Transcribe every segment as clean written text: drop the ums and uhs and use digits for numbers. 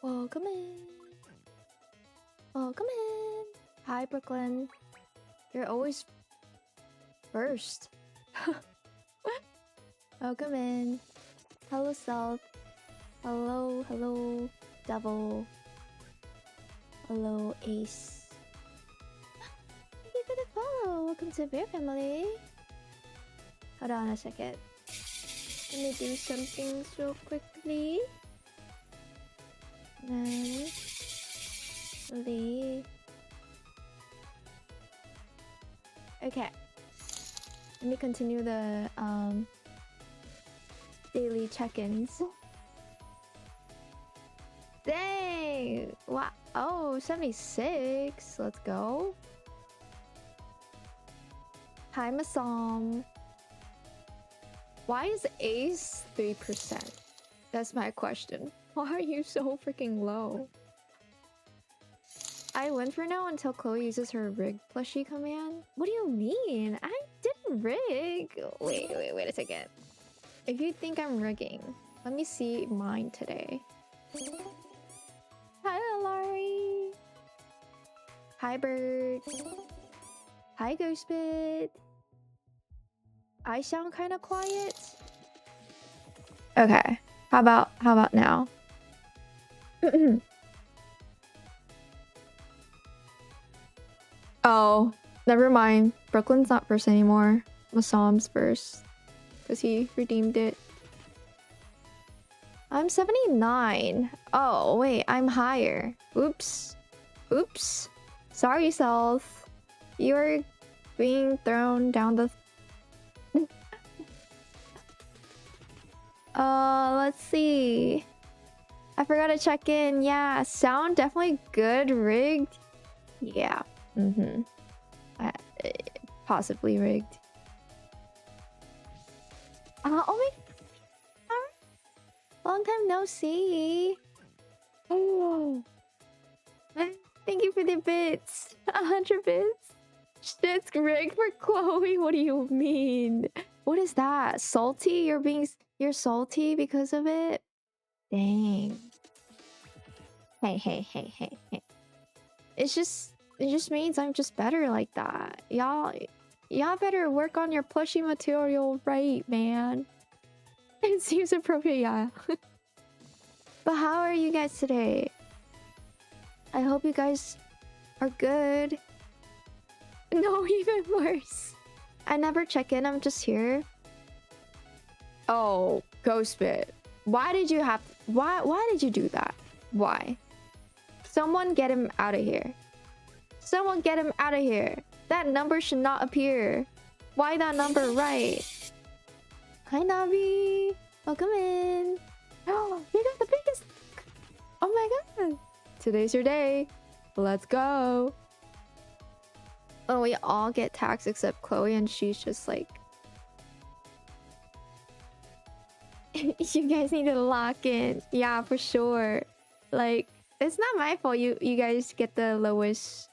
Welcome in. Welcome in. Hi, Brooklyn. You're always first. Welcome in. Hello, Self. Hello, hello, Devil. Hello, Ace. Thank you for the follow. Welcome to Bear Family. Hold on a second. Let me do some things real quickly. Then leave. Okay. Let me continue the daily check-ins. Dang! Wow. Oh, 76. Let's go. Hi, Masam. Why is Ace 3%? That's my question. Why are you so freaking low? I win for now until Chloe uses her rig plushie command. What do you mean? I didn't rig. Wait a second. If you think I'm rigging, let me see mine today. Hi, Laurie. Hi, Bird. Hi, Ghostbit. I sound kind of quiet. Okay. How about now? Oh, never mind. Brooklyn's not first anymore. Masam's first. Because he redeemed it. I'm 79. Oh, wait. I'm higher. Oops. Oops. Sorry, Self. You're being thrown down the... let's see. I forgot to check in. Yeah, sound definitely good. Rigged. Yeah. Possibly rigged. Oh my god. Long time no see. Oh. Thank you for the bits. 100 bits. Shit's rigged for Chloe. What do you mean? What is that? Salty? You're salty because of it? Dang. Hey. It just means I'm just better like that. Y'all better work on your plushie material right, man. It seems appropriate, yeah. But how are you guys today? I hope you guys are good. No, even worse. I never check in, I'm just here. Oh, Ghostbit. Why did you do that? Why? Someone get him out of here. Someone get him out of here. That number should not appear. Why that number right? Hi, Navi. Welcome in. Oh, you got the biggest. Oh my god. Today's your day. Let's go. Oh, we all get taxed except Chloe, and she's just like... You guys need to lock in. Yeah, for sure. Like, it's not my fault you guys get the lowest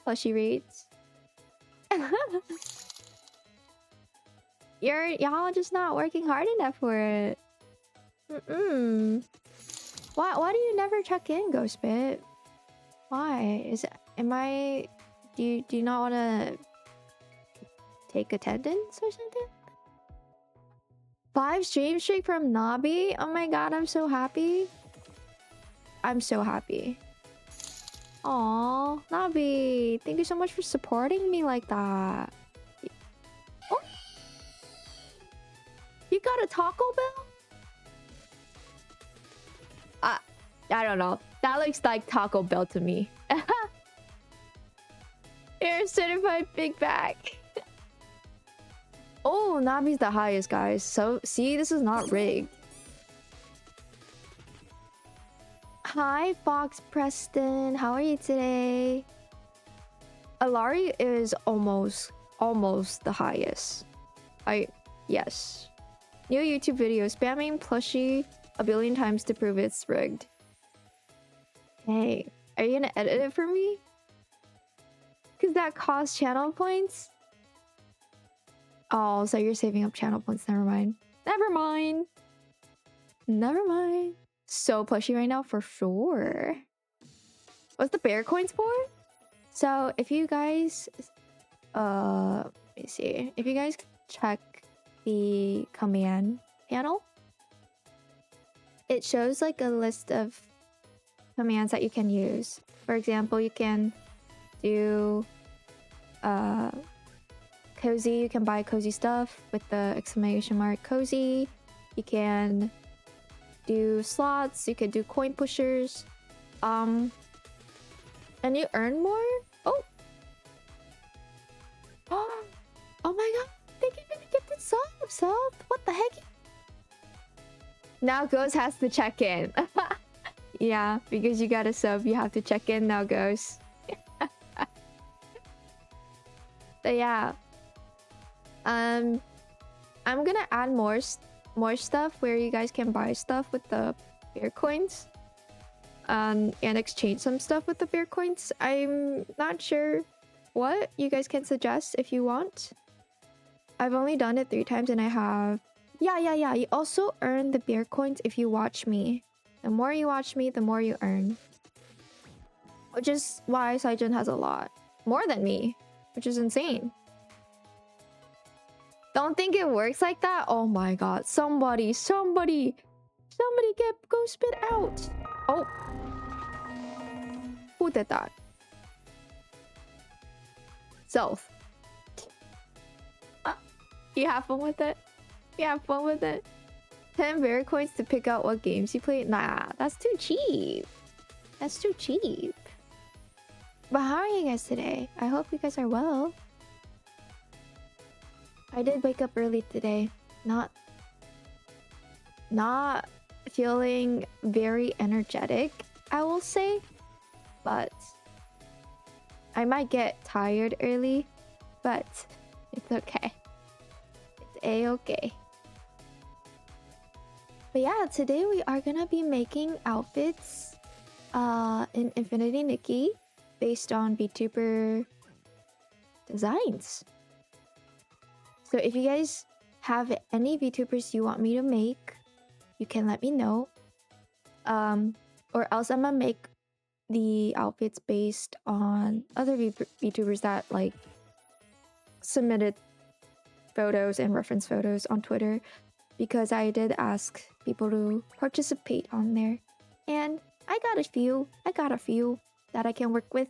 plushie rates. Y'all just not working hard enough for it. Why do you never check in, Ghostbit? Why? Do you not want to take attendance or something? 5 stream streak from Nabi? Oh my god, I'm so happy. I'm so happy. Aw, Nabi, thank you so much for supporting me like that. Oh, you got a Taco Bell? I don't know. That looks like Taco Bell to me. You're a certified big back. Oh, Nabi's the highest, guys. So, see, this is not rigged. Hi, Fox Preston. How are you today? Alari is almost the highest. Yes. New YouTube video. Spamming plushie a billion times to prove it's rigged. Hey, are you gonna edit it for me? Because that costs channel points? Oh, so you're saving up channel points. Never mind. so plushy right now for sure. What's the bear coins for? So if you guys let me see. If you guys check the command panel, it shows like a list of commands that you can use. For example, you can do cozy. You can buy cozy stuff with the exclamation mark cozy. You can do slots. You can do coin pushers. And you earn more. Oh. Oh my god! Thank you for the gifted sub. What the heck? Now Ghost has to check in. Yeah, because you got a sub, you have to check in now, Ghost. But yeah, I'm gonna add more stuff where you guys can buy stuff with the bear coins, and exchange some stuff with the bear coins. I'm not sure what you guys can suggest if you want. I've only done it 3 times and I have... Yeah. You also earn the bear coins if you watch me. The more you watch me, the more you earn. Which is why Saijun has a lot. More than me. Which is insane. Don't think it works like that? Oh my god. Somebody go spit out. Oh. Who did that? Self. You have fun with it? You have fun with it? 10 bear coins to pick out what games you play? Nah, that's too cheap. That's too cheap. But how are you guys today? I hope you guys are well. I did wake up early today. Not feeling very energetic, I will say. But I might get tired early, but it's okay. It's a-okay. But yeah, today we are gonna be making outfits in Infinity Nikki based on VTuber designs. So if you guys have any VTubers you want me to make, you can let me know. Or else I'm gonna make the outfits based on other VTubers that like submitted photos and reference photos on Twitter, because I did ask people to participate on there, and I got a few that I can work with.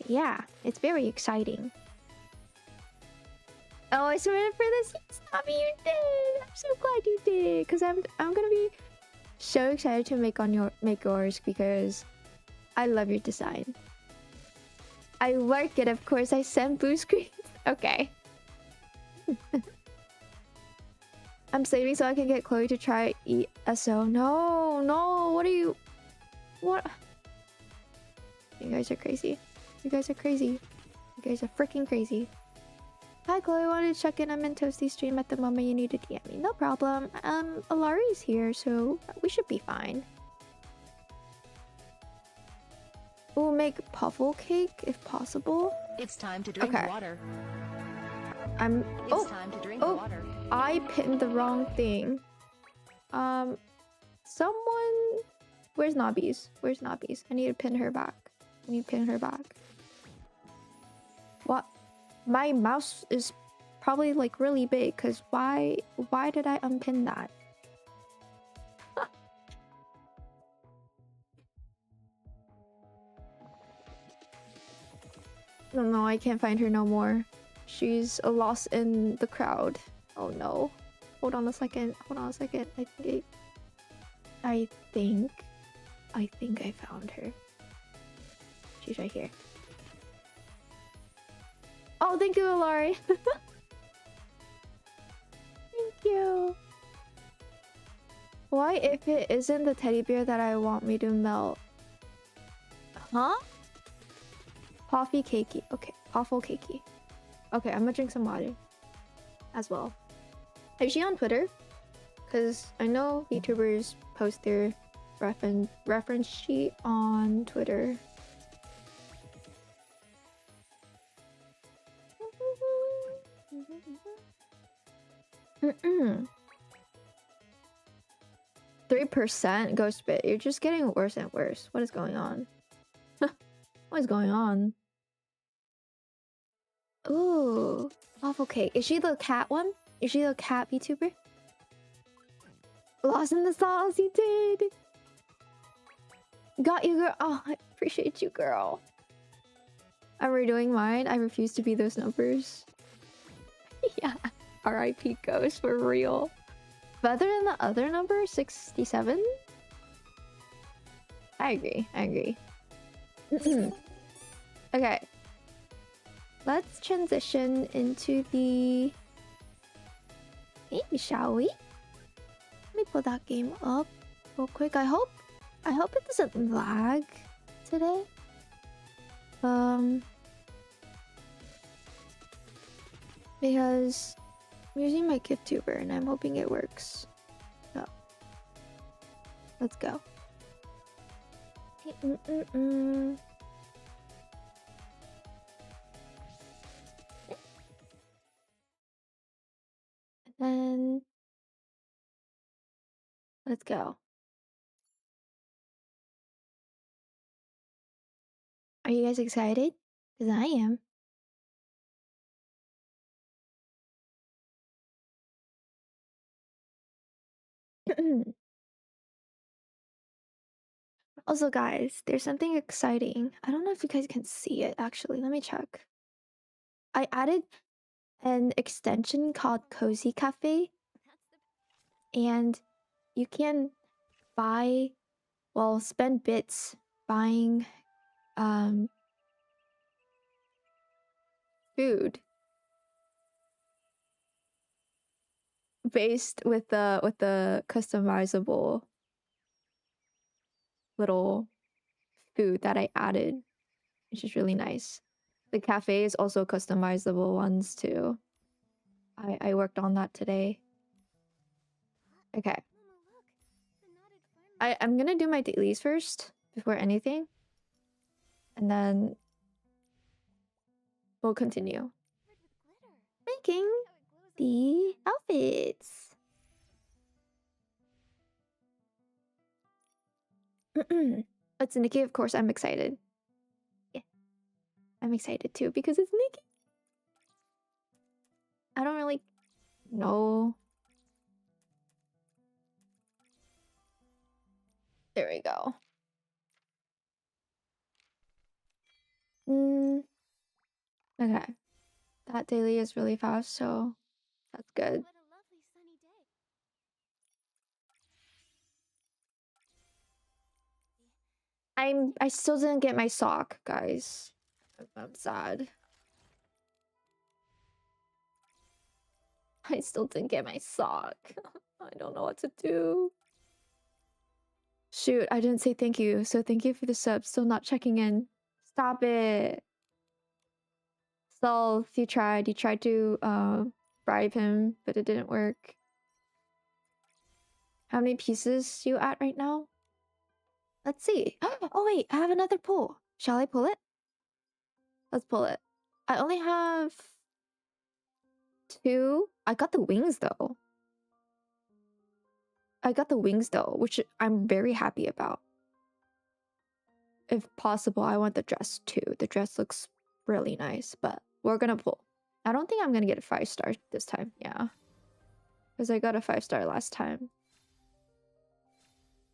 Yeah, it's very exciting. Oh, I submitted for this. Yes, Tommy, you did. I'm so glad you did, because I'm gonna be so excited to make yours because I love your design. I work it, of course. I send blue screens. Okay. I'm saving so I can get Chloe to try ESO. No. What? You guys are crazy. You guys are freaking crazy. Hi Chloe, wanted to check in. I'm in Toasty stream at the moment. You need to DM me. No problem. Alari's here, so we should be fine. We'll make puffle cake if possible. It's time to drink water. It's time to drink water. I pinned the wrong thing. Someone... Where's Nobbies? I need to pin her back. What? My mouse is probably like really big, because why did I unpin that? No, I can't find her no more. She's lost in the crowd. Oh no. Hold on a second. I think I found her. She's right here. Oh, thank you, Alari. Thank you. Why if it isn't the teddy bear that I want me to melt? Huh? Coffee cakey. Okay, awful cakey. Okay, I'm gonna drink some water as well. Is she on Twitter? Because I know VTubers post their reference sheet on Twitter. 3% ghost bit. You're just getting worse and worse. What is going on? What is going on? Ooh, waffle cake. Is she the cat one? Is she the cat VTuber? Lost in the sauce, you did. Got you, girl. Oh, I appreciate you, girl. I'm redoing mine. I refuse to be those numbers. Yeah. R.I.P. Ghost for real. Better than the other number, 67. I agree. I agree. Okay. Let's transition into the game, shall we? Let me pull that game up real quick. I hope it doesn't lag today. Because I'm using my Vtuber and I'm hoping it works. So let's go. And let's go. Are you guys excited? Because I am. Also, guys, there's something exciting. I don't know if you guys can see it, actually. Let me check. I added an extension called Cozy Cafe. And you can buy, well, spend bits buying food based with the customizable little food that I added, which is really nice. The cafe is also customizable ones too. I worked on that today. Okay. I'm gonna do my dailies first before anything. And then we'll continue making the outfits. It's Nikki, of course. I'm excited. Yeah, I'm excited too because it's Nikki. I don't really know. There we go. Okay. That daily is really fast, so that's good. I still didn't get my sock, guys. I'm sad. I still didn't get my sock. I don't know what to do. Shoot, I didn't say thank you, so thank you for the sub. Still not checking in. Stop it. Self, you tried to bribe him, but it didn't work. How many pieces you at right now? Let's see. Oh wait, I have another pull. Shall I pull it? Let's pull it. I only have 2. I got the wings though. Which I'm very happy about. If possible, I want the dress too. The dress looks really nice, but we're gonna pull. I don't think I'm gonna get a 5-star this time. Yeah. Because I got a 5-star last time.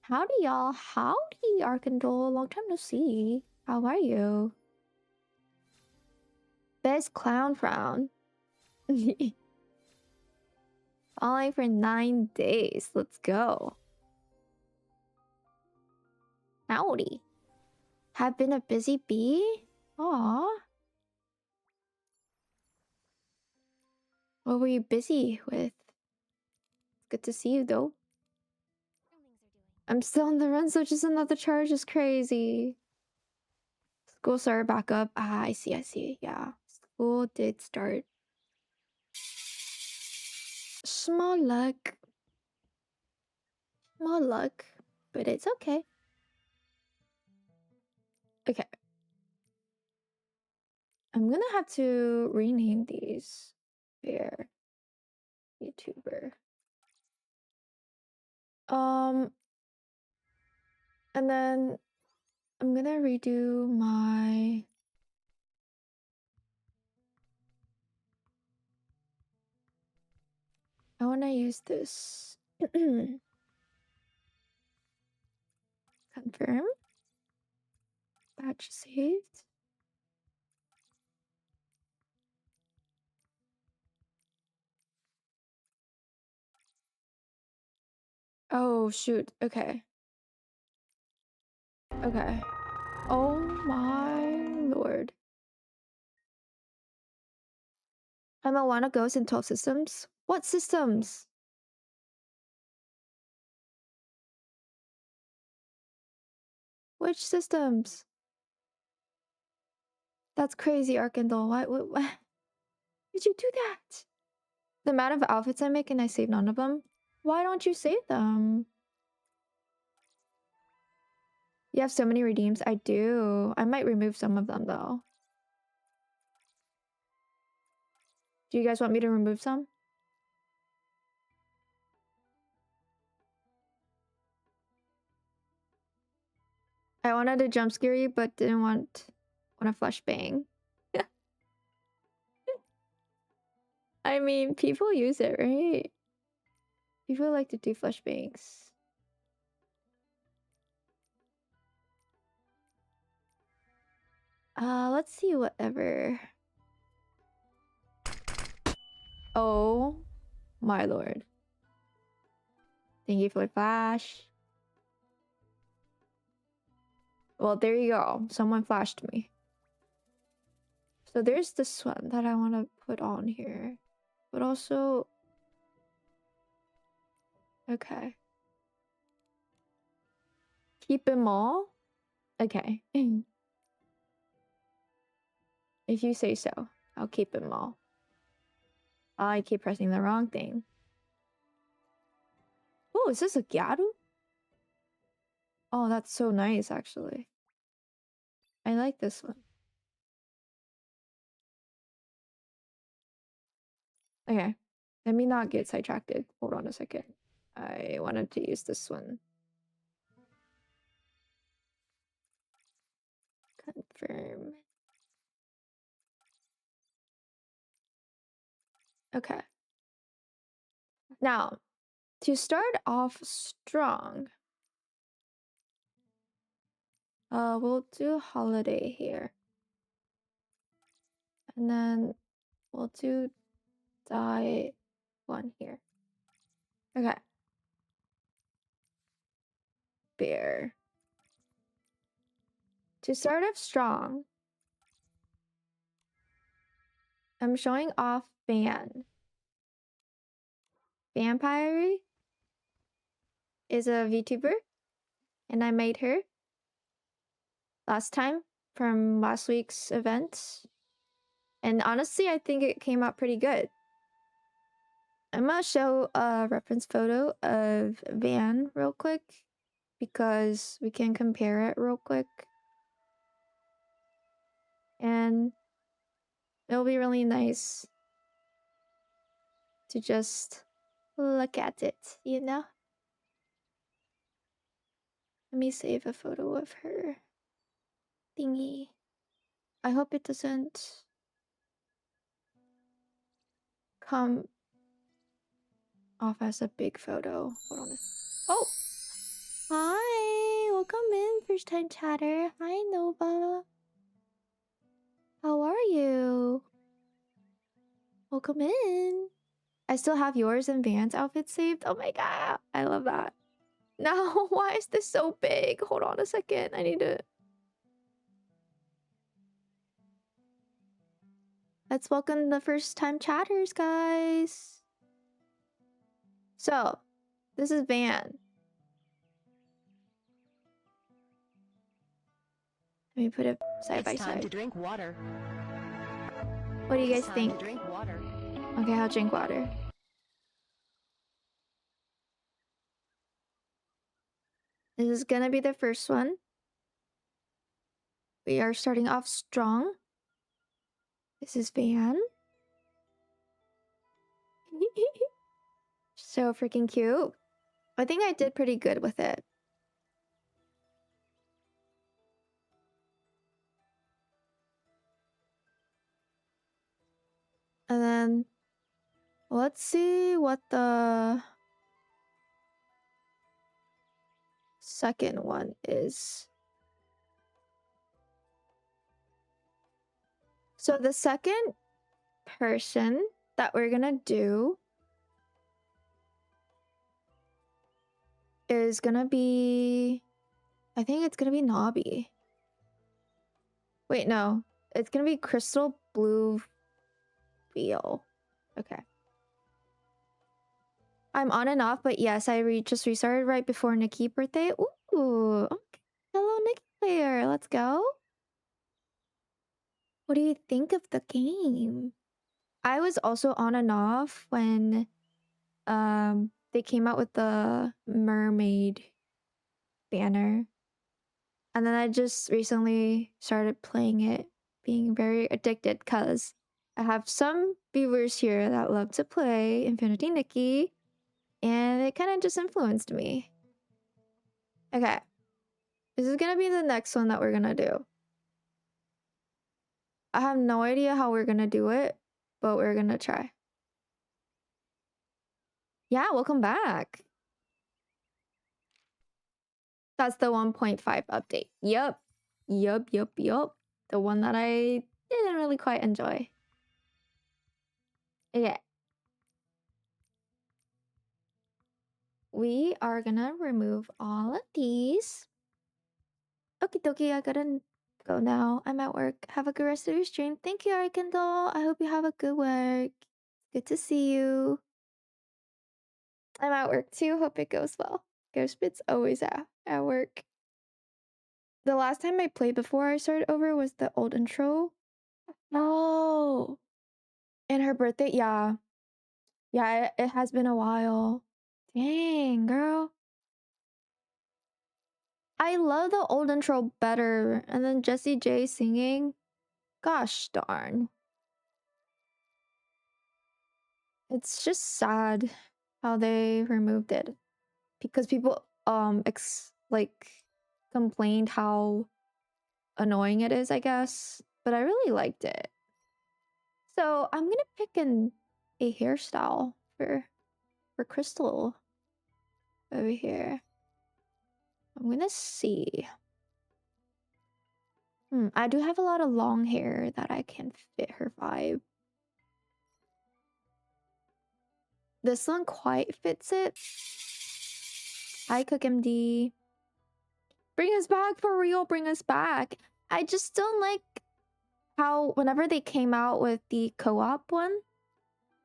Howdy, y'all. Howdy, Arkandol. Long time no see. How are you? Best clown frown. Falling for 9 days. Let's go. Howdy. Have been a busy bee? Aww. What were you busy with? Good to see you, though. I'm still on the run, so just another charge is crazy. School started back up. Ah, I see. Yeah. School did start. Small luck. But it's okay. Okay. I'm gonna have to rename these. Bear Vtuber. And then I'm gonna redo my... I wanna use this. Confirm. Batch saved. Oh, shoot. Okay. Okay. Oh my lord. I'm a wanna ghost in 12 systems? What systems? Which systems? That's crazy, Arkandel. Why did you do that? The amount of outfits I make and I save none of them? Why don't you save them? You have so many redeems. I do. I might remove some of them though. Do you guys want me to remove some? I wanted to jump scare you, but didn't want a flashbang. I mean, people use it, right? People like to do flashbangs. Let's see whatever. Oh my lord. Thank you for the flash. Well, there you go. Someone flashed me. So there's this one that I want to put on here. But also... Okay. Keep them all? Okay. If you say so, I'll keep them all. I keep pressing the wrong thing. Oh, is this a Gyaru? Oh, that's so nice, actually. I like this one. Okay. Let me not get sidetracked. Hold on a second. I wanted to use this one. Confirm. Okay. Now, to start off strong, we'll do holiday here. And then we'll do dye one here. Okay. Bear. To start off strong, I'm showing off Van. Vampire is a VTuber, and I made her last time from last week's event. And honestly, I think it came out pretty good. I'm gonna show a reference photo of Van real quick because we can compare it real quick. And it'll be really nice to just look at it, you know? Let me save a photo of her thingy. I hope it doesn't come off as a big photo. Hold on. Oh! Hi! Welcome in, first time chatter. Hi, Nova. How are you? Welcome in. I still have yours and Van's outfit saved. Oh my god. I love that. No, why is this so big? Hold on a second. I need to... Let's welcome the first time chatters, guys. So, this is Van. Let me put it side by side. It's time to drink water. What do you guys think? To drink water. Okay, I'll drink water. This is gonna be the first one. We are starting off strong. This is Van. So freaking cute. I think I did pretty good with it. And then let's see what the second one is. So the second person that we're gonna do is gonna be, I think it's gonna be Nobby. Wait, no, it's gonna be Crystal Blue Feel. Okay. I'm on and off, but yes, I just restarted right before Nikki's birthday. Ooh, okay. Hello, Nikki player. Let's go. What do you think of the game? I was also on and off when they came out with the mermaid banner. And then I just recently started playing it, being very addicted because I have some viewers here that love to play Infinity Nikki, and it kind of just influenced me. Okay, this is gonna be the next one that we're gonna do. I have no idea how we're gonna do it, but we're gonna try. Yeah, welcome back. That's the 1.5 update. Yup. The one that I didn't really quite enjoy. Okay. We are gonna remove all of these. Okie dokie, I gotta go now. I'm at work. Have a good rest of your stream. Thank you, Arkandall. I hope you have a good work. Good to see you. I'm at work too. Hope it goes well. Ghostbit's always at work. The last time I played before I started over was the old intro. Oh. And her birthday, yeah. Yeah, it has been a while. Dang, girl. I love the old intro better. And then Jessie J singing. Gosh darn. It's just sad how they removed it. Because people complained how annoying it is, I guess. But I really liked it. So I'm gonna pick a hairstyle for Crystal over here. I'm gonna see. I do have a lot of long hair that I can fit her vibe. This one quite fits it. Hi, CookMD. Bring us back for real, bring us back. I just don't like how whenever they came out with the co-op one,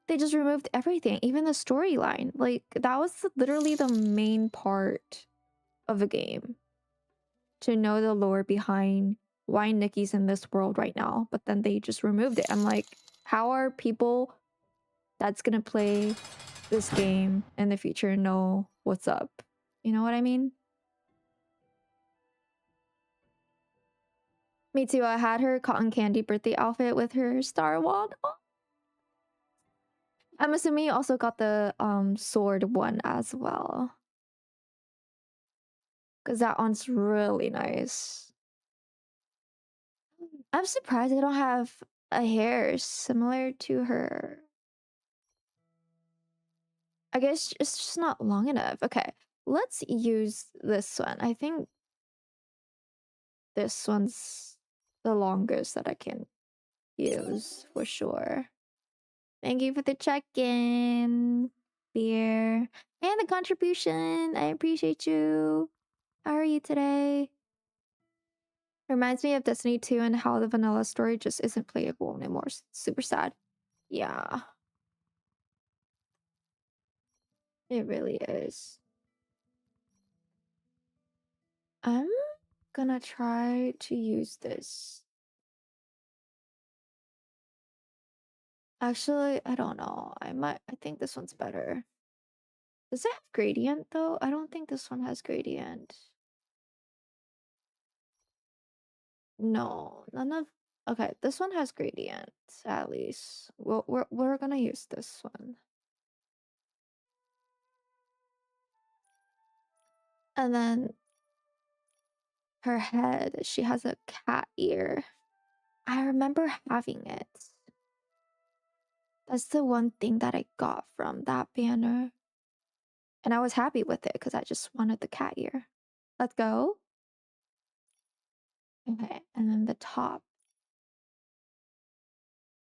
they just removed everything, even the storyline. Like, that was literally the main part of the game. To know the lore behind why Nikki's in this world right now, but then they just removed it. I'm like, how are people that's gonna play this game in the future know what's up? You know what I mean? Me too. I had her cotton candy birthday outfit with her star wand. Oh. I'm assuming you also got the sword one as well. Because that one's really nice. I'm surprised I don't have a hair similar to her. I guess it's just not long enough. Okay, let's use this one. I think this one's the longest that I can use for sure. Thank you for the check-in, Beer, and the contribution. I appreciate you. How are you today? Reminds me of Destiny 2 and how the vanilla story just isn't playable anymore. Super sad. Yeah. It really is. I'm gonna try to use this. Actually, I don't know. I think this one's better. Does it have gradient though? I don't think this one has gradient. No, none of. Okay, this one has gradient at least. Well, we're gonna use this one. And then her head, she has a cat ear. I remember having it. That's the one thing that I got from that banner. And I was happy with it because I just wanted the cat ear. Let's go. Okay, and then the top.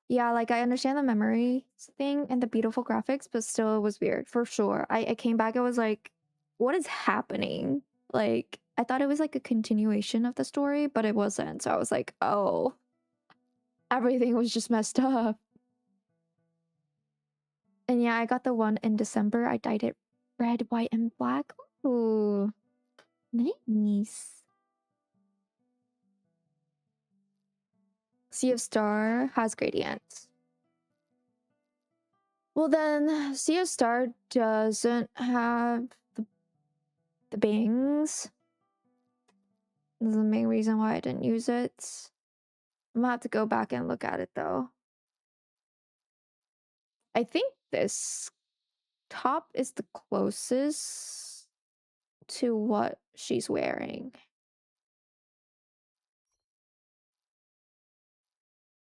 Yeah, like I understand the memory thing and the beautiful graphics, but still it was weird for sure. I came back, I was like, what is happening? Like, I thought it was like a continuation of the story, but it wasn't. So I was like, oh, everything was just messed up. And yeah, I got the one in December. I dyed it red, white, and black. Ooh, nice. Sea of Star has gradients. Well, then Sea of Star doesn't have the bangs. This is the main reason why I didn't use it. I'm gonna have to go back and look at it though. I think this top is the closest to what she's wearing.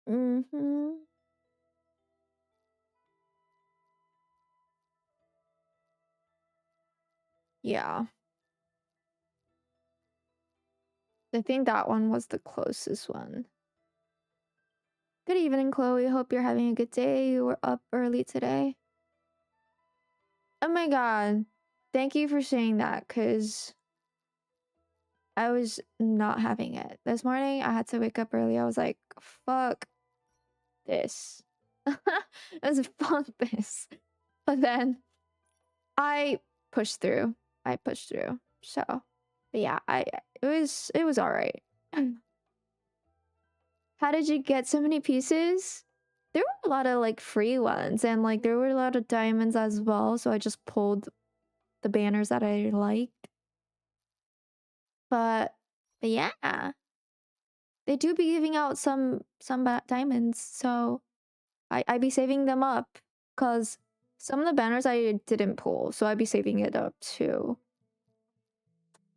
Mm-hmm. Yeah. I think that one was the closest one. Good evening, Chloe. Hope you're having a good day. You were up early today. Oh my god. Thank you for saying that, because I was not having it. This morning, I had to wake up early. I was like, fuck this. I was fuck this. But then I pushed through. So, but yeah, it was all right. How did you get so many pieces? There were a lot of like free ones, and like there were a lot of diamonds as well, so I just pulled the banners that I liked. But yeah, they do be giving out some diamonds, so I'd be saving them up, because some of the banners I didn't pull, so I'd be saving it up too.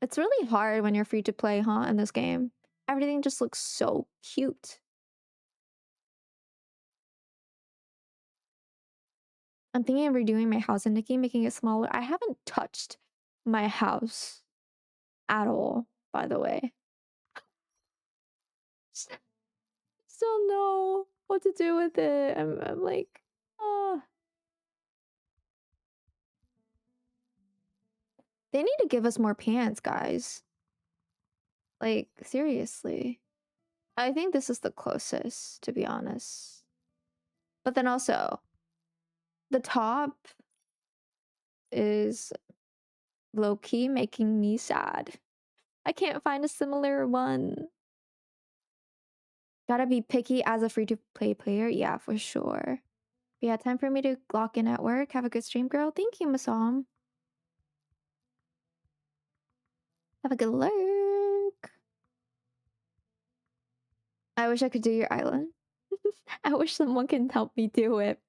It's really hard when you're free to play, huh, in this game. Everything just looks so cute. I'm thinking of redoing my house in Nikki, making it smaller. I haven't touched my house at all, by the way. Still know what to do with it. I'm like, oh. They need to give us more pants, guys. Like, seriously. I think this is the closest, to be honest. But then also, the top is low-key making me sad. I can't find a similar one. Gotta be picky as a free-to-play player? Yeah, for sure. But yeah, time for me to clock in at work. Have a good stream, girl. Thank you, Masam. Have a good lurk. I wish I could do your island. I wish someone can help me do it.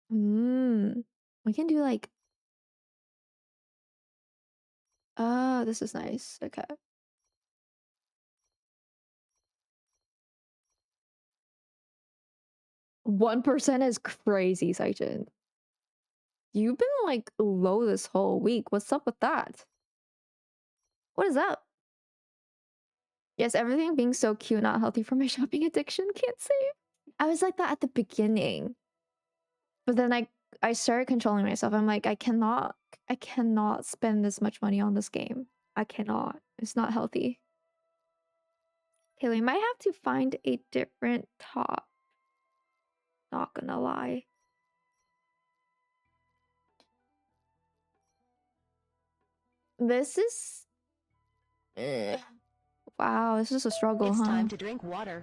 We can do like... Oh, this is nice. Okay. 1% is crazy, Saichen. You've been like low this whole week. What's up with that? What is up? Yes, everything being so cute, not healthy for my shopping addiction. Can't say. I was like that at the beginning. But then I started controlling myself. I'm like, I cannot spend this much money on this game. I cannot. It's not healthy. Okay, we might have to find a different top. Not gonna lie. This is... Wow, this is a struggle, It's huh? time to drink water.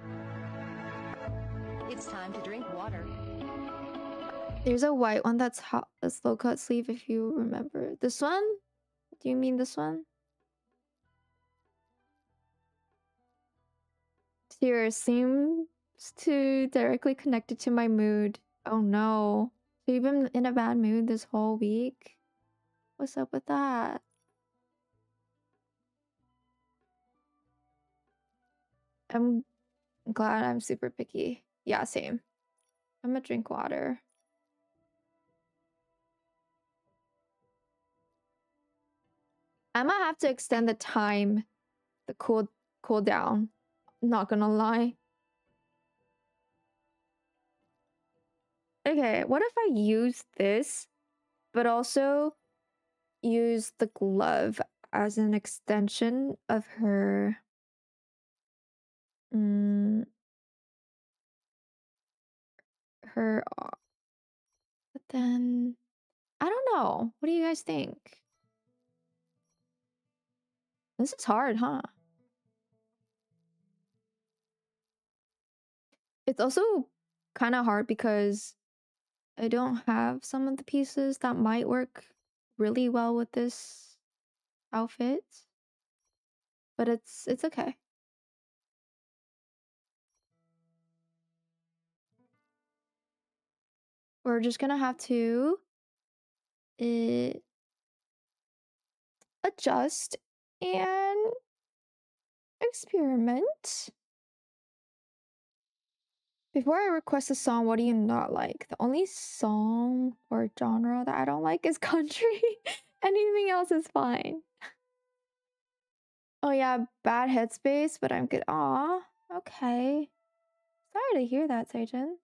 It's time to drink water. There's a white one that's hot, a slow cut sleeve, if you remember. This one? Do you mean this one? Here seems to directly connected to my mood. Oh no. So you've been in a bad mood this whole week? What's up with that? I'm glad I'm super picky. Yeah, same. I'm gonna drink water. I might have to extend the time, the cooldown. Not gonna lie. Okay, what if I use this, but also use the glove as an extension of her... her... But then... I don't know. What do you guys think? This is hard, huh? It's also kind of hard because I don't have some of the pieces that might work really well with this outfit. But it's okay. We're just gonna have to adjust and experiment. Before I request a song, what do you not like? The only song or genre that I don't like is country. Anything else is fine. Oh yeah, bad headspace, but I'm good. Aw, okay. Sorry to hear that, Seijin.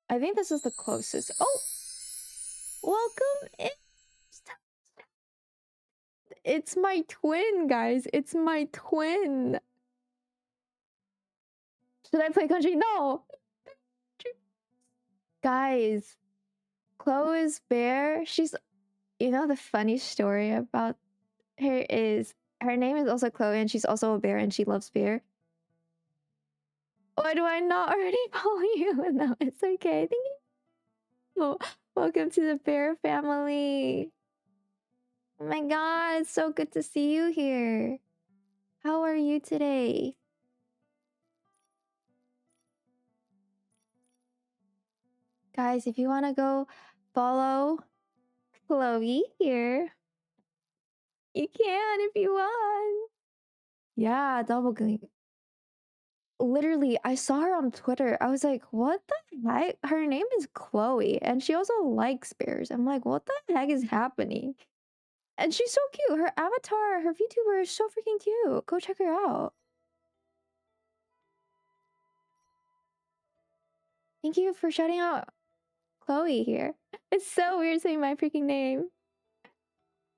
I think this is the closest. Oh! Welcome in! It's my twin, guys. It's my twin. Should I play country? No! Guys, Chloe's bear, she's... You know the funny story about her is... Her name is also Chloe and she's also a bear and she loves bear. Why do I not already follow you? No, it's okay. Thank you. Oh, welcome to the bear family. Oh my god, it's so good to see you here. How are you today? Guys, if you want to go follow Chloe here, you can if you want. Yeah, double green. Literally, I saw her on Twitter. I was like, what the heck? Her name is Chloe, and she also likes bears. I'm like, what the heck is happening? And she's so cute. Her avatar, her VTuber is so freaking cute. Go check her out. Thank you for shouting out Chloe here. It's so weird saying my freaking name.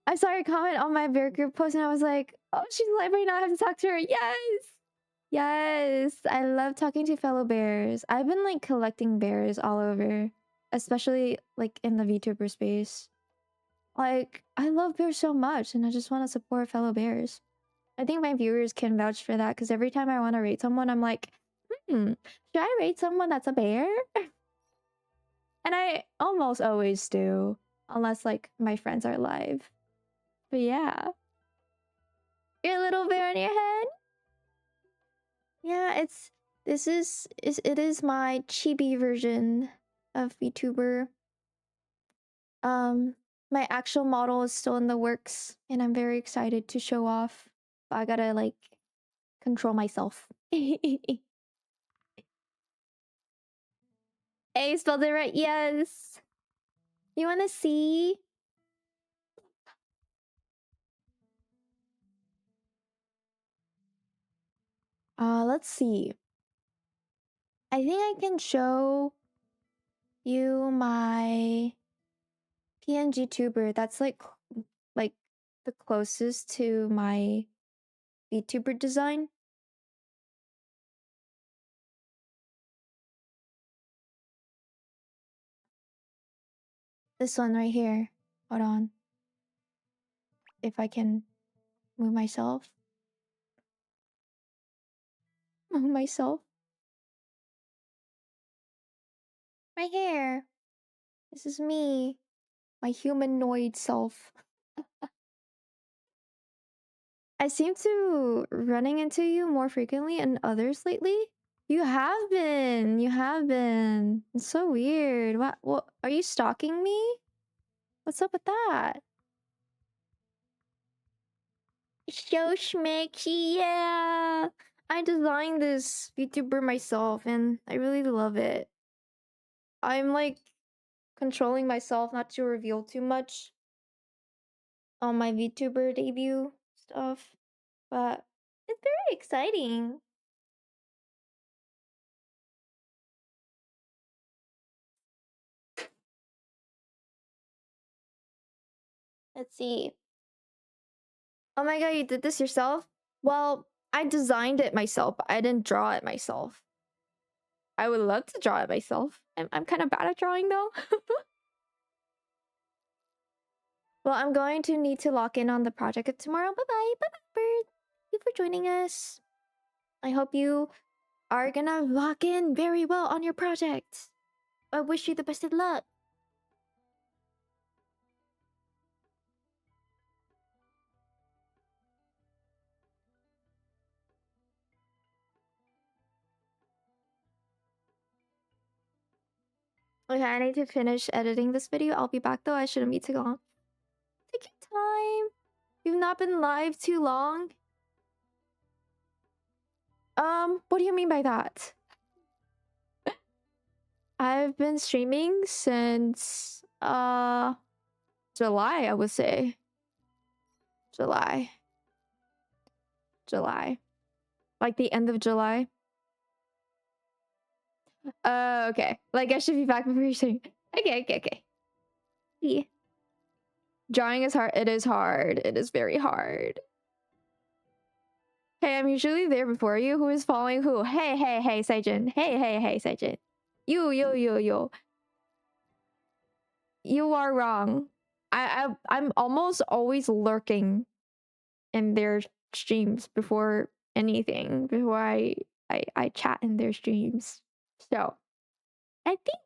I saw her comment on my bear group post and I was like, oh, she's live right now. I have to talk to her. Yes! Yes! I love talking to fellow bears. I've been like collecting bears all over, especially like in the VTuber space. Like, I love bears so much and I just want to support fellow bears. I think my viewers can vouch for that because every time I want to rate someone, I'm like, should I rate someone that's a bear? And I almost always do, unless like my friends are live. But yeah. Your little bear on your head? Yeah, it is my chibi version of VTuber. My actual model is still in the works and I'm very excited to show off. But I gotta like control myself. Hey, spelled it right. Yes. You wanna see? Let's see. I think I can show you my PNG tuber. That's like the closest to my VTuber design. This one right here. Hold on. If I can move myself. Move myself. My hair. This is me. My humanoid self. I seem to running into you more frequently and others lately. You have been. You have been. It's so weird. What? Are you stalking me? What's up with that? So schmacky, yeah. I designed this VTuber myself and I really love it. I'm like controlling myself not to reveal too much on my VTuber debut stuff, but it's very exciting. Let's see. Oh my god, you did this yourself? Well, I designed it myself, but I didn't draw it myself. I would love to draw it myself. I'm kind of bad at drawing though. Well, I'm going to need to lock in on the project tomorrow. Bye-bye. Bye-bye, bird. Thank you for joining us. I hope you are gonna lock in very well on your project. I wish you the best of luck. Okay, I need to finish editing this video. I'll be back though. I shouldn't be too long. Take your time. You've not been live too long. What do you mean by that? I've been streaming since July, I would say. July. Like the end of July. Okay. Like I should be back before you stream. Okay. Yeah. Drawing is hard. It is hard. It is very hard. Hey, I'm usually there before you. Who is following who? Hey, Seijin. Hey, Seijin. You. You are wrong. I'm almost always lurking in their streams before anything. Before I chat in their streams. So I think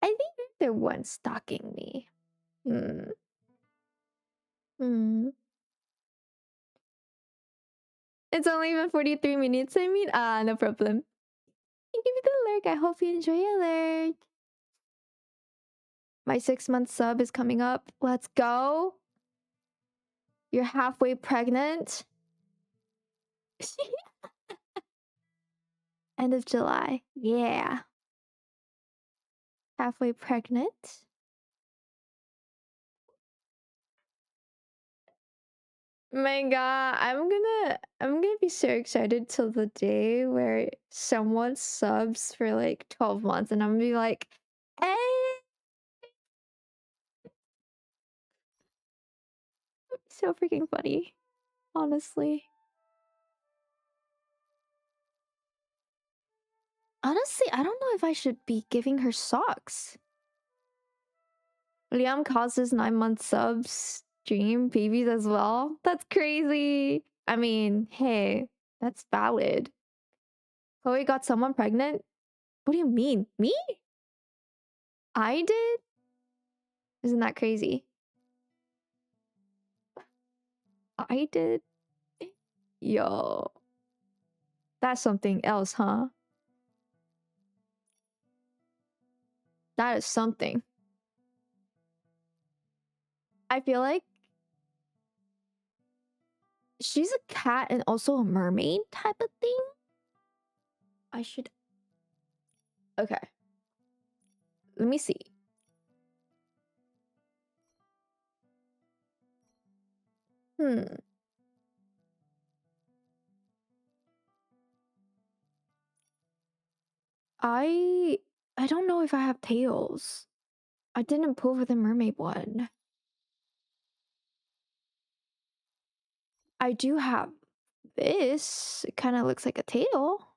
they're the one stalking me. It's only been 43 minutes, I mean. No problem. Thank you for the lurk. I hope you enjoy your lurk. My 6-month sub is coming up. Let's go. You're halfway pregnant. End of July. Yeah. Halfway pregnant. My god, I'm gonna be so excited till the day where someone subs for like 12 months and I'm gonna be like, hey. So freaking funny. Honestly, I don't know if I should be giving her socks. Liam causes 9-month subs stream babies as well. That's crazy. I mean, hey, that's valid. Chloe got someone pregnant? What do you mean? Me? I did? Isn't that crazy? I did? Yo. That's something else, huh? That is something. I feel like she's a cat and also a mermaid type of thing. I should... Okay. Let me see. I don't know if I have tails. I didn't pull for the mermaid one. I do have this. It kind of looks like a tail.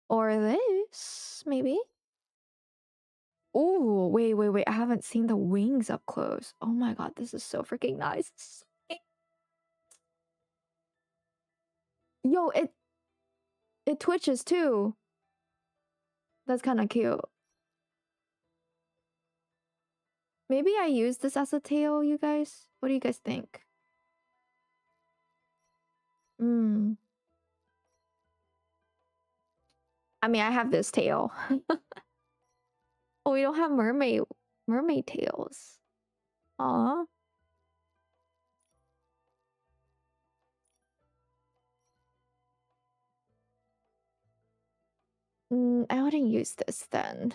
Or this, maybe. Oh, wait. I haven't seen the wings up close. Oh my god, this is so freaking nice. Yo, it twitches too. That's kind of cute. Maybe I use this as a tail, you guys? What do you guys think? I mean, I have this tail. Oh, we don't have mermaid tails. Aw. I wouldn't use this then.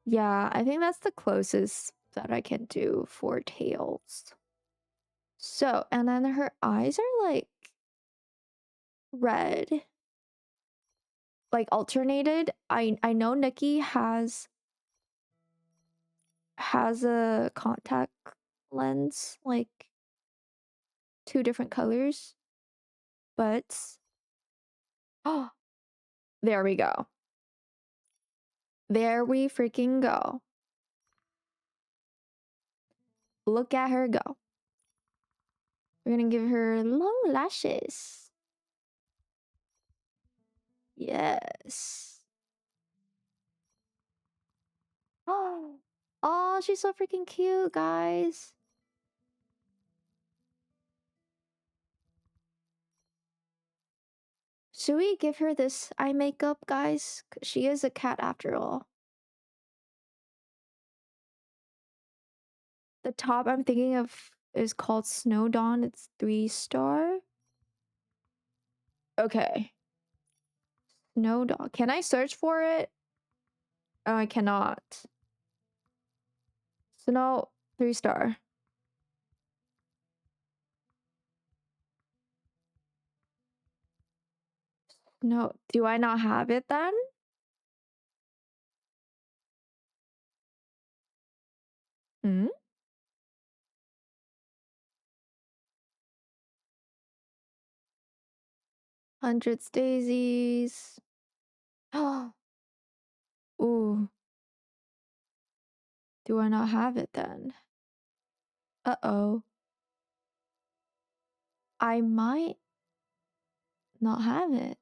Yeah, I think that's the closest that I can do for tails. So, and then her eyes are like red, like alternated. I know Nikki has a contact lens, like 2 different colors, but oh, there we go. There we freaking go. Look at her go. We're gonna give her long lashes. Yes. Oh, she's so freaking cute, guys. Should we give her this eye makeup, guys? 'Cause she is a cat after all. The top I'm thinking of is called Snow Dawn. It's 3-star. Okay. Snow Dawn. Can I search for it? Oh, I cannot. Snow 3-star. No, do I not have it then? Hmm? 100 daisies. Oh. Ooh. Do I not have it then? Uh-oh. I might not have it.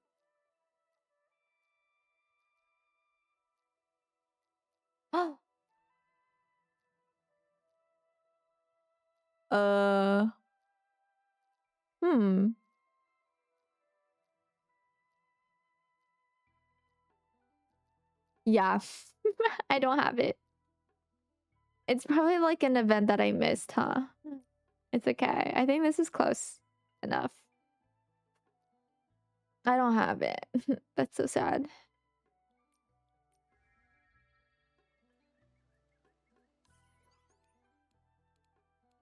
Oh. Hmm. Yeah. I don't have it. It's probably like an event that I missed, huh? It's okay. I think this is close enough. I don't have it. That's so sad.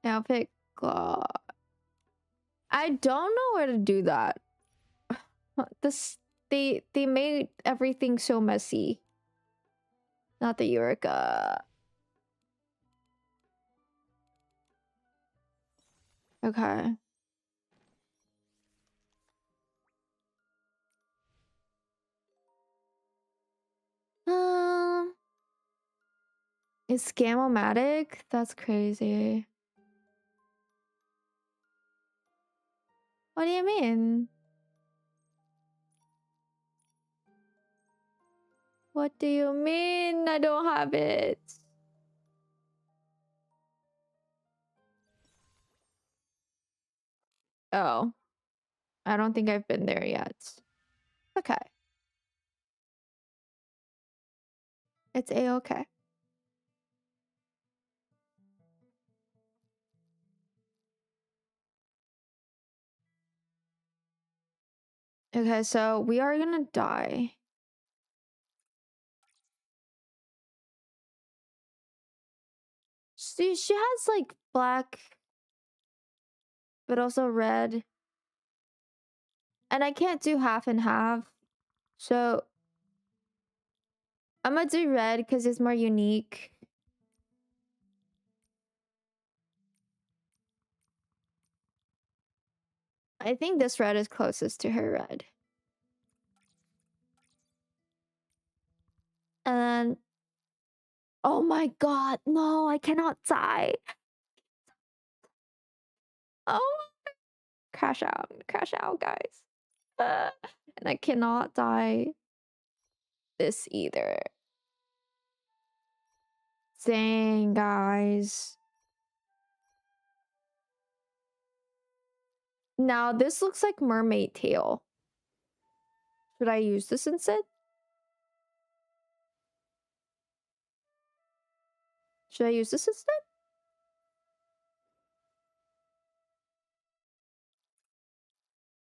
Outfit claw. I don't know where to do that. This they made everything so messy. Not the Eureka. Okay. Um, is Scam-O-Matic? That's crazy. What do you mean? What do you mean? I don't have it. Oh. I don't think I've been there yet. Okay. It's a-okay. Okay, so we are gonna die. She has like black, but also red. And I can't do half and half. So I'm gonna do red because it's more unique. I think this red is closest to her red. And oh my god, no, I cannot die. Oh, crash out, guys. And I cannot die this either. Dang, guys. Now, this looks like mermaid tail. Should I use this instead? Should I use this instead?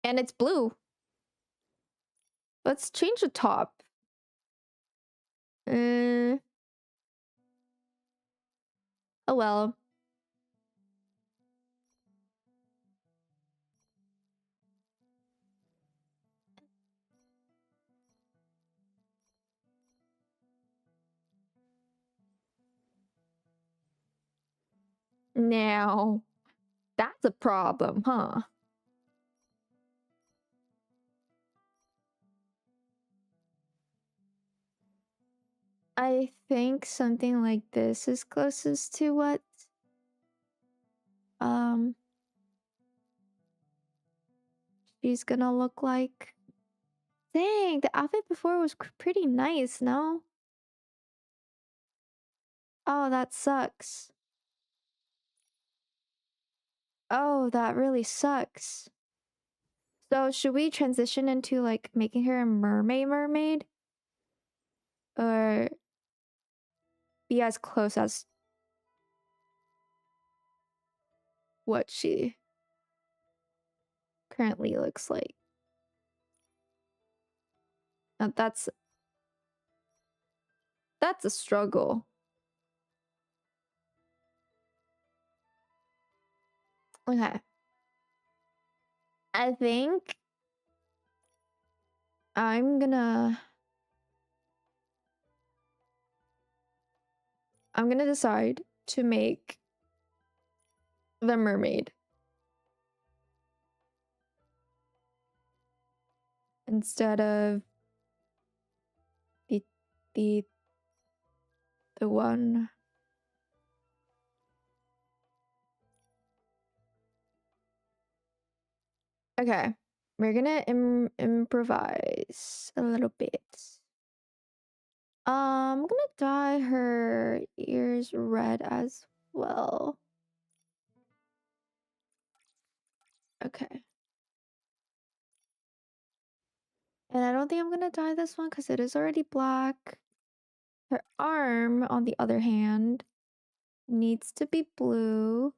And it's blue. Let's change the top. Oh well. Now, that's a problem, huh? I think something like this is closest to what she's gonna look like. Dang, the outfit before was pretty nice, no? Oh, that sucks. Oh, that really sucks. So should we transition into like making her a mermaid? Or be as close as what she currently looks like? Now that's a struggle. Okay. I think I'm gonna decide to make the mermaid instead of the the one. Okay, we're gonna improvise a little bit. I'm gonna dye her ears red as well. Okay. And I don't think I'm gonna dye this one because it is already black. Her arm, on the other hand, needs to be blue.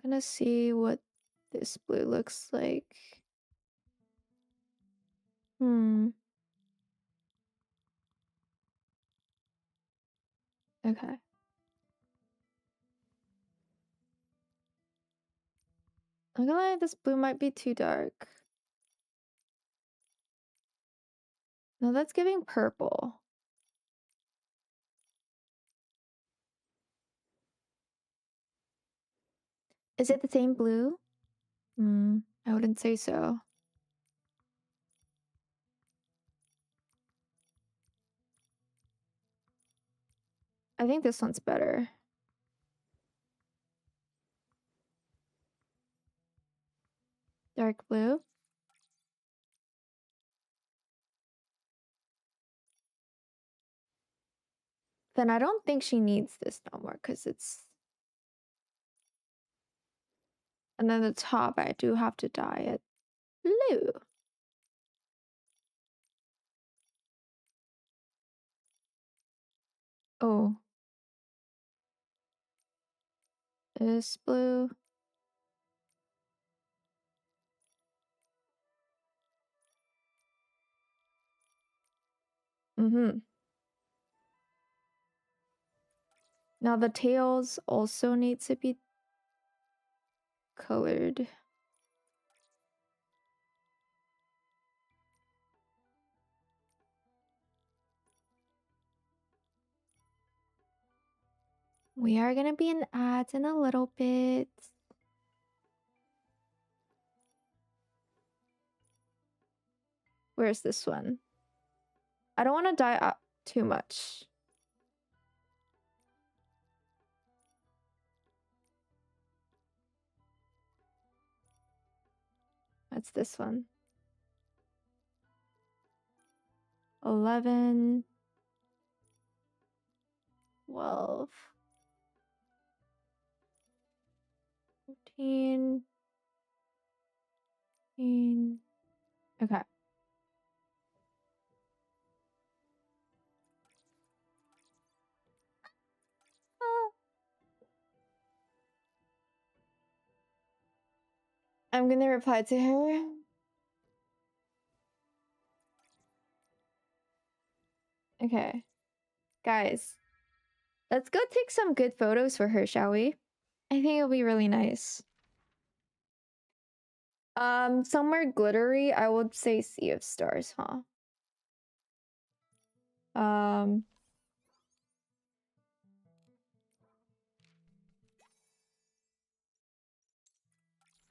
Gonna see what this blue looks like. Okay. I'm gonna lie, this blue might be too dark. No, that's giving purple. Is it the same blue? I wouldn't say so. I think this one's better. Dark blue. Then I don't think she needs this no more because it's... And then the top, I do have to dye it blue. Oh. This blue. Now the tails also need to be colored. We are gonna be in ads in a little bit. Where's this one? I don't want to dye up too much. That's this one. 11, 12, 13, 14. Okay. I'm gonna reply to her. Okay. Guys, let's go take some good photos for her, shall we? I think it'll be really nice. Somewhere glittery, I would say Sea of Stars, huh?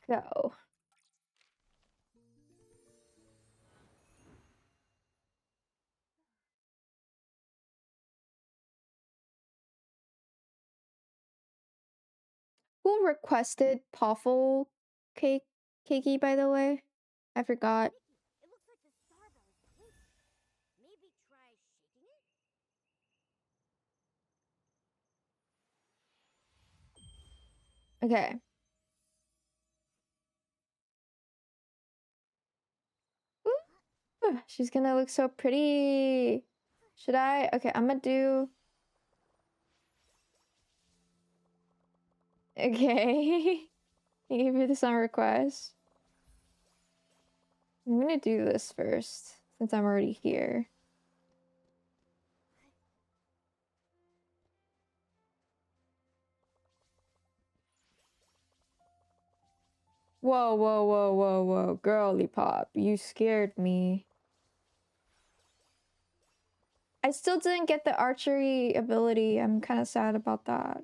Go. Who requested Poffle cake, cakey, by the way? I forgot. It looks like the star bell is tinkling. Maybe try shaking it? Okay. Ooh, she's gonna look so pretty. Should I? Okay, I'm gonna do... Okay. Thank you for the song request. I'm gonna do this first, since I'm already here. Whoa, whoa, whoa, whoa, whoa. Girly pop, you scared me. I still didn't get the archery ability. I'm kind of sad about that.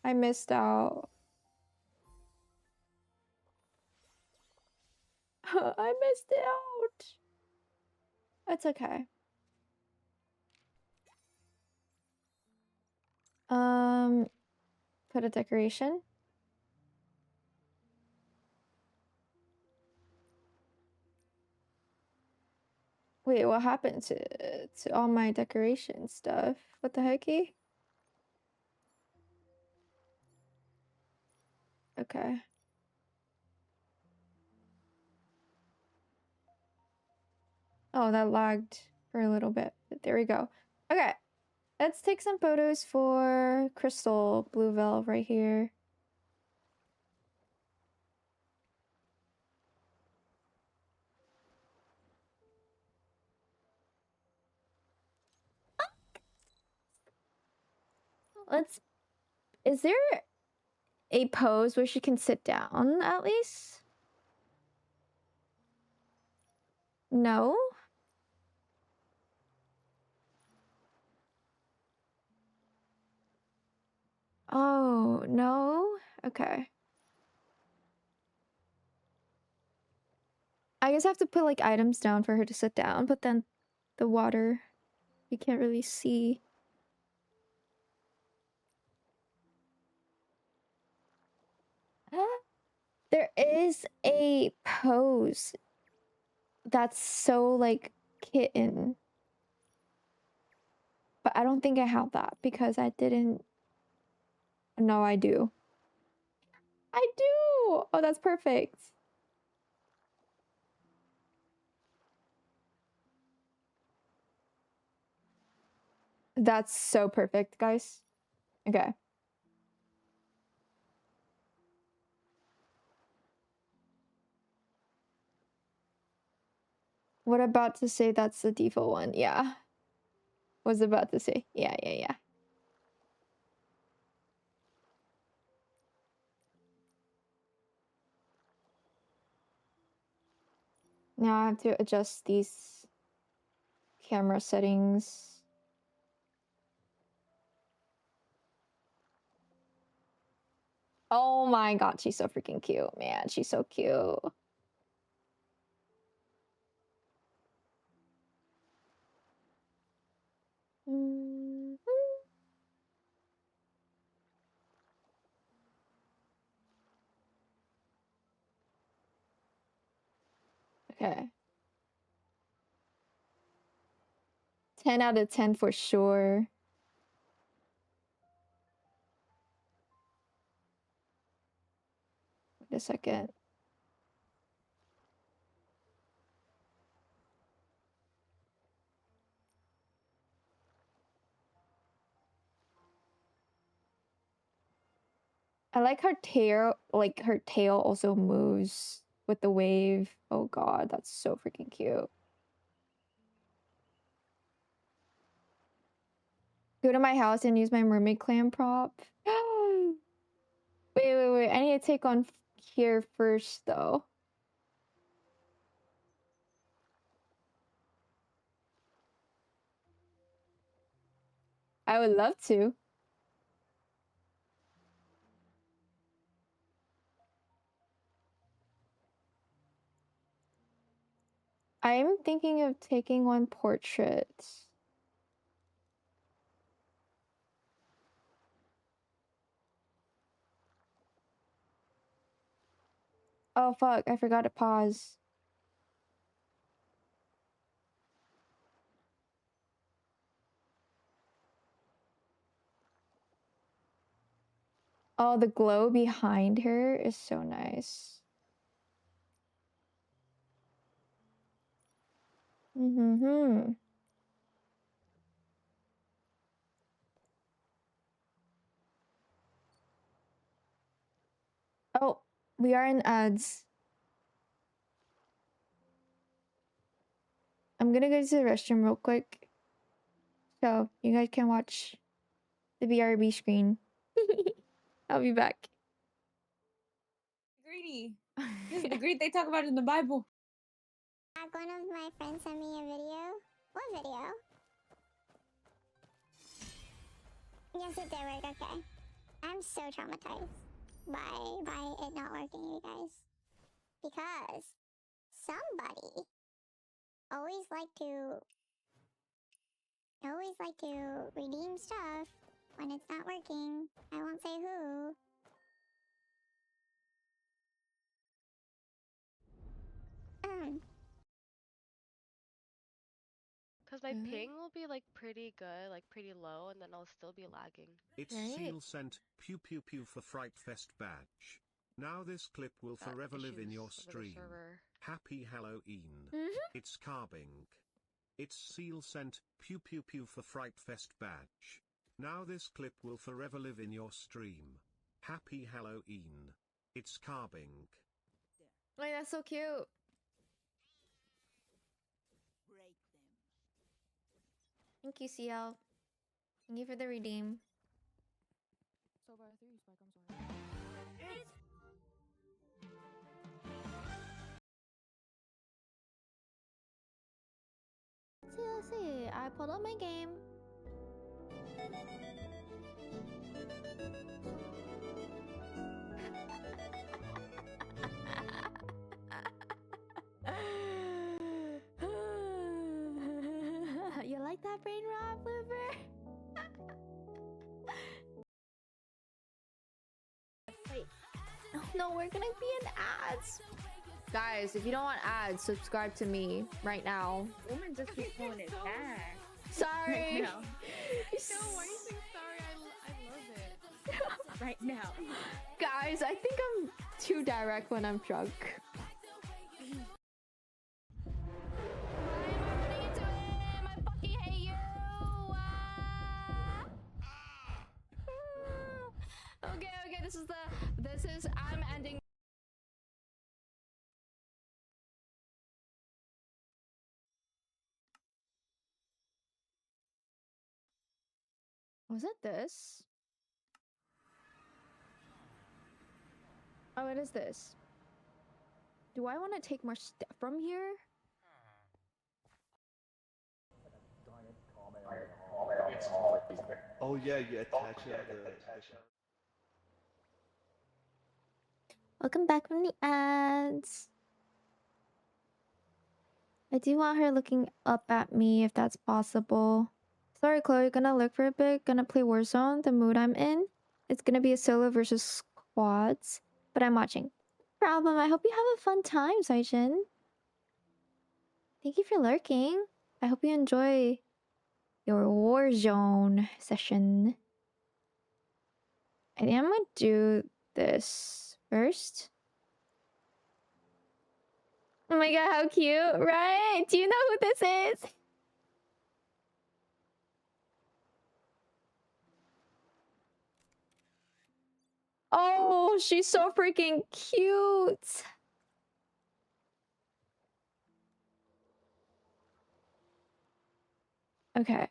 I missed out. I missed out. That's okay. Put a decoration. Wait, what happened to all my decoration stuff? What the hecky? Okay. Oh, that lagged for a little bit. But there we go. Okay. Let's take some photos for Crystal Bluebell right here. Let's... Is there a pose where she can sit down at least? No? Oh, no? Okay. I guess I have to put like items down for her to sit down, but then the water, you can't really see. There is a pose that's so like kitten. But I don't think I have that because I didn't... No, I do. I do! Oh, that's perfect. That's so perfect, guys. Okay. What about to say that's the default one? Yeah. Was about to say. Yeah, yeah, yeah. Now I have to adjust these camera settings. Oh my god, she's so freaking cute, man. She's so cute. Okay. 10 out of 10 for sure. Wait a second. I like her tail, like her tail also moves with the wave. Oh god, that's so freaking cute. Go to my house and use my mermaid clam prop. Wait. I need to take on here first, though. I would love to. I am thinking of taking on portraits. Oh fuck, I forgot to pause. Oh, the glow behind her is so nice. Mm-hmm. Oh, we are in ads. I'm gonna go to the restroom real quick. So you guys can watch the BRB screen. I'll be back. Greedy. This is the greed they talk about in the Bible. One of my friends sent me a video. What video? Yes, it did work. Okay. I'm so traumatized by it not working, you guys. Because somebody always like to redeem stuff when it's not working. I won't say who. Because my ping will be like pretty good, like pretty low, and then I'll still be lagging. It's Right. Seal sent pew pew pew for Fright Fest badge. Now this clip will forever live in your stream. Happy Halloween. It's Carbink. It's Seal sent pew pew pew for Fright Fest badge. Now this clip will forever live in your stream. Happy Halloween. It's Carbink. Like, that's so cute. Thank you, CL. Thank you for the redeem. So by 3 spike, I'm sorry. Let's see. I pulled up my game. You like that brain rot, Blooper? No, we're gonna be in ads. Guys, if you don't want ads, subscribe to me right now. Woman just be pulling it back. Sorry. Right now. No, why are you saying sorry? I love it. Right now. Guys, I think I'm too direct when I'm drunk. Okay, this is I'm ending. Was it this? Oh, it is this. Do I want to take more stuff from here? Oh yeah, you attach it to the Welcome back from the ads. I do want her looking up at me if that's possible. Sorry, Chloe, gonna lurk for a bit. Gonna play Warzone, the mood I'm in. It's gonna be a solo versus squads, but I'm watching. No problem. I hope you have a fun time, Saijin. Thank you for lurking. I hope you enjoy your Warzone session. I think I'm gonna do this first. Oh my god, how cute, right? Do you know who this is? Oh, she's so freaking cute. Okay.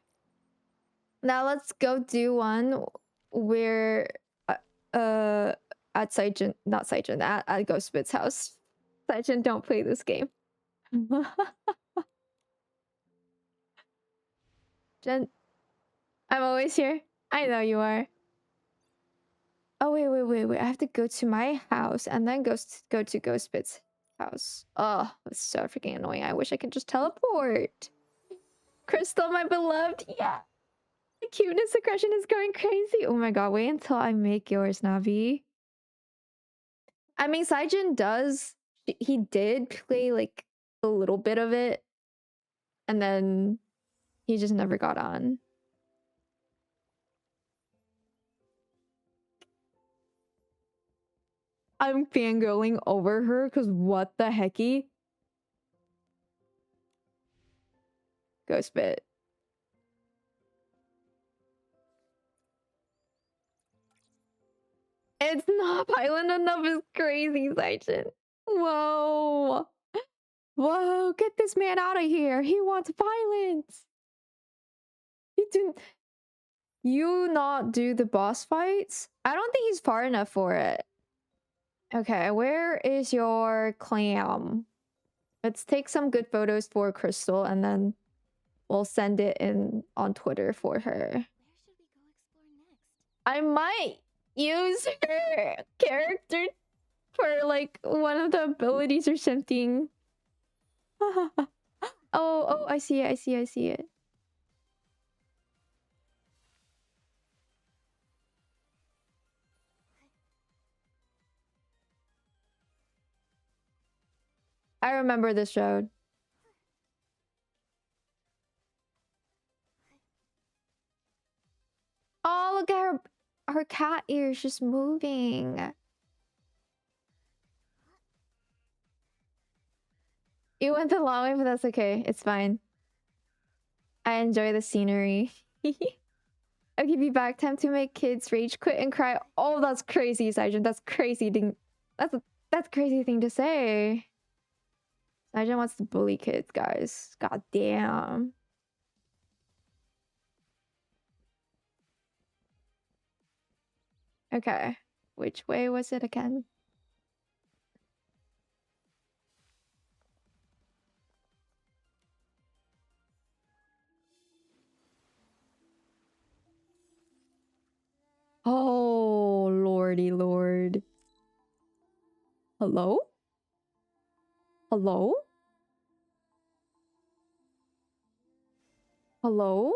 Now let's go do one where at Saijin, not Saijin, at Ghostbit's house. Saijin, don't play this game. Jen, I'm always here. I know you are. Oh wait. I have to go to my house and then go to Ghostbit's house. Oh, that's so freaking annoying. I wish I could just teleport. Crystal, my beloved. Yeah. The cuteness aggression is going crazy. Oh my god, wait until I make yours, Navi. I mean, Saijin does. He did play like a little bit of it. And then he just never got on. I'm fangirling over her because what the hecky? Ghostbit. It's not violent enough is crazy, Saijin. Whoa. Whoa, get this man out of here. He wants violence. You not do the boss fights? I don't think he's far enough for it. Okay, where is your clam? Let's take some good photos for Crystal and then we'll send it in on Twitter for her. I might use her character for like one of the abilities or something. Oh, I see it. I remember this road. Oh, look at her cat ears just moving. You went the long way, but that's okay. It's fine. I enjoy the scenery. I'll give you back time to make kids rage quit and cry. Oh, that's crazy, Saijin. That's crazy. That's crazy thing to say. Saijin wants to bully kids, guys. God damn. Okay. Which way was it again? Oh, lordy lord. Hello? Hello? Hello?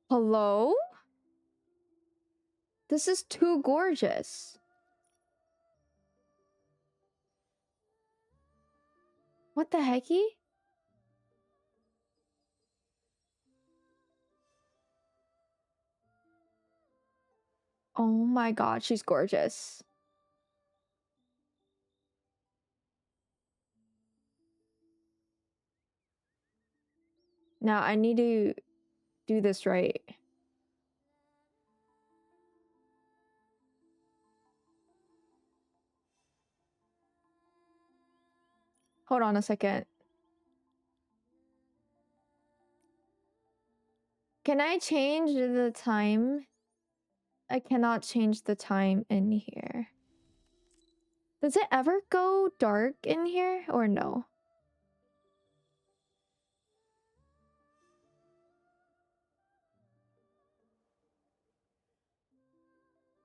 Hello? This is too gorgeous. What the hecky? Oh my god, she's gorgeous. Now I need to do this right. Hold on a second. Can I change the time? I cannot change the time in here. Does it ever go dark in here or no?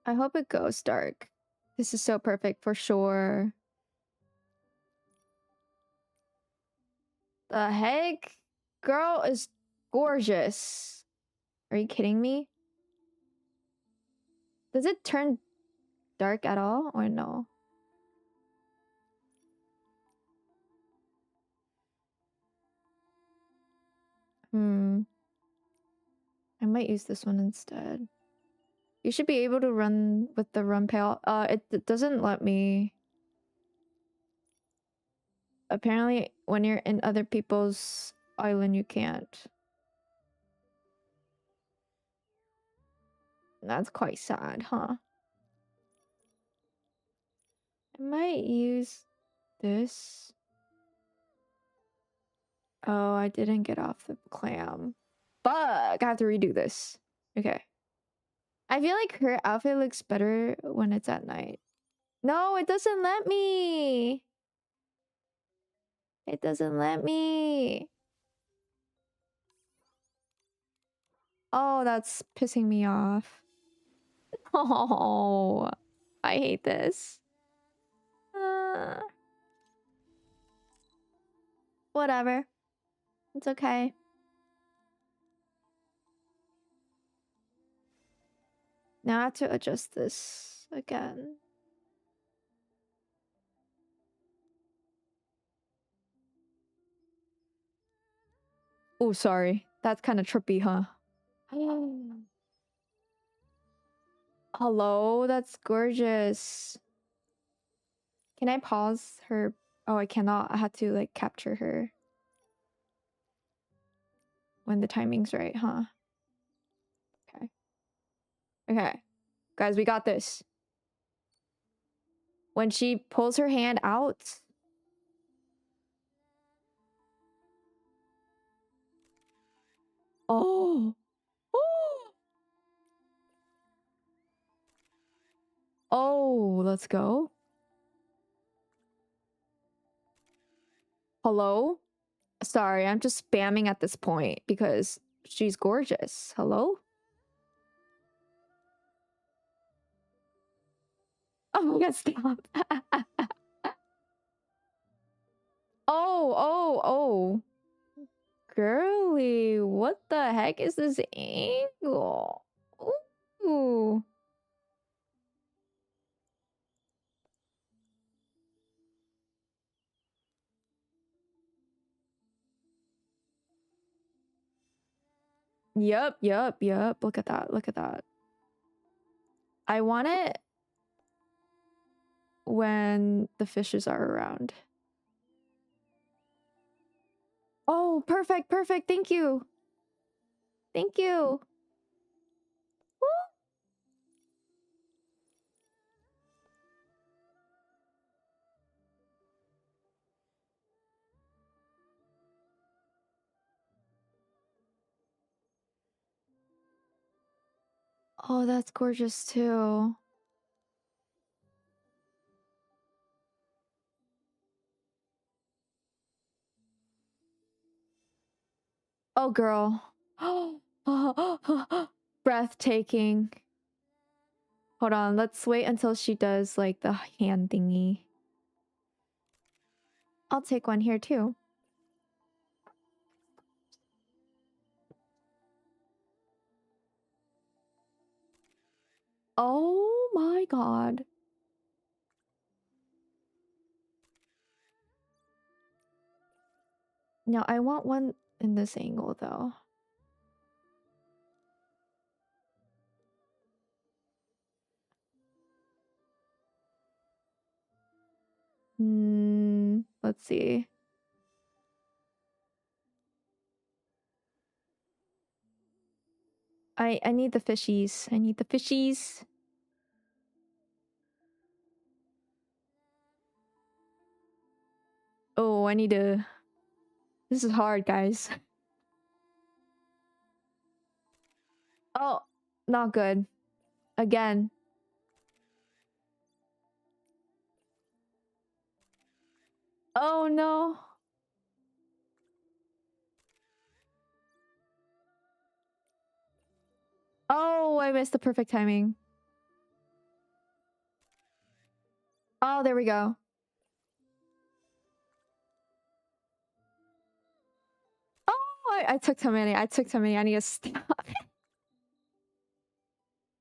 I hope it goes dark. This is so perfect for sure. The heck? Girl is gorgeous. Are you kidding me? Does it turn dark at all or no? I might use this one instead. You should be able to run with the run pail. It doesn't let me. Apparently, when you're in other people's island, you can't. That's quite sad, huh? I might use this. Oh, I didn't get off the clam. Fuck, I have to redo this. Okay. I feel like her outfit looks better when it's at night. No, it doesn't let me. It doesn't let me. Oh, that's pissing me off. Oh, I hate this. Whatever. It's okay. Now I have to adjust this again. Oh, sorry. That's kind of trippy, huh? Hello? That's gorgeous. Can I pause her? Oh, I cannot. I had to, like, capture her. When the timing's right, huh? Okay. Okay. Guys, we got this. When she pulls her hand out... Oh! Oh! Oh, let's go. Hello? Sorry, I'm just spamming at this point because she's gorgeous. Hello? Oh my god, stop. Oh. Girly, what the heck is this angle? Ooh. Yup. Look at that. I want it when the fishes are around. Oh, perfect. Thank you. Woo. Oh, that's gorgeous too. Oh, girl. Breathtaking. Hold on, let's wait until she does like the hand thingy. I'll take one here too. Oh my god. Now I want one in this angle though. Let's see. I need the fishies. Oh, I need to... This is hard, guys. Oh, not good. Again. Oh no. Oh, I missed the perfect timing. Oh, there we go. Oh, I took too many. I need to stop.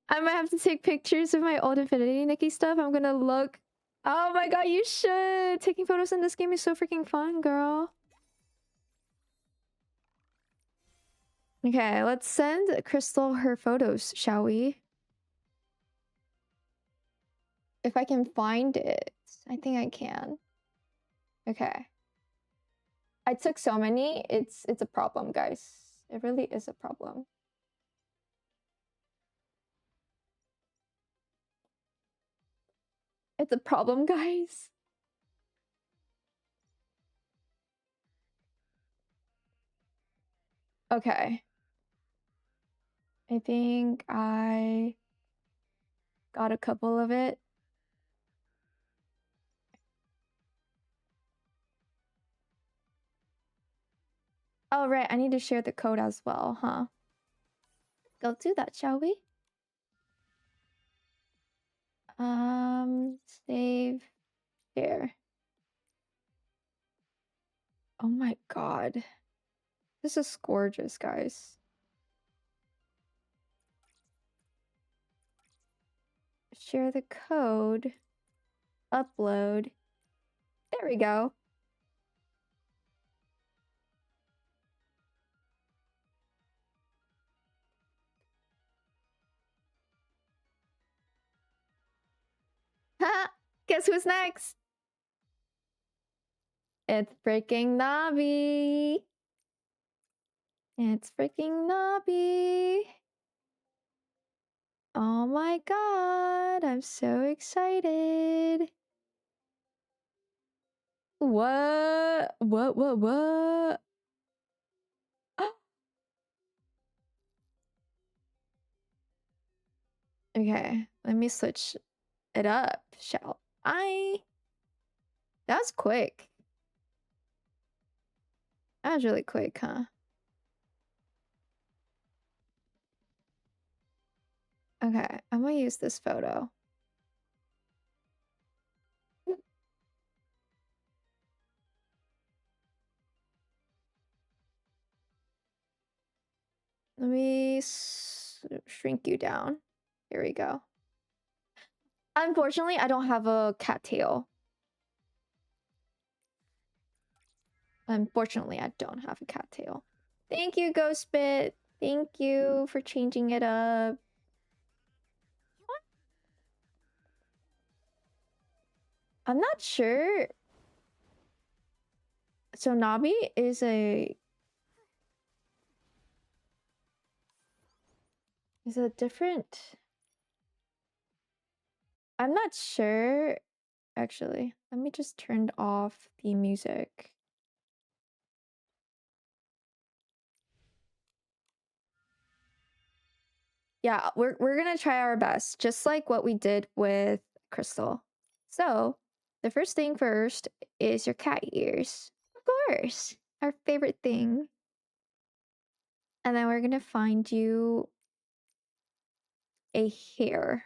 I might have to take pictures of my old Infinity Nikki stuff. I'm gonna look. Oh my god, you should! Taking photos in this game is so freaking fun, girl. Okay, let's send Crystal her photos, shall we? If I can find it. I think I can. Okay. I took so many. It's a problem, guys. It really is a problem. It's a problem, guys. Okay. I think I got a couple of it. Oh, right. I need to share the code as well, huh? Go do that, shall we? Save, share. Oh my god. This is gorgeous, guys. Share the code. Upload. There we go. Ha! Guess who's next? It's freaking Navi. It's freaking Navi. Oh my god, I'm so excited. What? What? Okay, let me switch it up, shall I? That was quick. That was really quick, huh? Okay, I'm gonna use this photo. Let me shrink you down. Here we go. Unfortunately, I don't have a cattail. Unfortunately, I don't have a cattail. Thank you, Ghostbit. Thank you for changing it up. I'm not sure. So Nabi is a different. I'm not sure. Actually, let me just turn off the music. Yeah, we're gonna try our best, just like what we did with Crystal. So, the first thing first is your cat ears. Of course, our favorite thing. And then we're gonna find you a hair.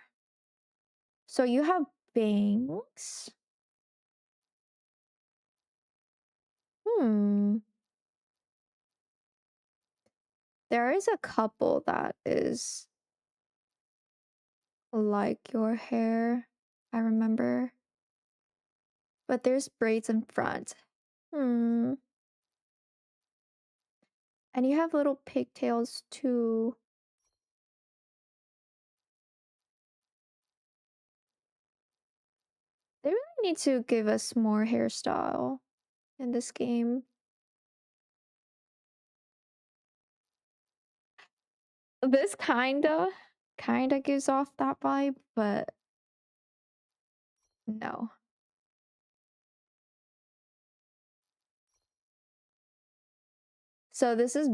So you have bangs. There is a couple that is like your hair, I remember. But there's braids in front. And you have little pigtails too. They really need to give us more hairstyle in this game. This kinda gives off that vibe, but no. So this is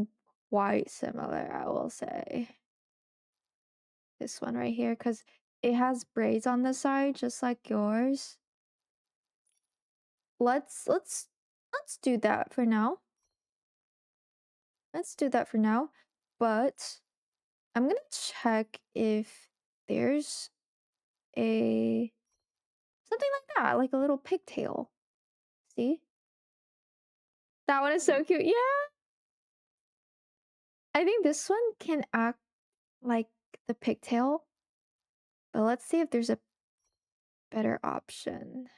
quite similar, I will say. This one right here, because it has braids on the side, just like yours. Let's do that for now. Let's do that for now. But I'm gonna check if there's a something like that, like a little pigtail. See? That one is so cute. Yeah. I think this one can act like the pigtail. But let's see if there's a better option.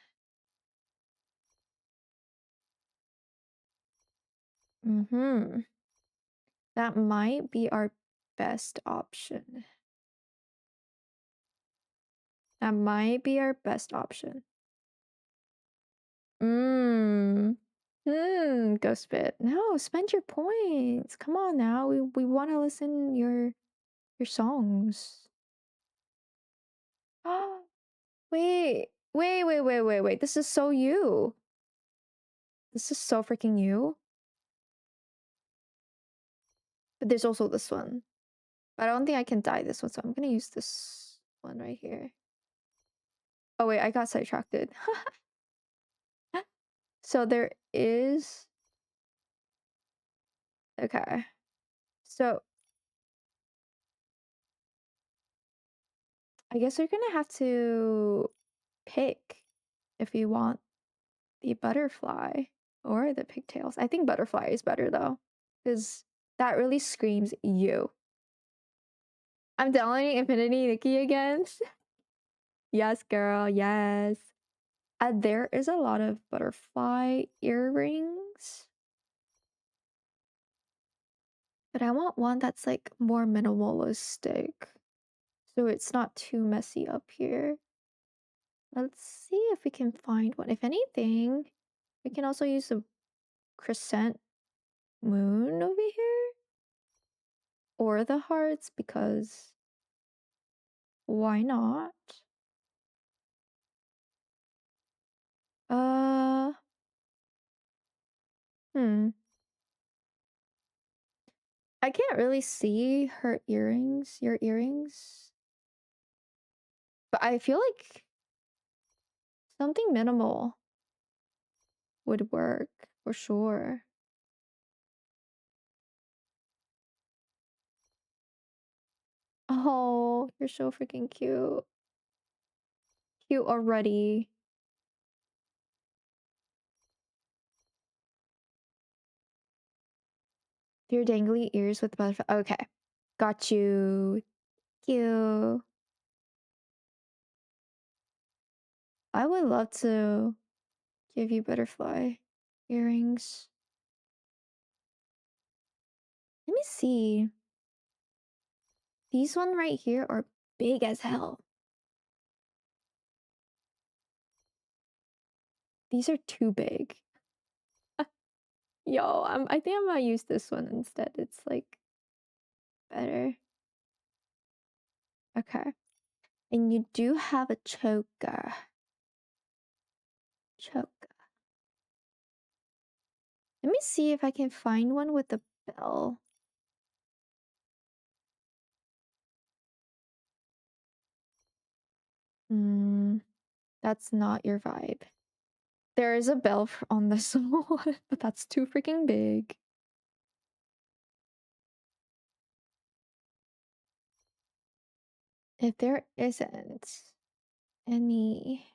That might be our best option. That might be our best option. Ghostbit. No, spend your points. Come on now. We want to listen your songs. Wait. This is so you. This is so freaking you. But there's also this one. But I don't think I can dye this one, so I'm gonna use this one right here. Oh wait, I got sidetracked. So there is... Okay. So I guess we're gonna have to pick if we want the butterfly or the pigtails. I think butterfly is better though, because that really screams you. I'm downloading Infinity Nikki again. Yes, girl, yes. There is a lot of butterfly earrings. But I want one that's like more minimalistic. So it's not too messy up here. Let's see if we can find one. If anything, we can also use a crescent moon over here. Or the hearts, because why not? I can't really see her earrings, your earrings. But I feel like something minimal would work for sure. Oh, you're so freaking cute. Cute already. Your dangly ears with butterfly. Okay. Got you. Cute. I would love to give you butterfly earrings. Let me see. These one right here are big as hell. These are too big. Yo, I think I'm gonna use this one instead. It's like better. Okay. And you do have a choker. Choker. Let me see if I can find one with a bell. That's not your vibe. There is a bell on this one, but that's too freaking big. If there isn't any...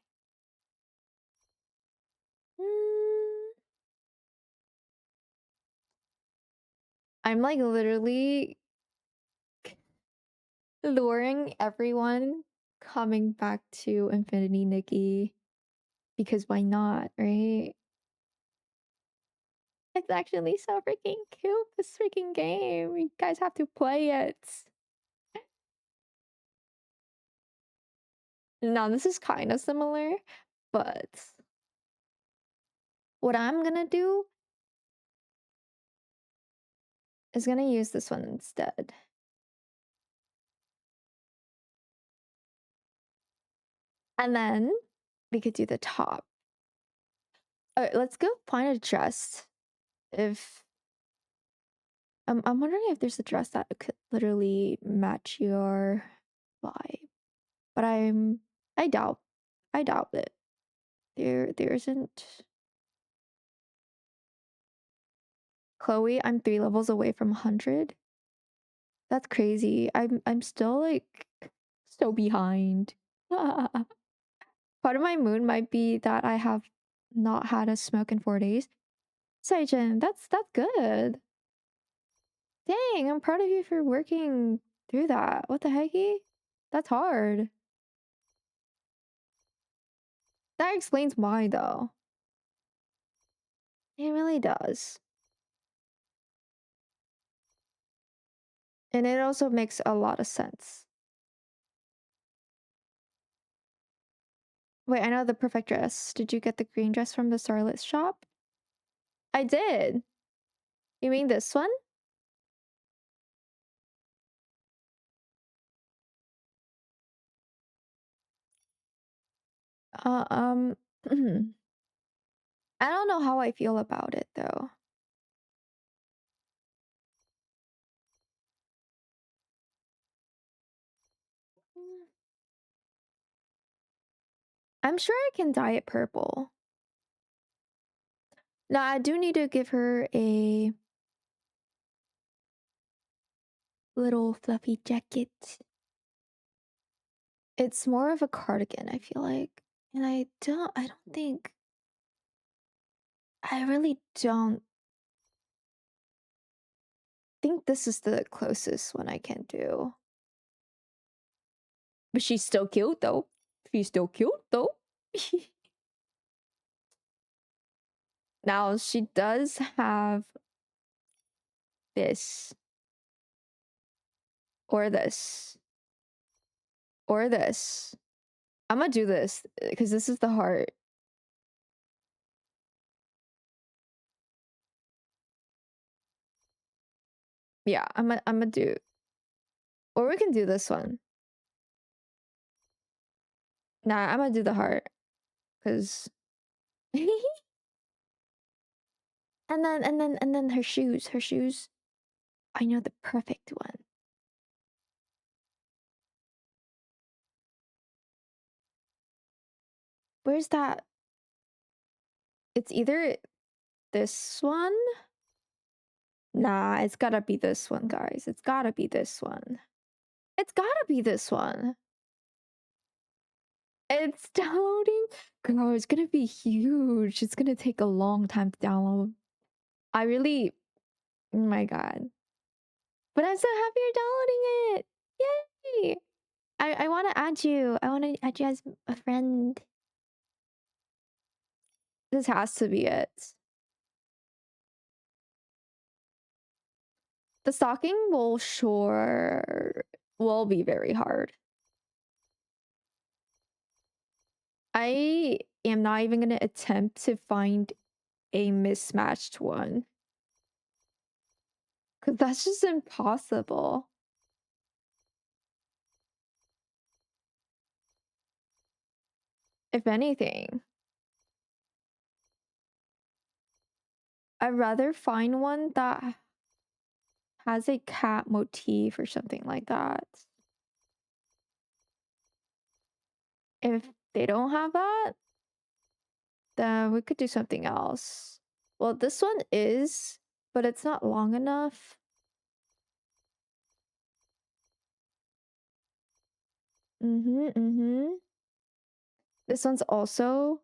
I'm like literally luring everyone coming back to Infinity Nikki. Because why not, right? It's actually so freaking cute, this freaking game. You guys have to play it. Now, this is kind of similar, but what I'm gonna do is gonna use this one instead. And then we could do the top. All right, let's go find a dress. If I'm wondering if there's a dress that could literally match your vibe, but I doubt it. There isn't. Chloe, I'm 3 levels away from 100. That's crazy. I'm still like so behind. Part of my mood might be that I have not had a smoke in 4 days. Saijin, that's good. Dang, I'm proud of you for working through that. What the hecky? That's hard. That explains why though. It really does. And it also makes a lot of sense. Wait, I know the perfect dress. Did you get the green dress from the Starlit shop? I did. You mean this one? I don't know how I feel about it though. I'm sure I can dye it purple. Now, I do need to give her a little fluffy jacket. It's more of a cardigan, I feel like. And I really don't think this is the closest one I can do. But she's still cute though. She's still cute though. Now, she does have this. Or this. Or this. I'm gonna do this because this is the heart. Yeah, I'm gonna do. Or we can do this one. Nah, I'm gonna do the heart. Cause and then her shoes. Her shoes. I know the perfect one. Where's that? It's either this one. Nah, it's gotta be this one, guys. It's gotta be this one. It's gotta be this one. It's downloading. Girl, it's gonna be huge. It's gonna take a long time to download. I really, oh my god. But I'm so happy you're downloading it. Yay! I want to add you. I want to add you as a friend. This has to be it. The stocking will will be very hard. I am not even gonna attempt to find a mismatched one. Because that's just impossible. If anything. I'd rather find one that has a cat motif or something like that. If they don't have that, then we could do something else. Well, this one is, but it's not long enough. This one's also...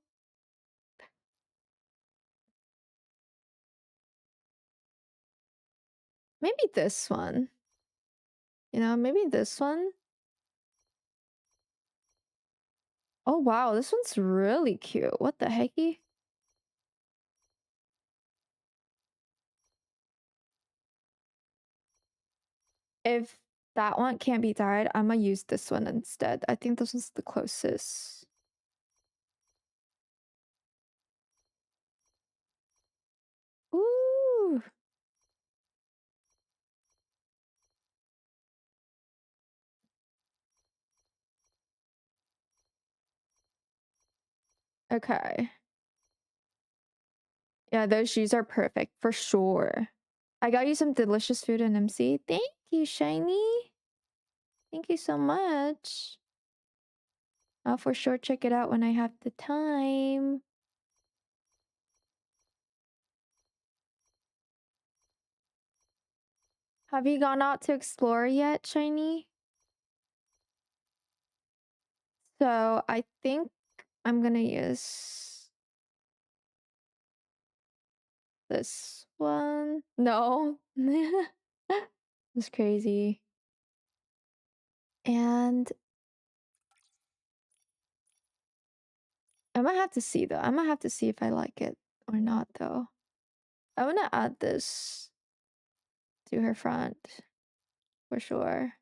Maybe this one. You know, maybe this one. Oh, wow. This one's really cute. What the hecky? If that one can't be dyed, I'm gonna use this one instead. I think this one's the closest. Ooh. Okay. Yeah, those shoes are perfect for sure. I got you some delicious food in MC. Thank you, Shiny. Thank you so much. I'll for sure check it out when I have the time. Have you gone out to explore yet, Shiny? So I think I'm gonna use this one. No. It's crazy. And I might have to see though. I might have to see if I like it or not though. I want to add this to her front for sure.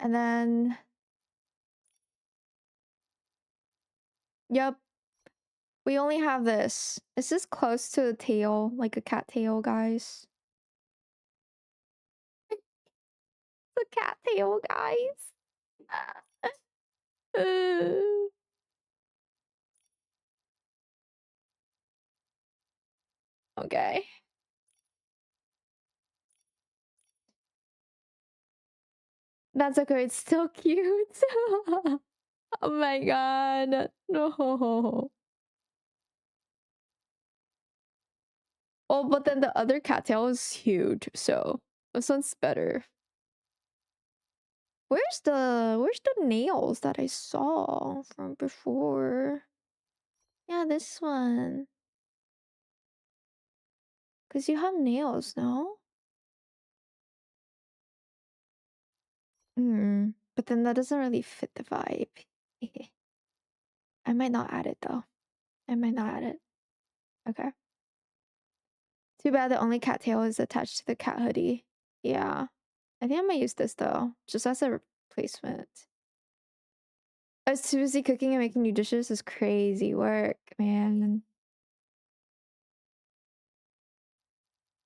And then, yep, we only have this. Is this close to the tail, like a cat tail, guys? The cat tail, guys. Okay. That's okay. It's still cute. Oh my god. No. Oh, but then the other cattail is huge, so this one's better. Where's the nails that I saw from before? Yeah, this one. Cause you have nails, no? But then that doesn't really fit the vibe. I might not add it though. I might not add it. Okay. Too bad the only cattail is attached to the cat hoodie. Yeah. I think I might use this though, just as a replacement. I was too busy cooking and making new dishes is crazy work, man.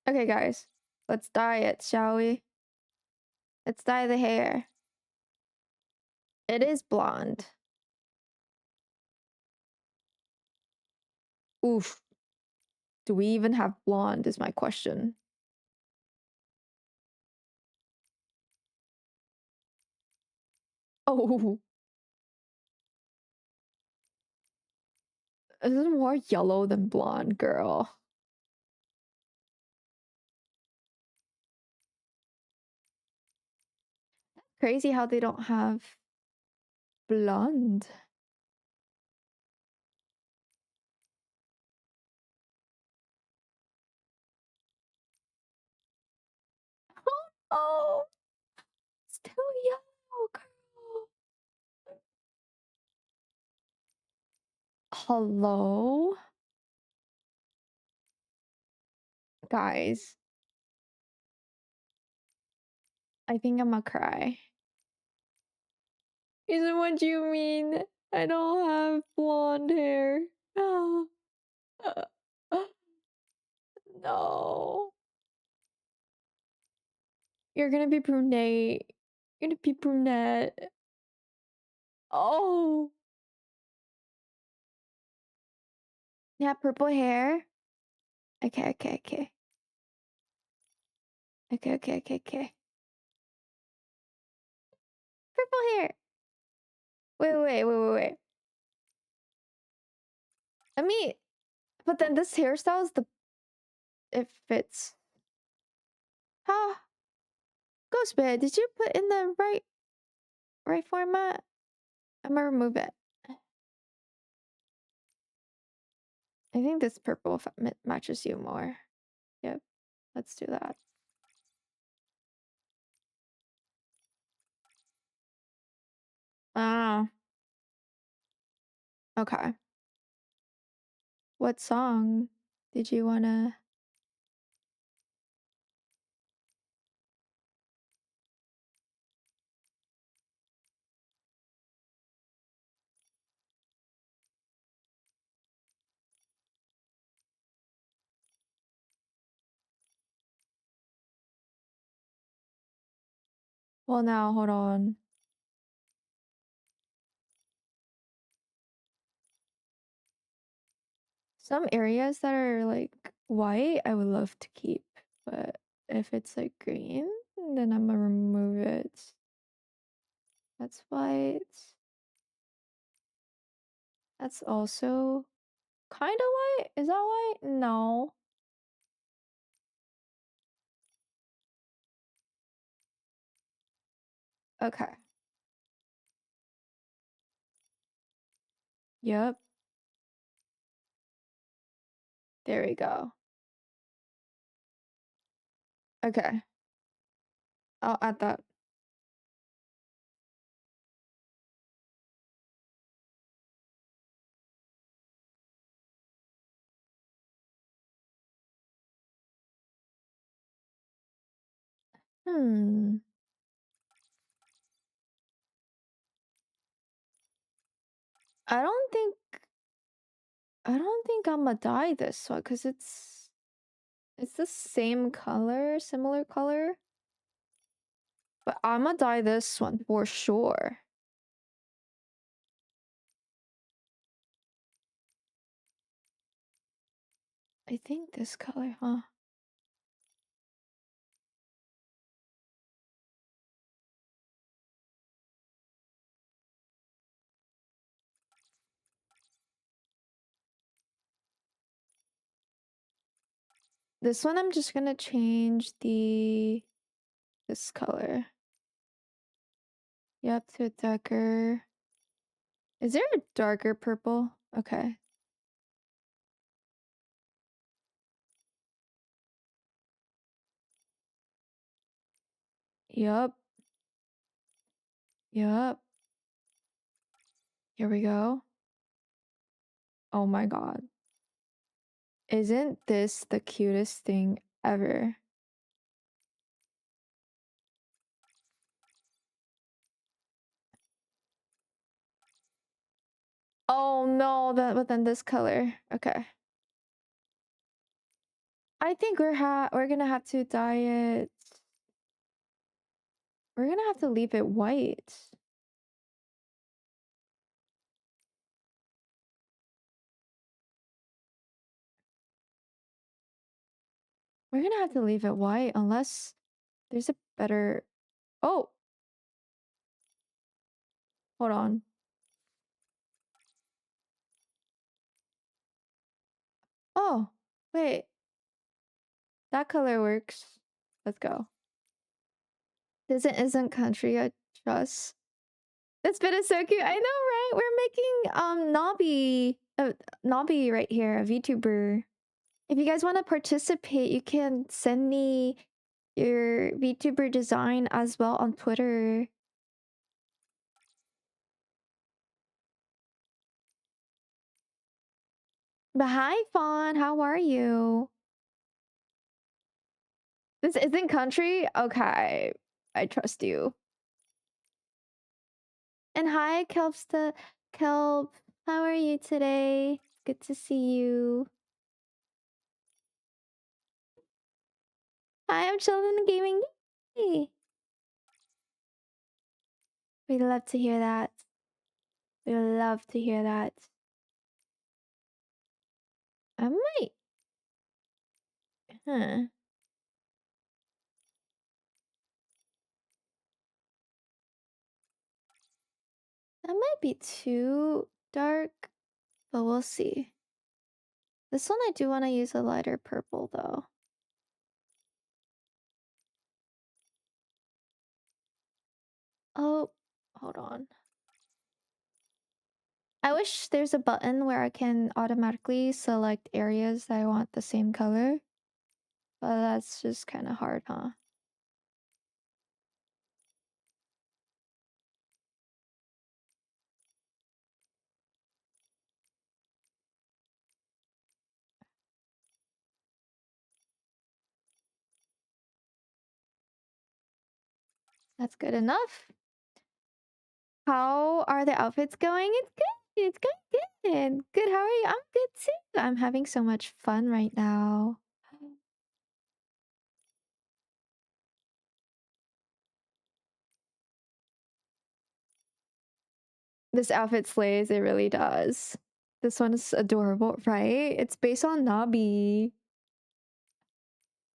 Okay, guys. Let's dye it, shall we? Let's dye the hair. It is blonde. Oof. Do we even have blonde is my question. Oh. This is more yellow than blonde, girl. Crazy how they don't have blonde. Oh, still yellow, girl. Hello? Guys. I think I'm gonna cry. Isn't what you mean? I don't have blonde hair. No. You're gonna be brunette. You're gonna be brunette. Oh. Yeah, purple hair. Okay. Okay. Purple hair. Wait. I mean, but then this hairstyle is it fits. Huh? Ghost Bed, did you put in the right format? I'm gonna remove it. I think this purple matches you more. Yep, let's do that. Ah. Okay. What song did you wanna... Well, now, hold on. Some areas that are like white, I would love to keep, but if it's like green, then I'm gonna remove it. That's white. That's also kind of white. Is that white? No. Okay. Yep. There we go. Okay. I'll add that. I don't think I'm gonna dye this one because it's the same color, similar color. But I'm gonna dye this one for sure. I think this color, huh? This one I'm just gonna change this color. Yep, to a darker. Is there a darker purple? Okay. Yup. Yup. Here we go. Oh my god. Isn't this the cutest thing ever? Oh no, but then this color. Okay. I think we're gonna have to dye it. We're gonna have to leave it white. We're gonna have to leave it white unless there's a better... Oh! Hold on. Oh, wait. That color works. Let's go. This isn't country, I trust. This bit is so cute. I know, right? We're making Nobby right here, a VTuber. If you guys want to participate, you can send me your VTuber design as well on Twitter. But hi, Fawn. How are you? This isn't country? Okay. I trust you. And hi, Kelp. How are you today? Good to see you. Hi, I'm Sheldon Gaming. Yay. We love to hear that. We love to hear that. I might. Huh. That might be too dark, but we'll see. This one I do want to use a lighter purple though. Oh, hold on. I wish there's a button where I can automatically select areas that I want the same color. But that's just kind of hard, huh? That's good enough. How are the outfits going? It's good. It's going good. Good. How are you? I'm good too. I'm having so much fun right now. This outfit slays. It really does. This one is adorable, right? It's based on Nobby.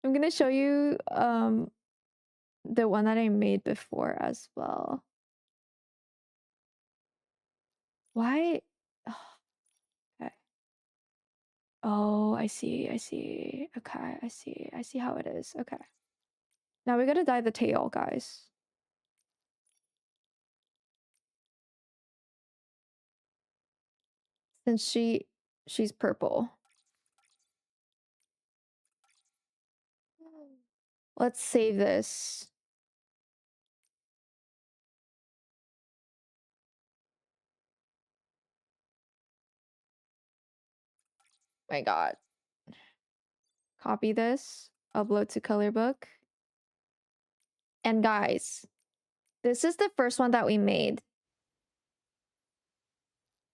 I'm gonna show you the one that I made before as well. Why? Oh, okay. Oh, I see. I see. Okay, I see. I see how it is. Okay. Now we gotta dye the tail, guys. Since she's purple. Let's save this. My god. Copy this. Upload to Colorbook. And guys, this is the first one that we made.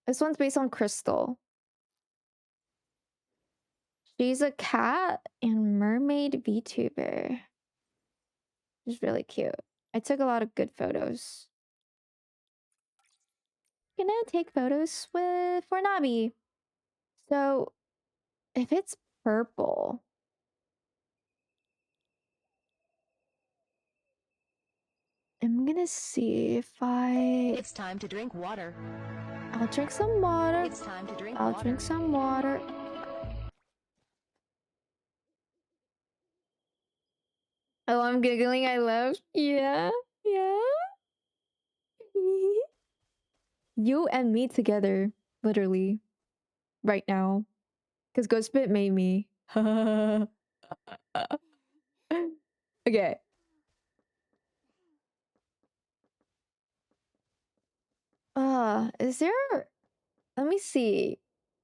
This one's based on Crystal. She's a cat and mermaid VTuber. She's really cute. I took a lot of good photos. Gonna take photos for Nobby. So if it's purple, I'm gonna see if It's time to drink water. I'll drink some water. It's time to drink I'll water. drink some water. Oh, I'm giggling. I love. Yeah. Yeah. You and me together. Literally. Right now. Because Ghostbit made me. Okay. Is there... Let me see.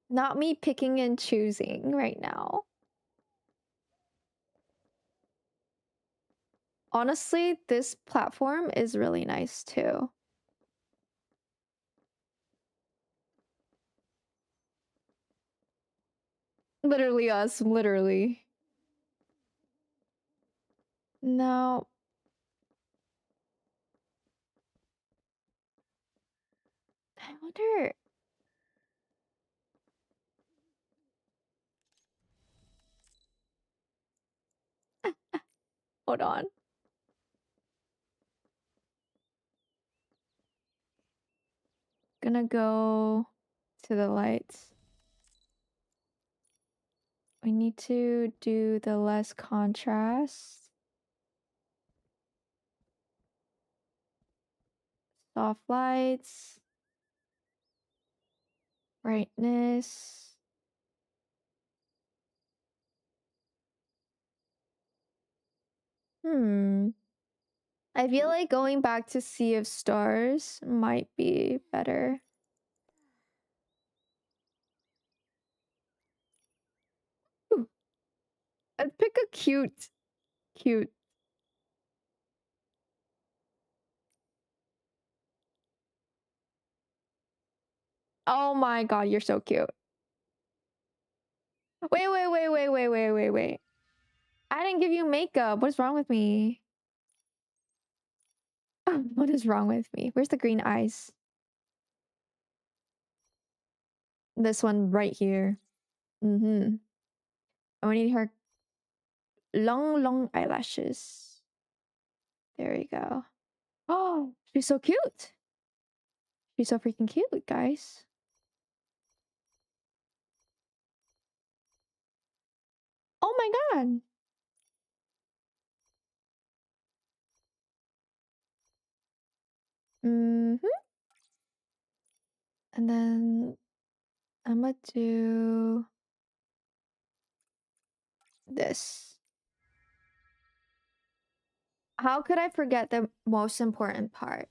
Not me picking and choosing right now. Honestly, this platform is really nice too. Literally us, literally. Now... I wonder... Hold on. Gonna go to the lights. We need to do the less contrast. Soft lights. Brightness. I feel like going back to Sea of Stars might be better. Ooh. I'd pick a cute. Oh my god, you're so cute. Wait. I didn't give you makeup. What is wrong with me? What is wrong with me? Where's the green eyes? This one right here. And we need her long eyelashes. There we go. Oh, she's so cute. She's so freaking cute, guys. Oh my god. And then I'm gonna do this. How could I forget the most important part?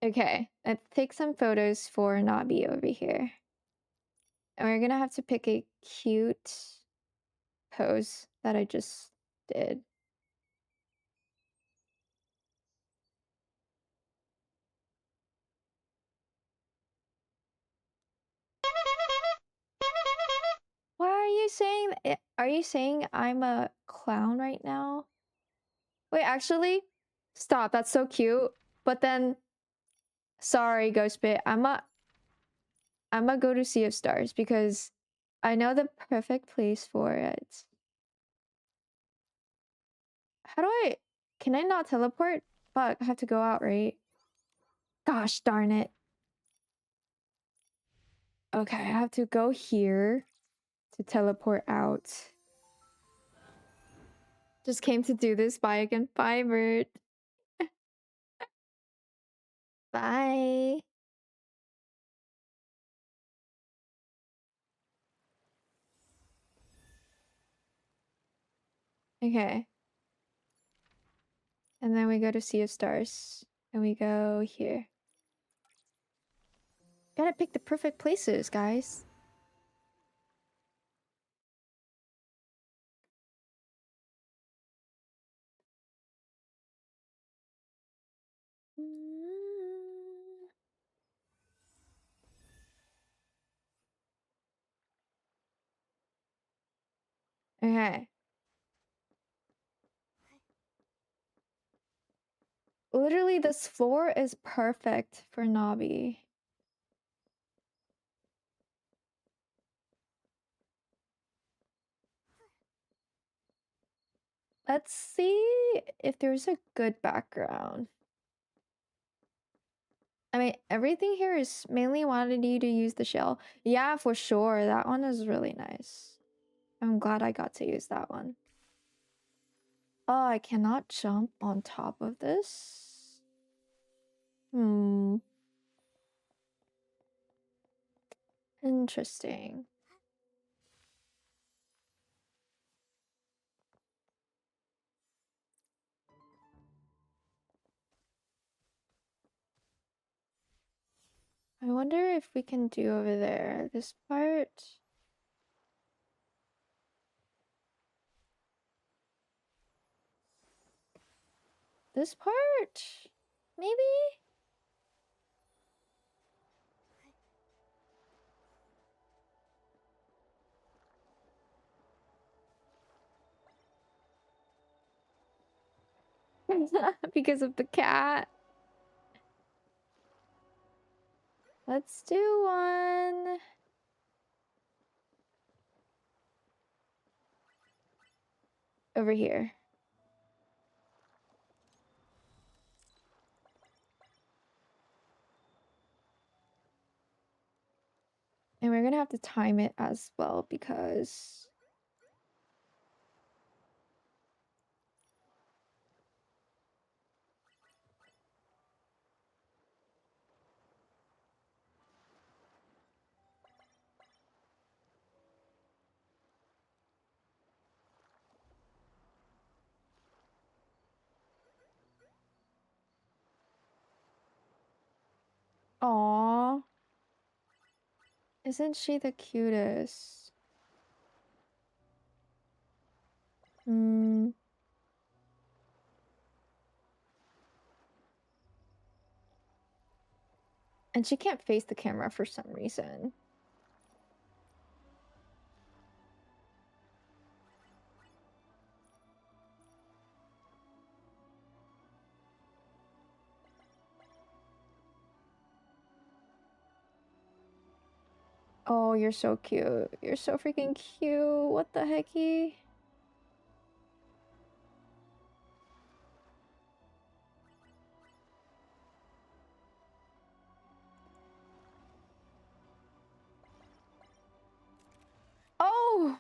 Okay, let's take some photos for Nabi over here. And we're gonna have to pick a cute pose that I just did. Why are you saying it? Are you saying I'm a clown right now? Wait, actually, stop. That's so cute. But then, sorry, Ghostbit. I'm a go to Sea of Stars because I know the perfect place for it. How do I... Can I not teleport? Fuck, I have to go out, right? Gosh darn it. Okay, I have to go here to teleport out. Just came to do this. Bye again. Bye, Bert. Bye. Okay. And then we go to Sea of Stars. And we go here. Gotta pick the perfect places, guys. Okay. Literally, this floor is perfect for Nabi. Let's see if there's a good background. I mean, everything here is mainly wanted you to use the shell. Yeah, for sure. That one is really nice. I'm glad I got to use that one. Oh, I cannot jump on top of this. Interesting. I wonder if we can do over there. This part. This part? Maybe? Because of the cat. Let's do one. Over here. And we're gonna have to time it as well because... Aww. Isn't she the cutest? And she can't face the camera for some reason. Oh, you're so cute. You're so freaking cute. What the hecky? Oh!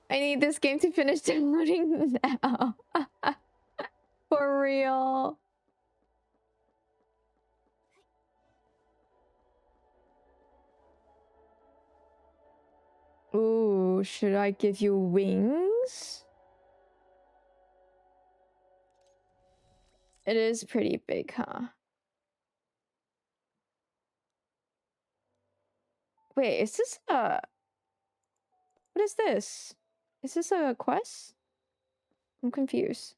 I need this game to finish downloading now. For real. Ooh, should I give you wings? It is pretty big, huh? Wait, is this a... What is this? Is this a quest? I'm confused.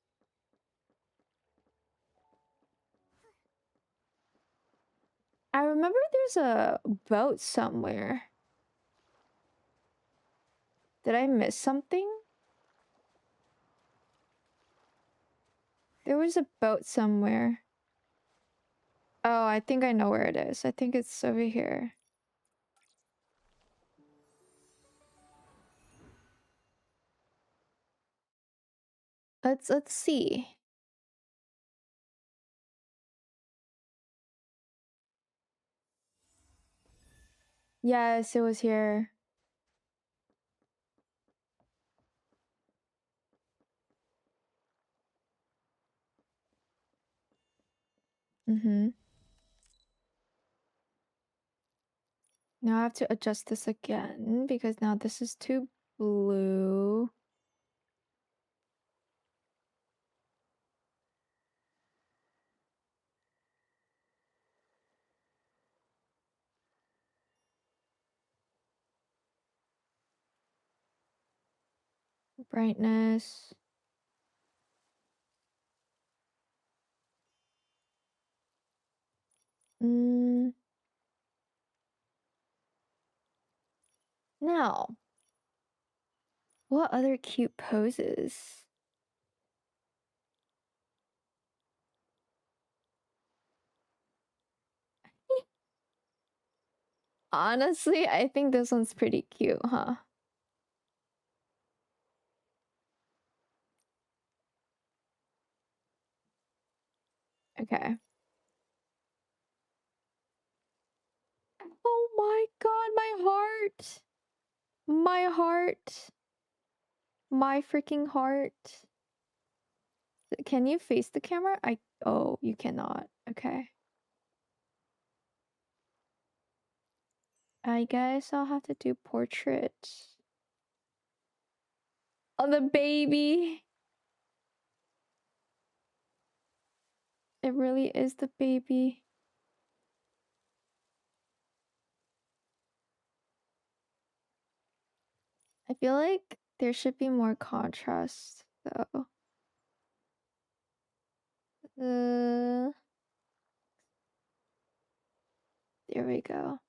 I remember there's a boat somewhere. Did I miss something? There was a boat somewhere. Oh, I think I know where it is. I think it's over here. Let's see. Yes, it was here. Now I have to adjust this again because now this is too blue. Brightness. Now, what other cute poses? Honestly, I think this one's pretty cute, huh? Okay. Oh my god, my heart. My heart. My freaking heart. Can you face the camera? Oh, you cannot. Okay. I guess I'll have to do portraits. Oh, the baby. It really is the baby. I feel like there should be more contrast, though. There we go.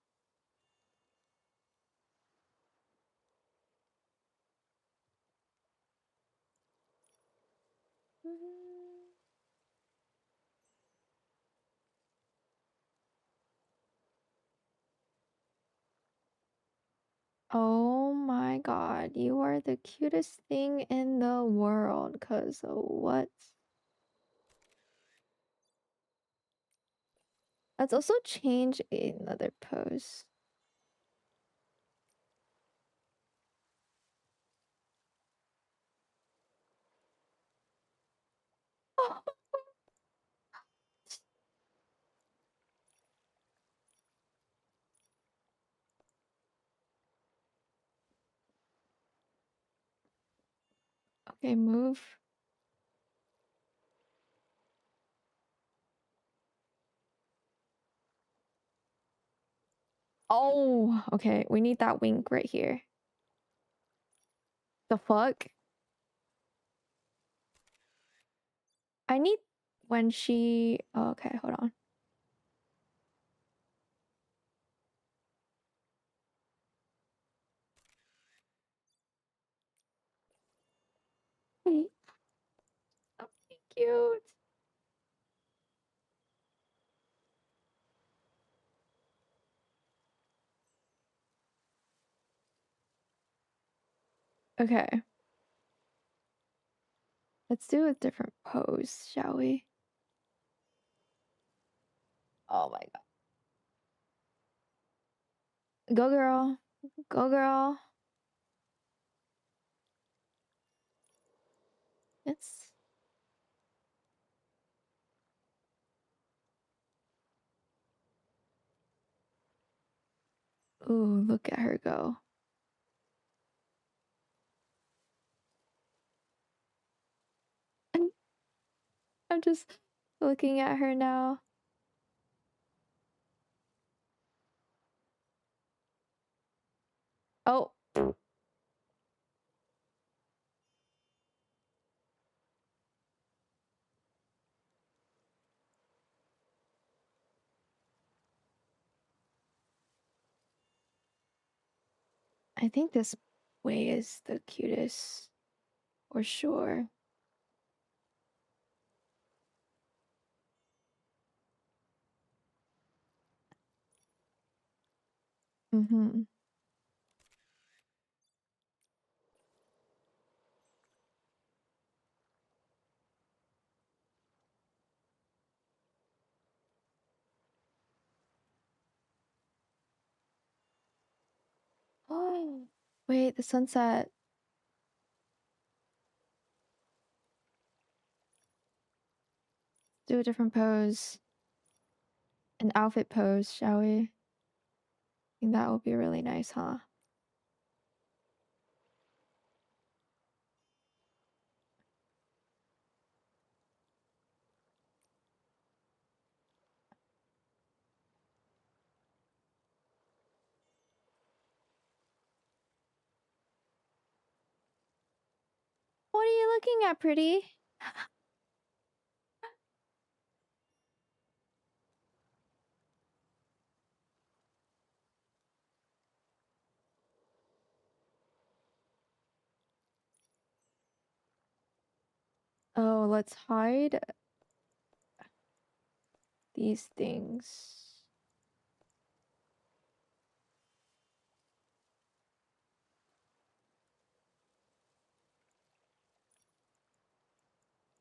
Oh my god, you are the cutest thing in the world, cuz what? Let's also change another pose. Okay, move. Oh, okay. We need that wink right here. The fuck? I need when she... Oh, okay, hold on. Wait. Oh, cute. Okay. Let's do a different pose, shall we? Oh my god. Go girl. Go girl. It's... Ooh, look at her go. I'm just looking at her now. Oh. I think this way is the cutest. For sure. Mm-hmm. Oh. Wait, the sunset. Do a different pose. An outfit pose, shall we? I think that would be really nice, huh? What are you looking at, pretty? Oh, let's hide these things.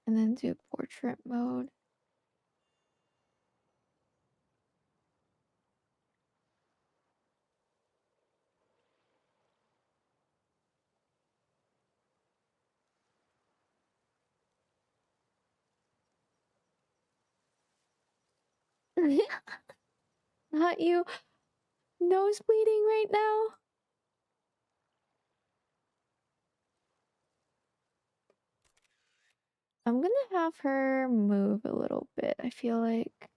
And then do portrait mode. Not you. Nose bleeding right now. I'm gonna have her move a little bit, I feel like.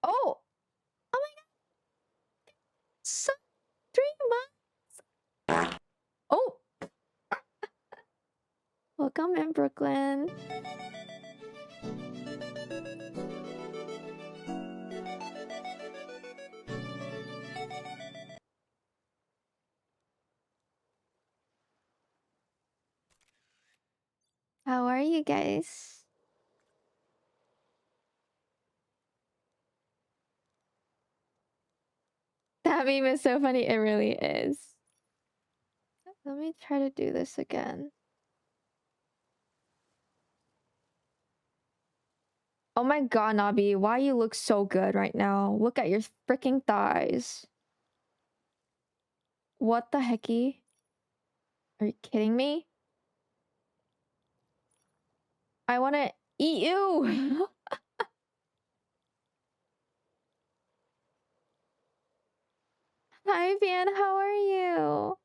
Oh! Oh my god! So 3 months! Oh! Welcome in, Brooklyn. How are you guys? That meme is so funny. It really is. Let me try to do this again. Oh my god, Nabi, why you look so good right now? Look at your freaking thighs. What the hecky? Are you kidding me? I want to eat you. Hi, Van. How are you?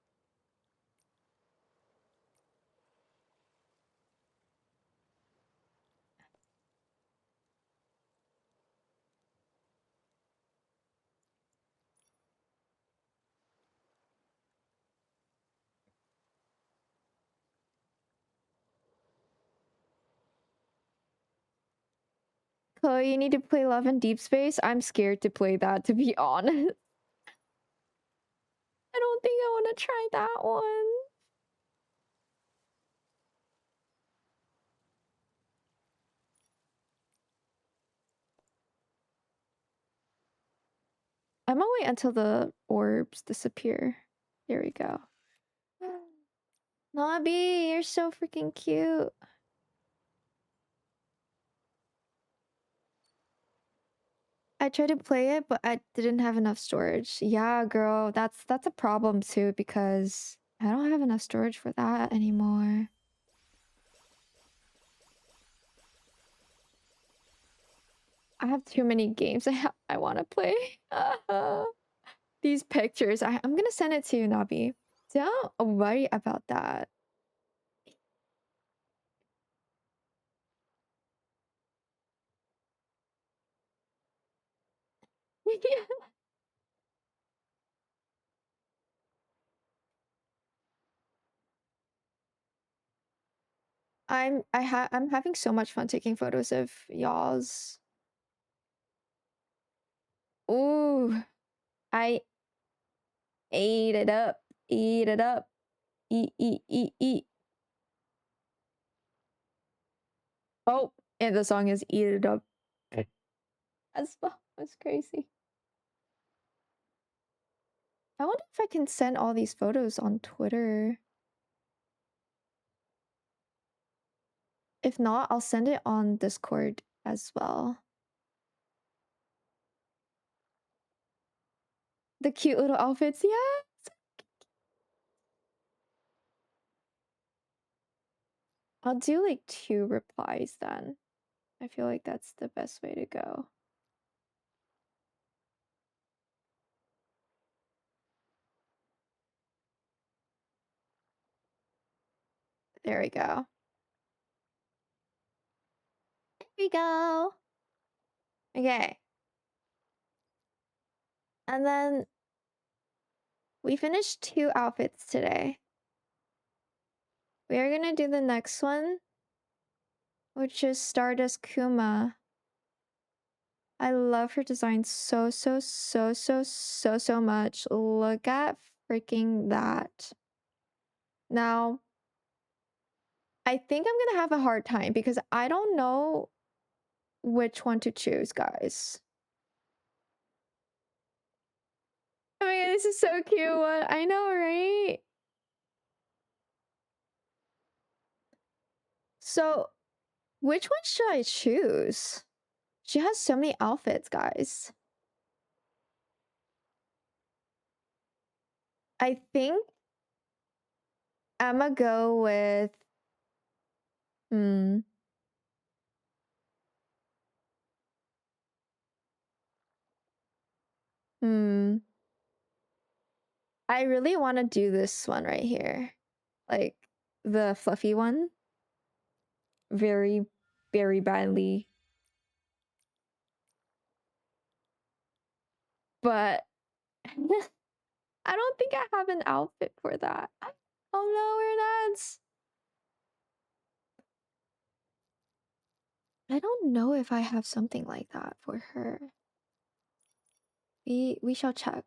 Chloe, you need to play Love in Deep Space. I'm scared to play that, to be honest. I don't think I want to try that one. I'm gonna wait until the orbs disappear. There we go. Nobby, you're so freaking cute. I tried to play it, but I didn't have enough storage. Yeah, girl, that's a problem too because I don't have enough storage for that anymore. I have too many games I want to play. These pictures, I'm gonna send it to you, Nabi. Don't worry about that. I'm having so much fun taking photos of y'all's. Ooh, I ate it up. Eat it up. Eat, eat, eat, eat. Oh, and the song is Eat It Up as well. That's crazy. I wonder if I can send all these photos on Twitter. If not, I'll send it on Discord as well. The cute little outfits, yeah. I'll do like 2 replies then. I feel like that's the best way to go. There we go. There we go. Okay. And then we finished 2 outfits today. We are gonna do the next one, which is Stardust Kuma. I love her design so much. Look at freaking that. Now, I think I'm gonna have a hard time because I don't know which one to choose, guys. Oh my god, this is so cute. What? I know, right? So, which one should I choose? She has so many outfits, guys. I think I'ma go with Hmm. Hmm. I really want to do this one right here. Like the fluffy one. Very, very badly. But I don't think I have an outfit for that. Oh no, we're nuts. I don't know if I have something like that for her. We shall check.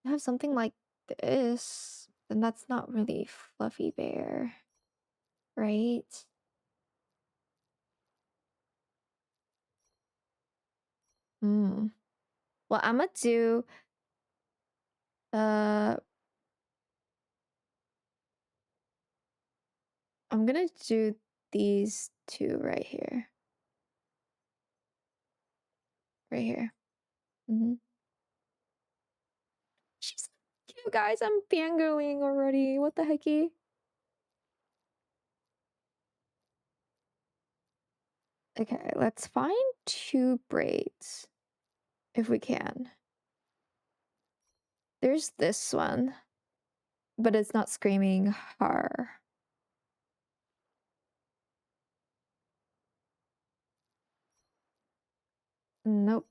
I have something like this, then that's not really fluffy bear, right? Hmm. Well, I'm gonna do I'm gonna do these two right here. Right here. She's so cute, guys. I'm fangirling already. What the hecky? Okay, let's find 2 braids if we can. There's this one, but it's not screaming har. Nope.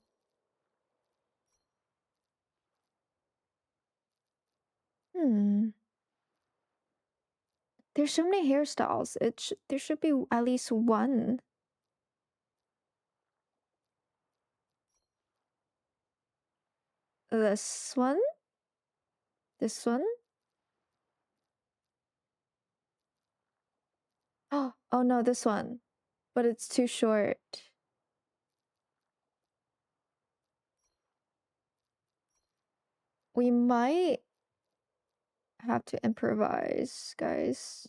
There's so many hairstyles. There should be at least one. This one? This one? Oh no, this one. But it's too short. We might have to improvise, guys.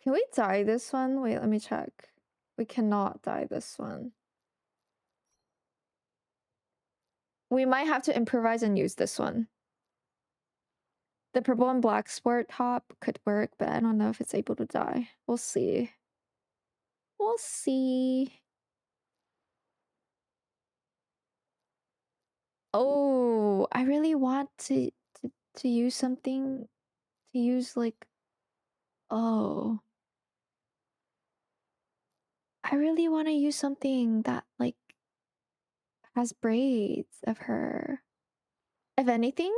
Can we dye this one? Wait, let me check. We cannot dye this one. We might have to improvise and use this one. The purple and black sport top could work, but I don't know if it's able to dye. We'll see. We'll see. Oh, I really want to use something to use like oh. I really want to use something that like has braids of her. If anything,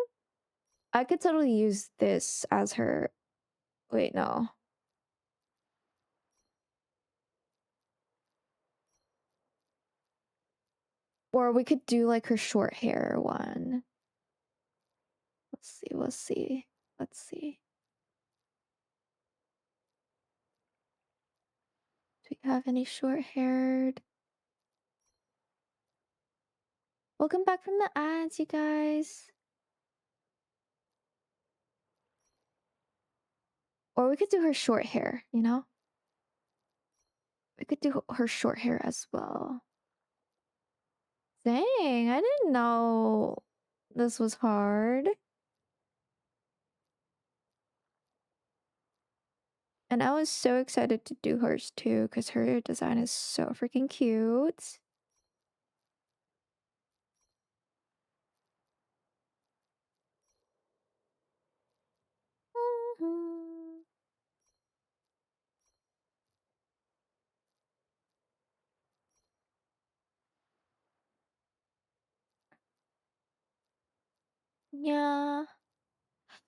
I could totally use this as her. Wait, no. Or we could do like her short hair one. Let's see, let's see. Let's see. Do we have any short-haired? Welcome back from the ads, you guys. Or we could do her short hair, you know? We could do her short hair as well. Dang, I didn't know this was hard. And I was so excited to do hers too, because her design is so freaking cute. Yeah.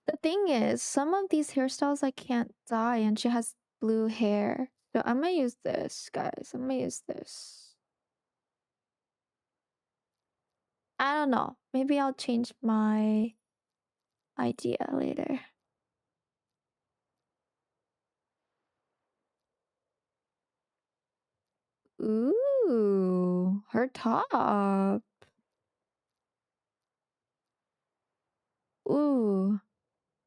The thing is, some of these hairstyles I can't dye, and she has blue hair. So I'm gonna use this, guys. I'm gonna use this. I don't know. Maybe I'll change my idea later. Ooh, her top. Ooh.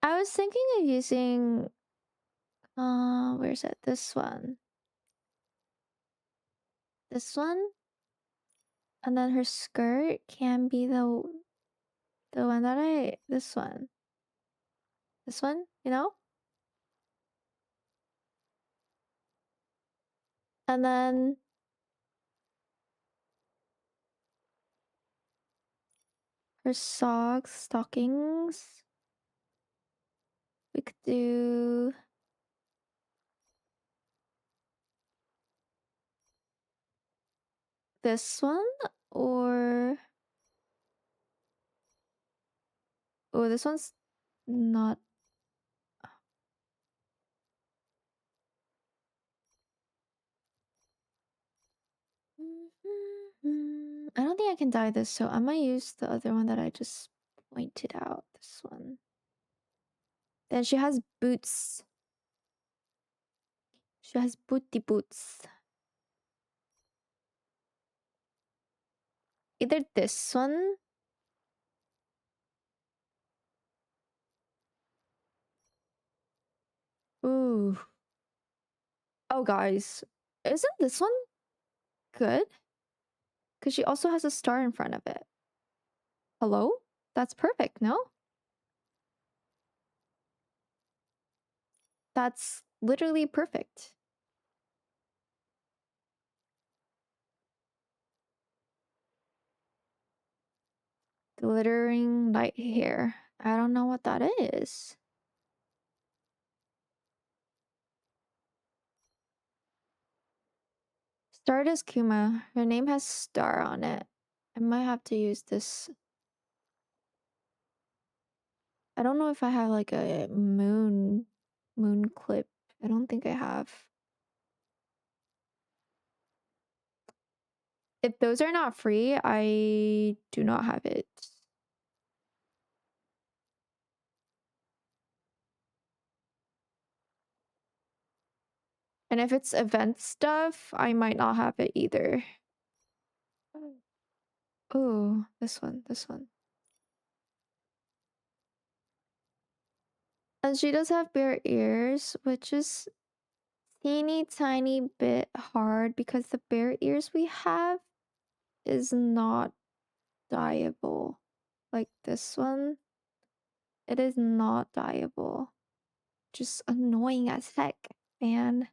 I was thinking of using where's it? This one. This one? And then her skirt can be the one that this one. This one, you know? And then her socks, stockings. We could do this one or oh, this one's not. I don't think I can dye this, so I might use the other one that I just pointed out. This one. Then she has boots. She has booty boots. Either this one. Ooh. Oh, guys. Isn't this one good? Because she also has a star in front of it. Hello? That's perfect, no? That's literally perfect. Glittering light hair. I don't know what that is. Stardust Kuma. Her name has star on it. I might have to use this. I don't know if I have like a moon clip. I don't think I have. If those are not free, I do not have it. And if it's event stuff, I might not have it either. Oh, this one, this one. And she does have bare ears, which is teeny tiny bit hard because the bare ears we have is not dyeable. Like this one, it is not dyeable. Just annoying as heck, man.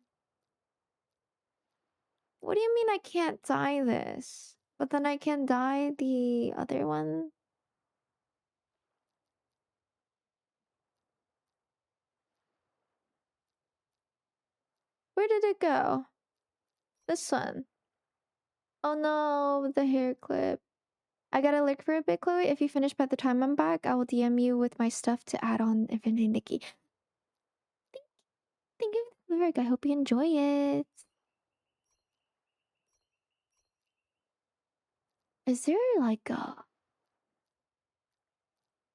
What do you mean I can't dye this? But then I can dye the other one? Where did it go? This one. Oh no, the hair clip. I gotta lurk for a bit, Chloe. If you finish by the time I'm back, I will DM you with my stuff to add on Infinity Nikki. Thank you for the lurk. I hope you enjoy it. Is there like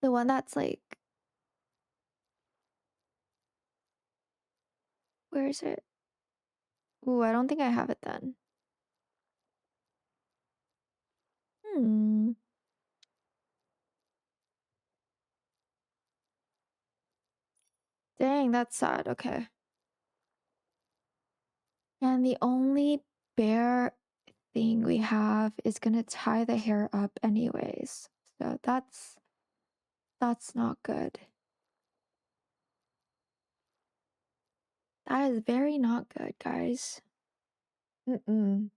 the one that's like, where is it? Ooh, I don't think I have it then. Dang, that's sad. Okay. And the only bare thing we have is gonna tie the hair up anyways. So that's not good. That is very not good, guys. I'm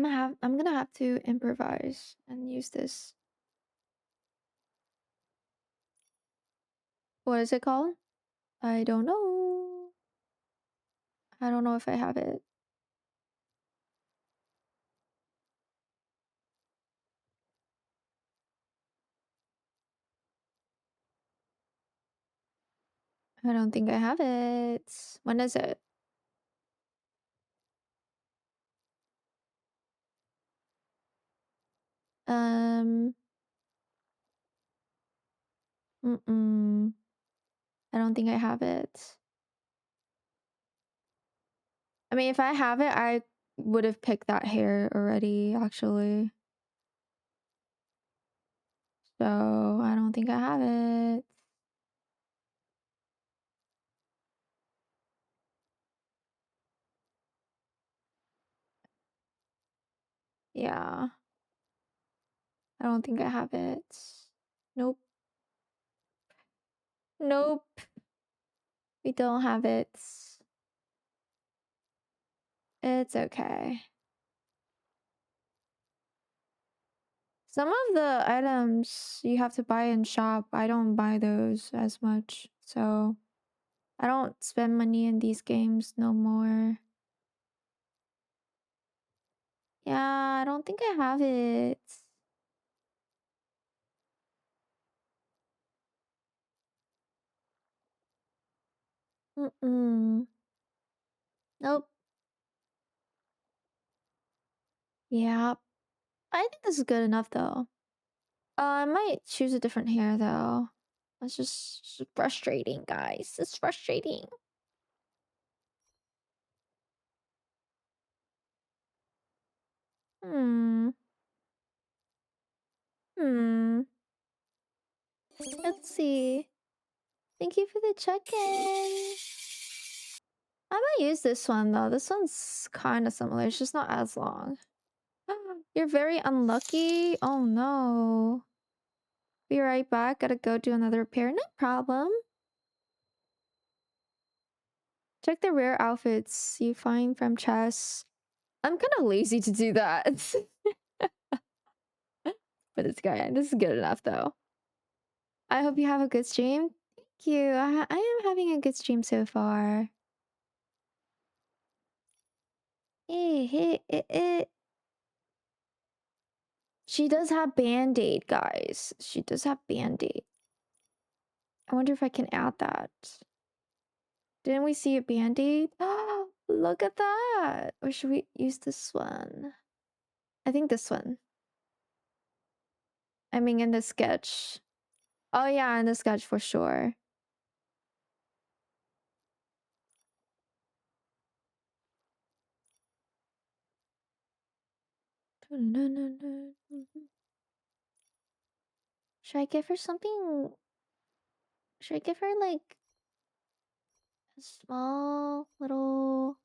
gonna have to improvise and use this. What is it called? I don't know. I don't know if I have it. I don't think I have it. When is it? I don't think I have it. I mean, if I have it, I would have picked that hair already, actually. So, I don't think I have it. Yeah. I don't think I have it. Nope. Nope. We don't have it. It's okay. Some of the items you have to buy in shop, I don't buy those as much. So I don't spend money in these games no more. Yeah, I don't think I have it. Mm-mm. Nope. Yeah. I think this is good enough though. I might choose a different hair though. It's just frustrating, guys. It's frustrating. Hmm. Hmm. Let's see. Thank you for the check-in. I might use this one though. This one's kind of similar. It's just not as long. You're very unlucky. Oh no. Be right back. Gotta go do another repair. No problem. Check the rare outfits you find from chests. I'm kind of lazy to do that. But this is good enough though. I hope you have a good stream. Thank you. I am having a good stream so far. She does have Band-Aid, guys. She does have Band-Aid. I wonder if I can add that. Didn't we see a Band-Aid? Look at that. Or should we use this one? I think this one. I mean, in the sketch. Oh yeah, in the sketch for sure. Should I give her something? Should I give her like a small little,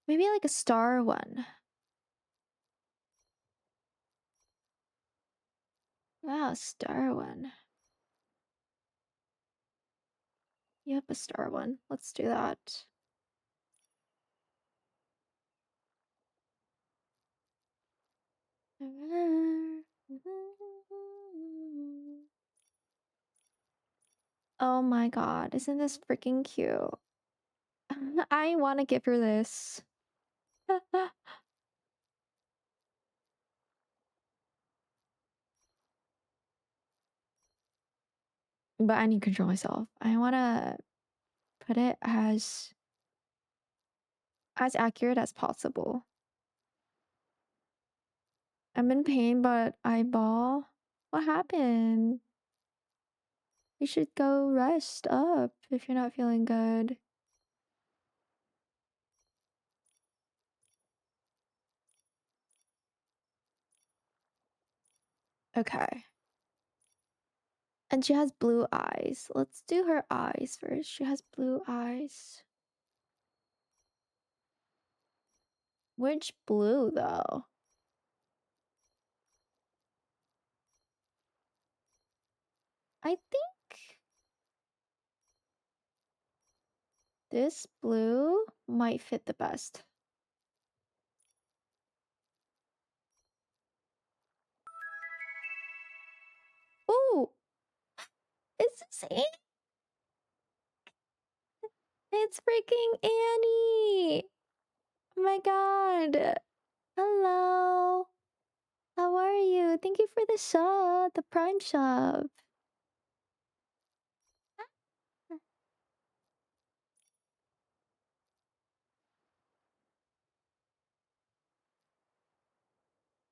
maybe like a star one? Wow, star one. Yep, a star one. Let's do that. Oh my god, isn't this freaking cute? I want to give her this. But I need to control myself. I want to put it as accurate as possible. I'm in pain, but eyeball. What happened? You should go rest up if you're not feeling good. Okay. And she has blue eyes. Let's do her eyes first. She has blue eyes. Which blue, though? I think this blue might fit the best. Ooh! Is this Annie? It's freaking Annie! Oh my god! Hello! How are you? Thank you for the sub, the prime sub.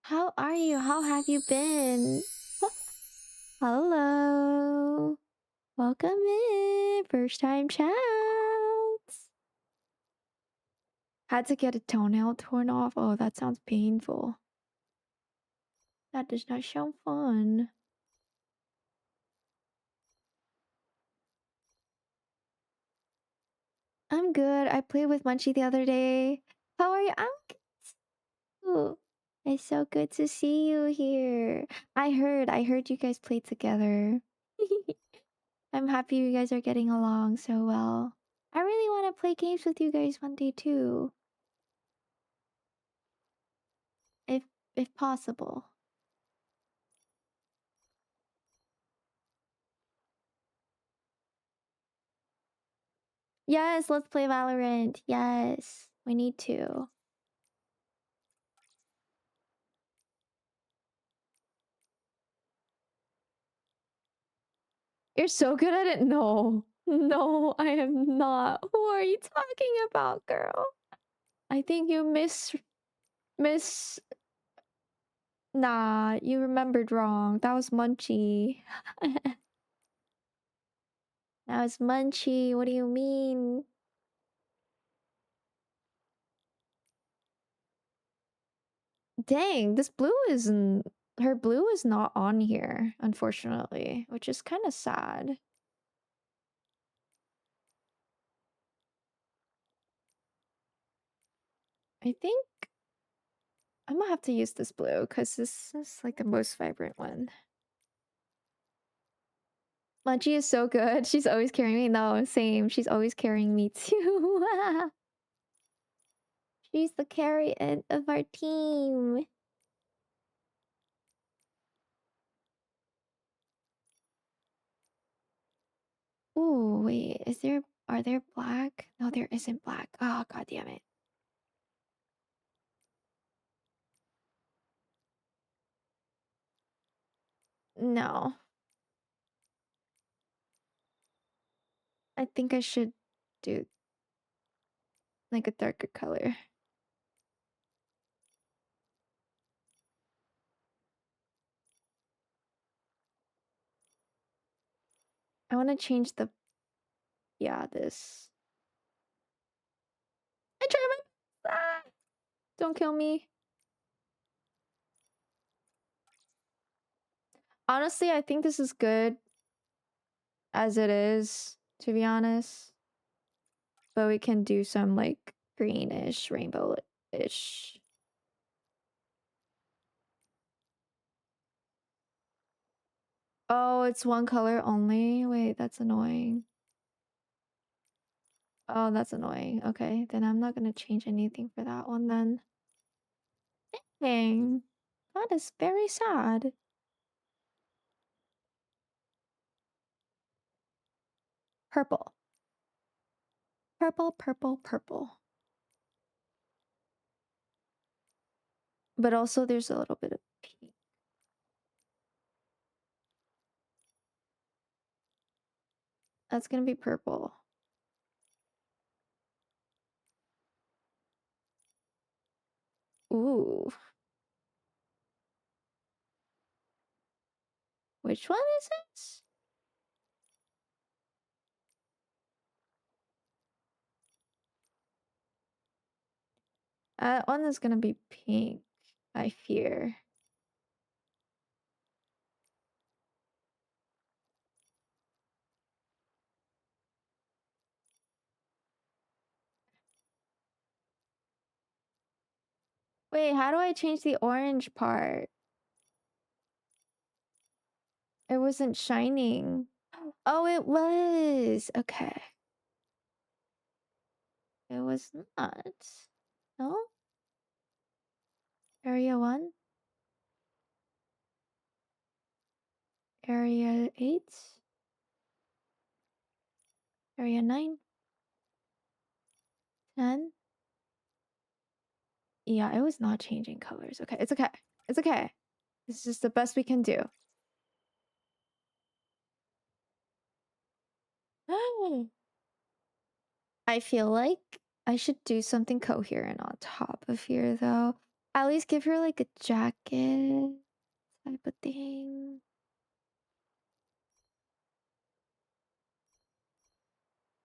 How are you? How have you been? Hello. Welcome in. First time chats. Had to get a toenail torn off. Oh, that sounds painful. That does not sound fun. I'm good. I played with Munchie the other day. How are you? I'm good. It's so good to see you here. I heard you guys played together. I'm happy you guys are getting along so well. I really want to play games with you guys one day too. If possible. Yes, let's play Valorant. Yes, we need to. You're so good at it? No. No, I am not. Who are you talking about, girl? I think you miss... Nah, you remembered wrong. That was Munchie. That was Munchie. What do you mean? Dang, this blue isn't... Her blue is not on here, unfortunately, which is kind of sad. I think I'm gonna have to use this blue because this is like the most vibrant one. Munchie is so good. She's always carrying me. No, same. She's always carrying me too. She's the carry of our team. Ooh, wait. Are there black? No, there isn't black. Oh, god damn it. No. I think I should do like a darker color. I want to change the... Yeah, this. I tried my... Ah! Don't kill me. Honestly, I think this is good as it is, to be honest. But we can do some like greenish, rainbow-ish. Oh, it's one color only? Wait, that's annoying. Oh, that's annoying. Okay, then I'm not gonna change anything for that one then. Dang. That is very sad. Purple. Purple, purple, purple. But also there's a little bit of pink. That's gonna be purple. Ooh. Which one is this? That one is gonna be pink, I fear. Wait, how do I change the orange part? It wasn't shining. Oh, it was. Okay. It was not. No? Area 1? Area 8? Area 9? 10? Yeah, it was not changing colors. Okay, it's okay. It's okay. This is just the best we can do. I feel like I should do something coherent on top of here, though. At least give her like a jacket type of thing.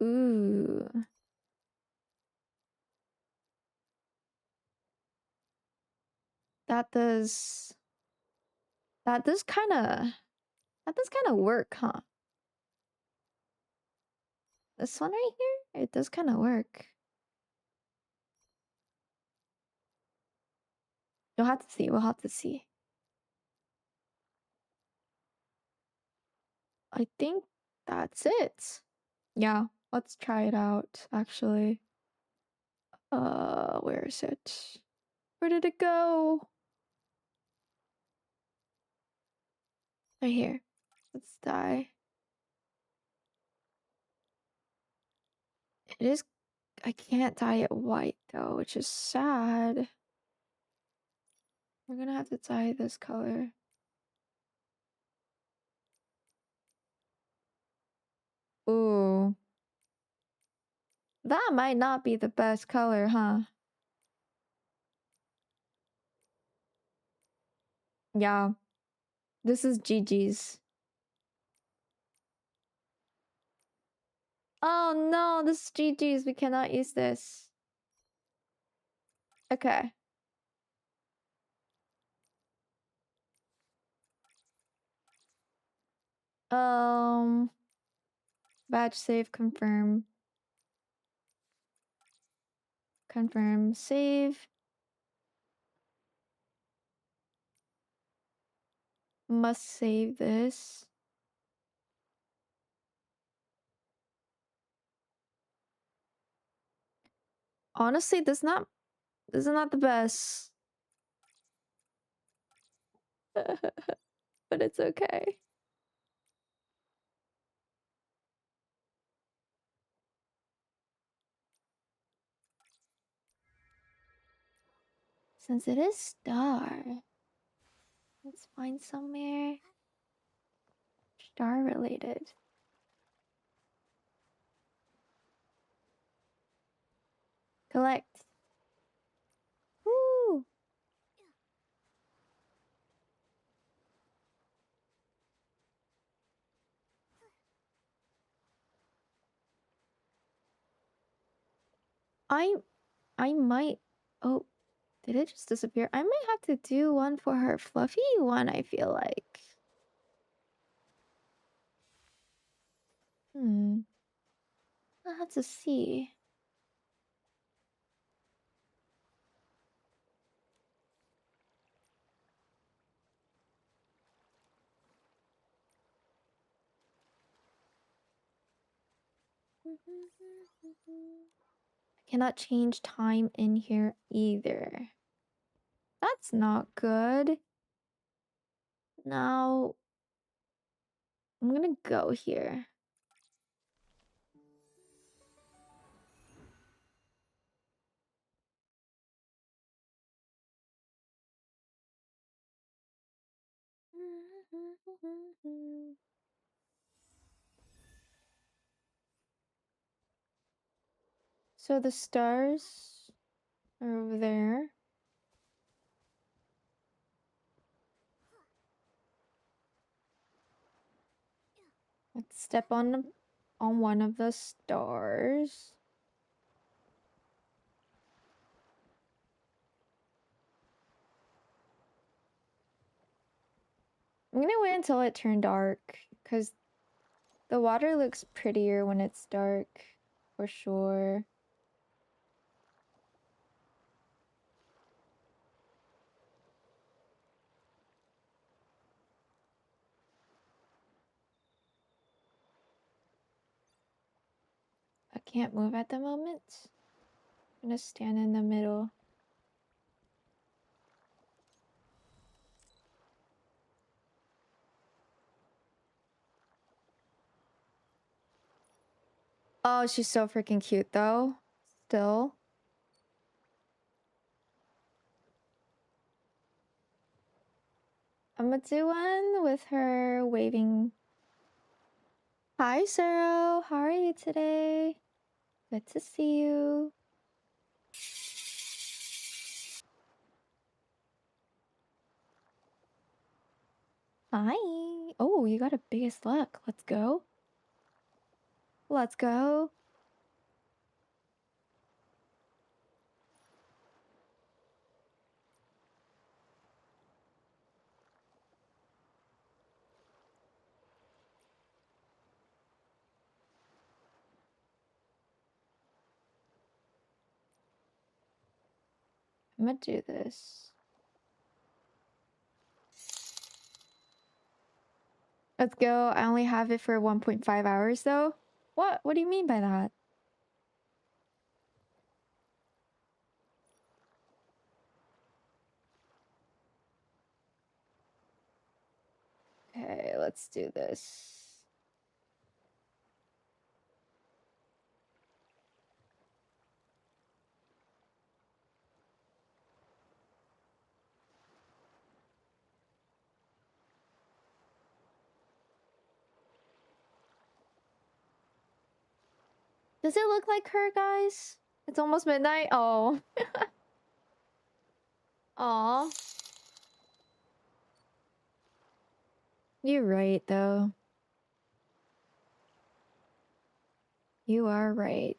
Ooh. That does kind of work, huh? This one right here? It does kind of work. You'll have to see. We'll have to see. I think that's it. Yeah, let's try it out, actually. Where is it? Where did it go? Right here. Let's dye. It is... I can't dye it white, though, which is sad. We're gonna have to dye this color. Ooh. That might not be the best color, huh? Yeah. This is GG's. Oh no, this is GG's. We cannot use this. Okay. Badge save, confirm. Confirm, save. Must save this. Honestly, this is not the best. But it's okay. Since it is star, let's find somewhere star related. Collect. Woo! I might... Oh, did it just disappear? I might have to do one for her fluffy one, I feel like. I'll have to see. I cannot change time in here either. That's not good. Now, I'm gonna go here. So the stars are over there. Let's step on one of the stars. I'm gonna wait until it turned dark, because the water looks prettier when it's dark, for sure. I can't move at the moment. I'm gonna stand in the middle. Oh, she's so freaking cute though. Still. I'm gonna do one with her waving. Hi, Saro. How are you today? Good to see you. Hi. Oh, you got a biggest luck. Let's go. Let's go. I'm gonna do this. Let's go. I only have it for 1.5 hours though. What? What do you mean by that? Okay, let's do this. Does it look like her, guys? It's almost midnight. Oh. Aw. You're right, though. You are right.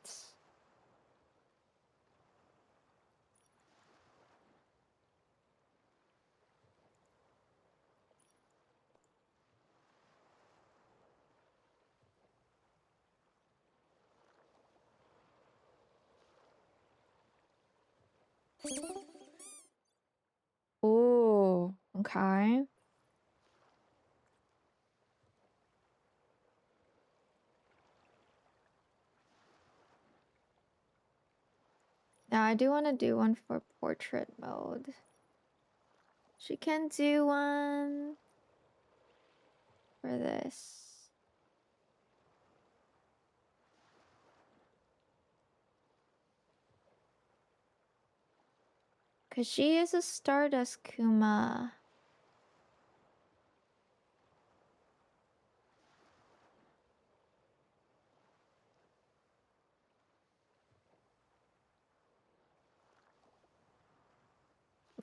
Oh, okay. Now I do want to do one for portrait mode. She can do one for this. Cause she is a Stardust Kuma.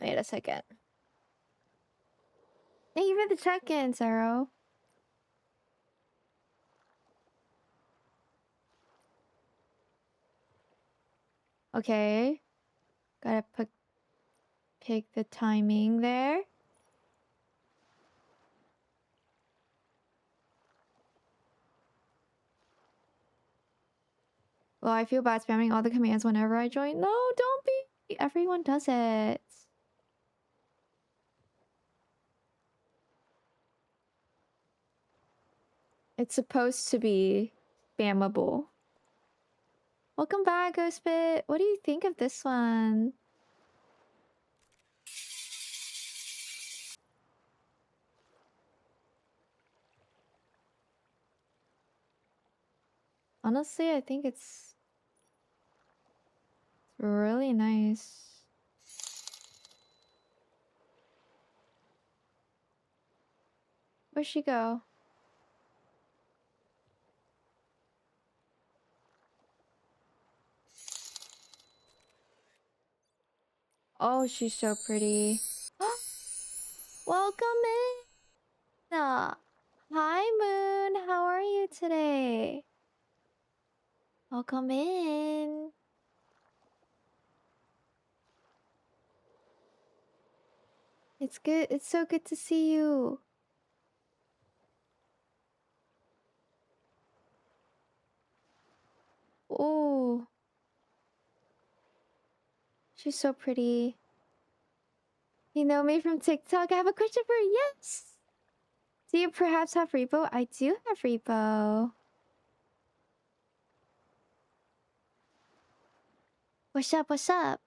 Wait a second. Thank you for the check-in, Zero. Okay. Gotta pick the timing there. Well, I feel bad spamming all the commands whenever I join. No, don't be. Everyone does it. It's supposed to be spammable. Welcome back, Ghostbit. What do you think of this one? Honestly, I think it's really nice. Where'd she go? Oh, she's so pretty. Welcome in. Hi, Moon. How are you today? Welcome in. It's good. It's so good to see you. Oh, she's so pretty. You know me from TikTok. I have a question for you. Yes. Do you perhaps have Repo? I do have Repo. What's up? What's up?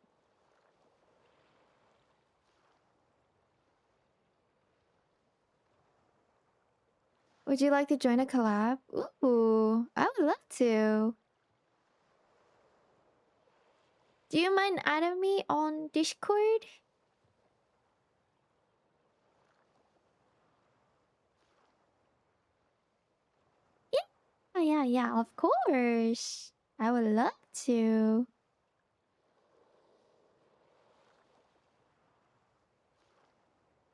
Would you like to join a collab? Ooh, I would love to. Do you mind adding me on Discord? Yeah, of course. I would love to.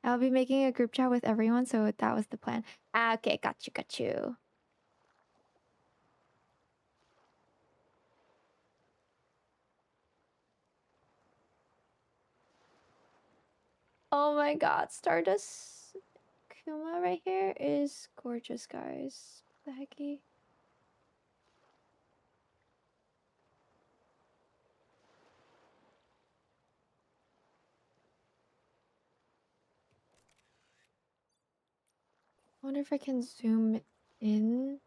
I'll be making a group chat with everyone, so that was the plan. Ah, okay, got you. Oh my god, Stardust Kuma right here is gorgeous, guys. The hecky. I wonder if I can zoom in.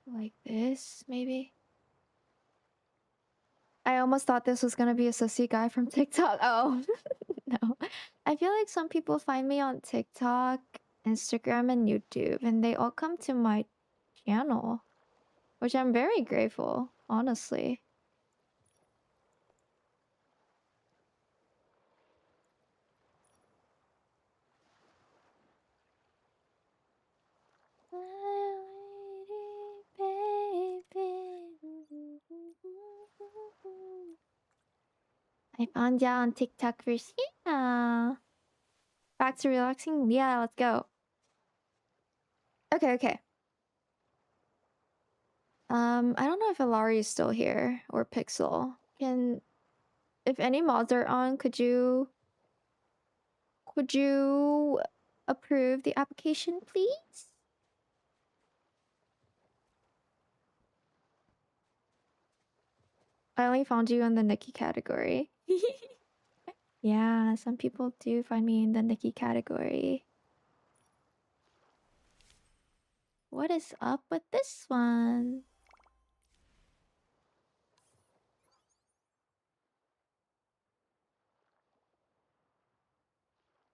Like this, maybe? I almost thought this was gonna be a sussy guy from TikTok. Oh, no. I feel like some people find me on TikTok, Instagram, and YouTube, and they all come to my channel, which I'm very grateful, honestly. I found ya on TikTok first. Yeah. Back to relaxing? Yeah, let's go. Okay. I don't know if Alari is still here or Pixel. If any mods are on, could you approve the application, please? I only found you in the Nikki category. Yeah, some people do find me in the Nikki category. What is up with this one?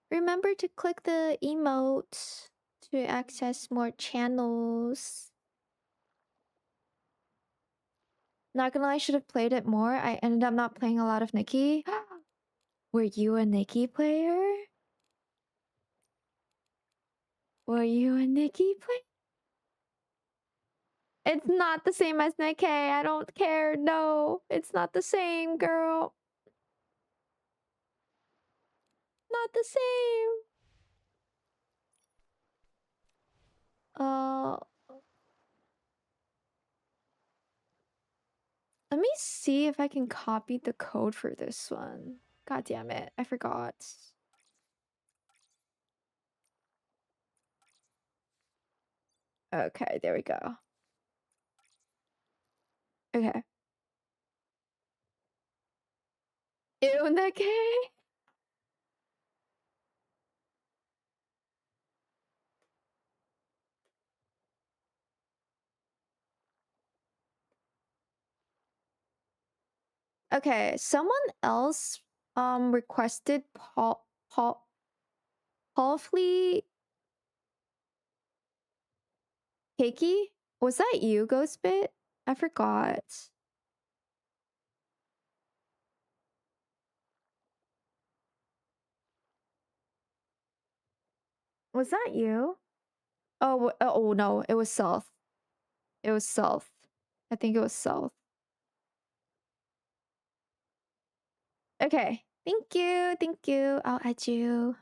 Remember to click the emote to access more channels. Not gonna lie, I should have played it more. I ended up not playing a lot of Nikki. Were you a Nikki player? Were you a Nikki player? It's not the same as Nikki. I don't care. No, it's not the same, girl. Not the same. Let me see if I can copy the code for this one. God damn it, I forgot. Okay, there we go. Okay. Ew, Nikki. Okay, someone else requested Paulfly Cakey? Was that you, Ghostbit? I forgot. Was that you? Oh no, it was Self. It was Self. I think it was Self. Okay. Thank you. I'll add you.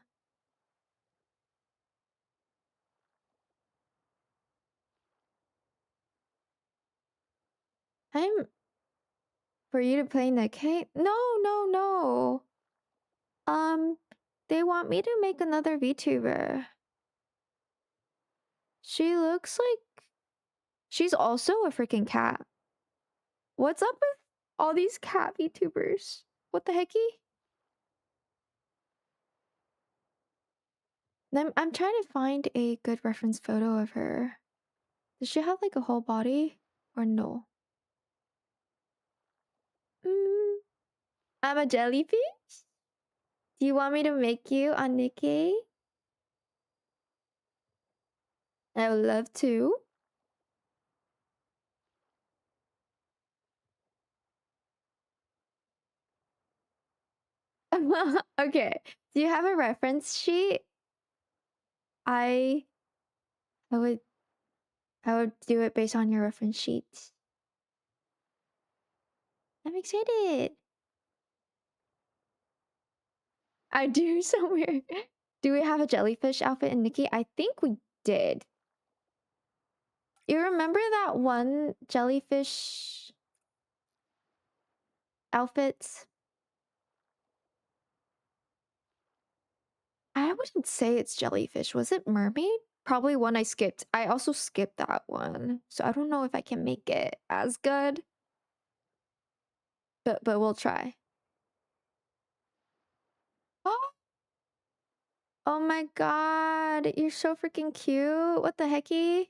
I'm for you to play Nikkei? No. They want me to make another VTuber. She looks like she's also a freaking cat. What's up with all these cat VTubers? What the hecky? I'm trying to find a good reference photo of her. Does she have like a whole body or no? I'm a jellyfish? Do you want me to make you a Nikki? I would love to. Okay. Do you have a reference sheet? I would do it based on your reference sheets. I'm excited. I do somewhere. Do we have a jellyfish outfit in Nikki? I think we did. You remember that one jellyfish outfit? I wouldn't say it's jellyfish. Was it mermaid? Probably one I skipped. I also skipped that one. So I don't know if I can make it as good. But we'll try. Oh my god, you're so freaking cute. What the hecky?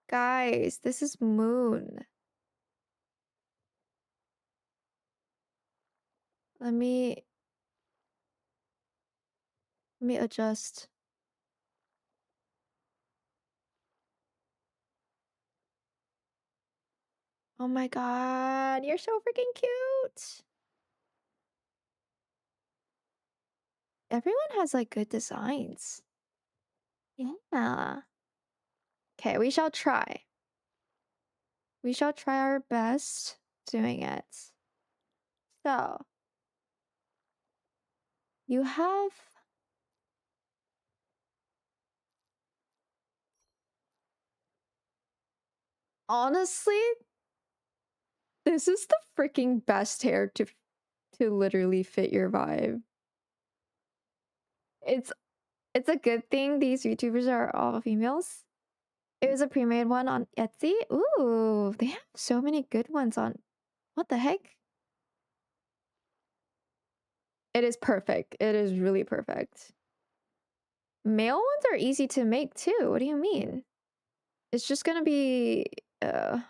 Guys, this is Moon. Let me adjust. Oh my god, you're so freaking cute. Everyone has like good designs. Yeah. Okay, we shall try. We shall try our best doing it. So, you have honestly, this is the freaking best hair to literally fit your vibe. It's a good thing these YouTubers are all females. It was a pre-made one on Etsy. Ooh, they have so many good ones on. What the heck? It is perfect. It is really perfect. Male ones are easy to make too. What do you mean? It's just gonna be a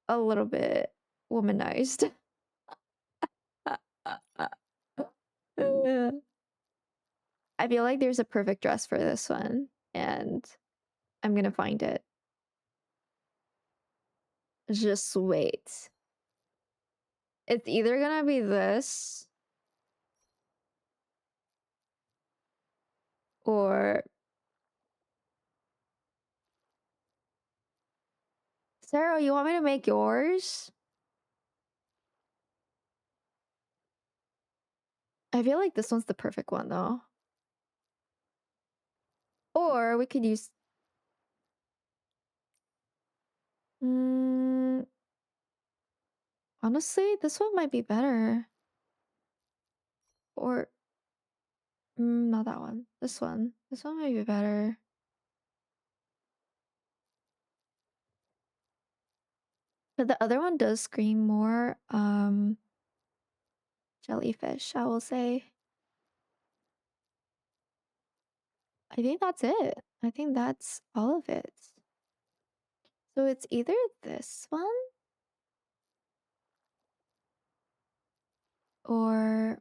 little bit womanized. I feel like there's a perfect dress for this one, and I'm gonna find it. Just wait. It's either gonna be this or Sarah, you want me to make yours? I feel like this one's the perfect one though. Or we could use honestly, this one might be better. Or not that one. This one. This one might be better. But the other one does scream more jellyfish, I will say. I think that's it. I think that's all of it. So it's either this one or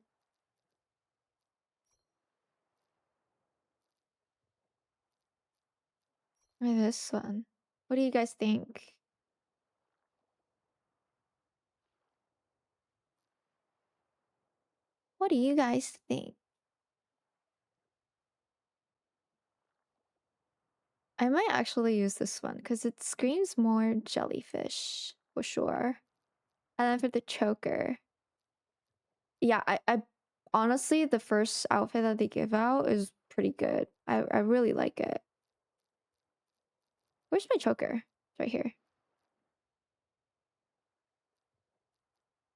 this one. What do you guys think? What do you guys think? I might actually use this one because it screams more jellyfish for sure. And then for the choker. Yeah, I honestly the first outfit that they give out is pretty good. I really like it. Where's my choker? It's right here.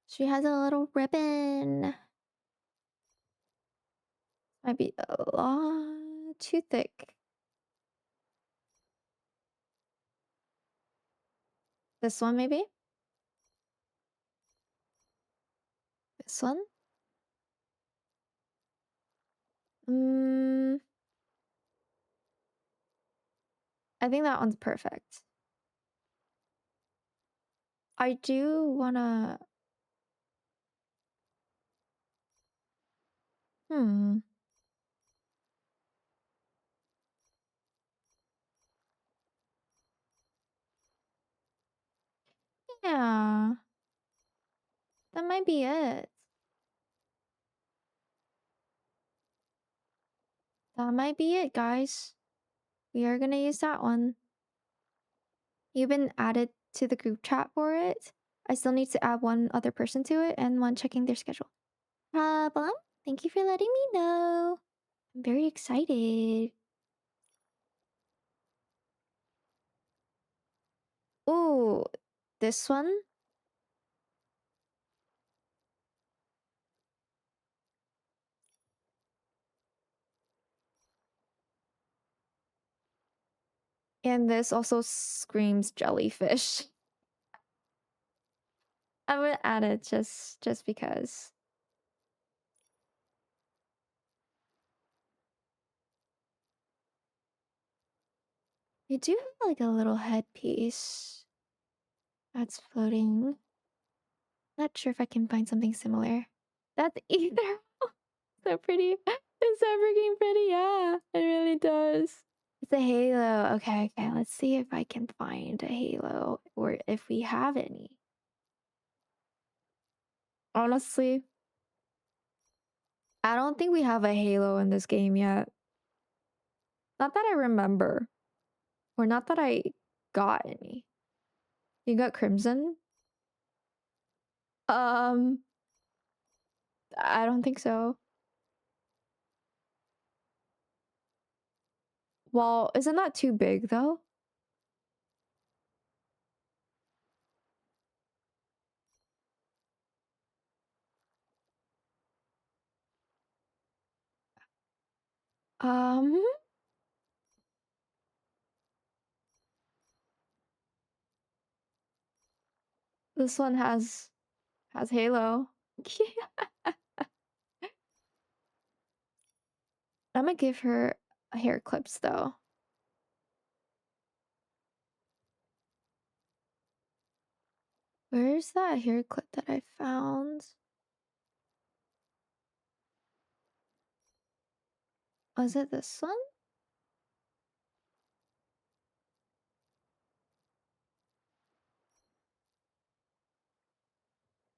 She has a little ribbon. Might be a lot too thick. This one maybe? This one? I think that one's perfect. I do wanna... Yeah. That might be it. That might be it, guys. We are gonna use that one. You've been added to the group chat for it. I still need to add one other person to it and one checking their schedule. Problem? Thank you for letting me know. I'm very excited. Ooh, this one? And this also screams jellyfish. I'm gonna add it just because. You do have like a little headpiece that's floating. Not sure if I can find something similar. That's either. So pretty. It's so freaking pretty. Yeah, it really does. It's a halo. Okay, okay. Let's see if I can find a halo or if we have any. Honestly, I don't think we have a halo in this game yet. Not that I remember. Or not that I got any. You got crimson? I don't think so. Well, isn't that too big though? Um, this one has halo. I'm gonna give her hair clips though. Where's that hair clip that I found? Was it this one?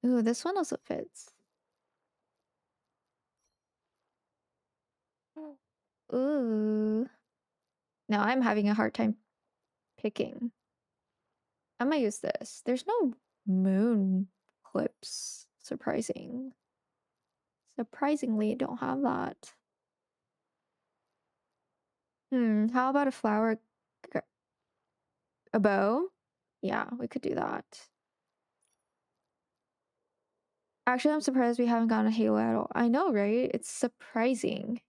Ooh, this one also fits. Ooh. Now I'm having a hard time picking. I'm gonna use this. There's no moon clips. Surprisingly, I don't have that. How about a flower? A bow? Yeah, we could do that. Actually, I'm surprised we haven't gotten a halo at all. I know, right? It's surprising.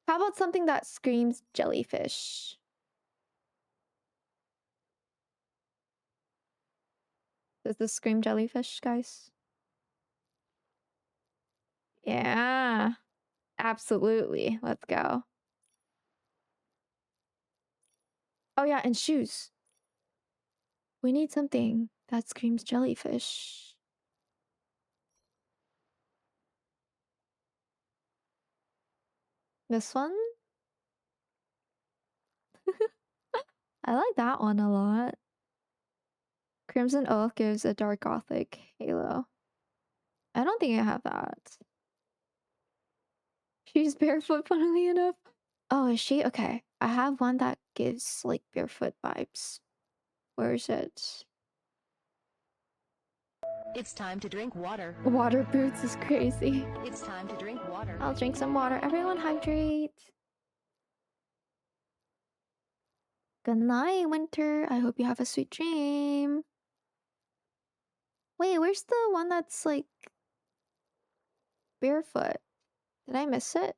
How about something that screams jellyfish? Does this scream jellyfish, guys? Yeah, absolutely. Let's go. Oh yeah, and shoes. We need something that screams jellyfish. This one? I like that one a lot. Crimson Oath gives a dark gothic halo. I don't think I have that. She's barefoot, funnily enough. Oh, is she? Okay. I have one that gives like barefoot vibes. Where is it? It's time to drink water. Water boots is crazy. It's time to drink water. I'll drink some water. Everyone hydrate. Good night, Winter. I hope you have a sweet dream. Wait, where's the one that's like barefoot? Did I miss it?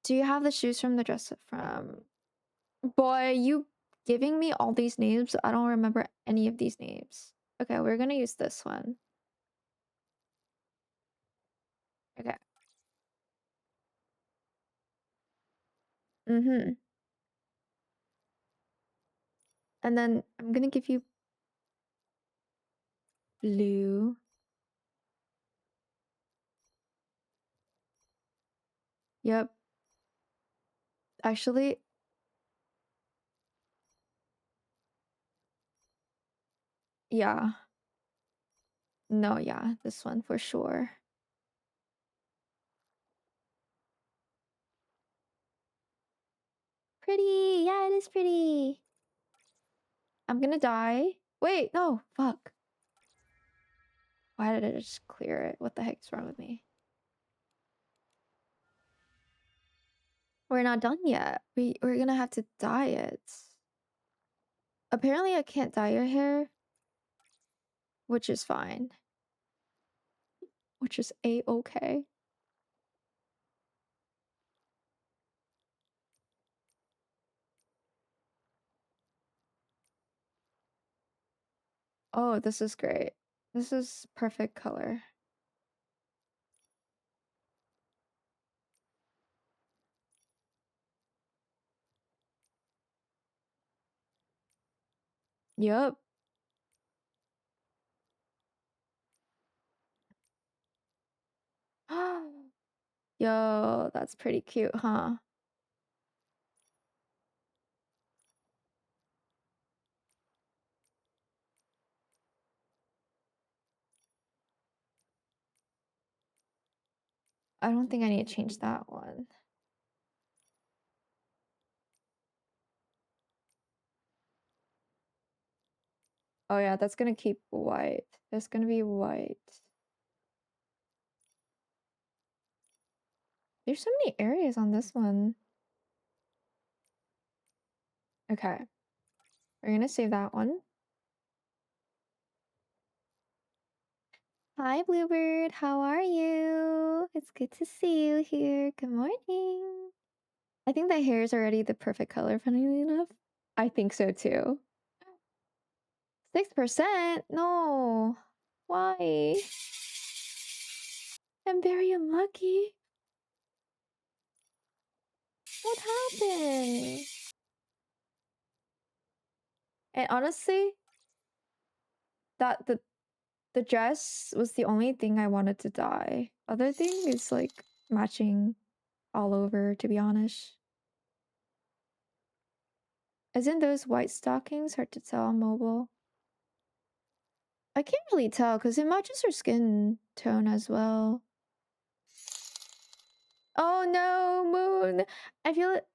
Do you have the shoes from the dress from? Boy, you giving me all these names. I don't remember any of these names. Okay, we're gonna use this one. Okay. And then I'm gonna give you blue. Yep. Actually, yeah. No, yeah, this one for sure. Pretty. Yeah, it is pretty. I'm gonna die. Wait, no, fuck. Why did I just clear it? What the heck's wrong with me? We're not done yet. We're gonna have to dye it. Apparently I can't dye your hair. which is fine. Which is a-okay. Oh, this is great. This is perfect color. Yup. Yo, that's pretty cute, huh? I don't think I need to change that one. Oh yeah, that's gonna keep white. That's gonna be white. There's so many areas on this one. Okay. We're gonna save that one. Hi, Bluebird. How are you? It's good to see you here. Good morning. I think the hair is already the perfect color, funnily enough. I think so too. 6%? No. Why? I'm very unlucky. What happened? And honestly, that the dress was the only thing I wanted to dye. Other thing is like matching all over, to be honest. Isn't those white stockings hard to tell on mobile? I can't really tell because it matches her skin tone as well. Oh no, Moon! I feel it.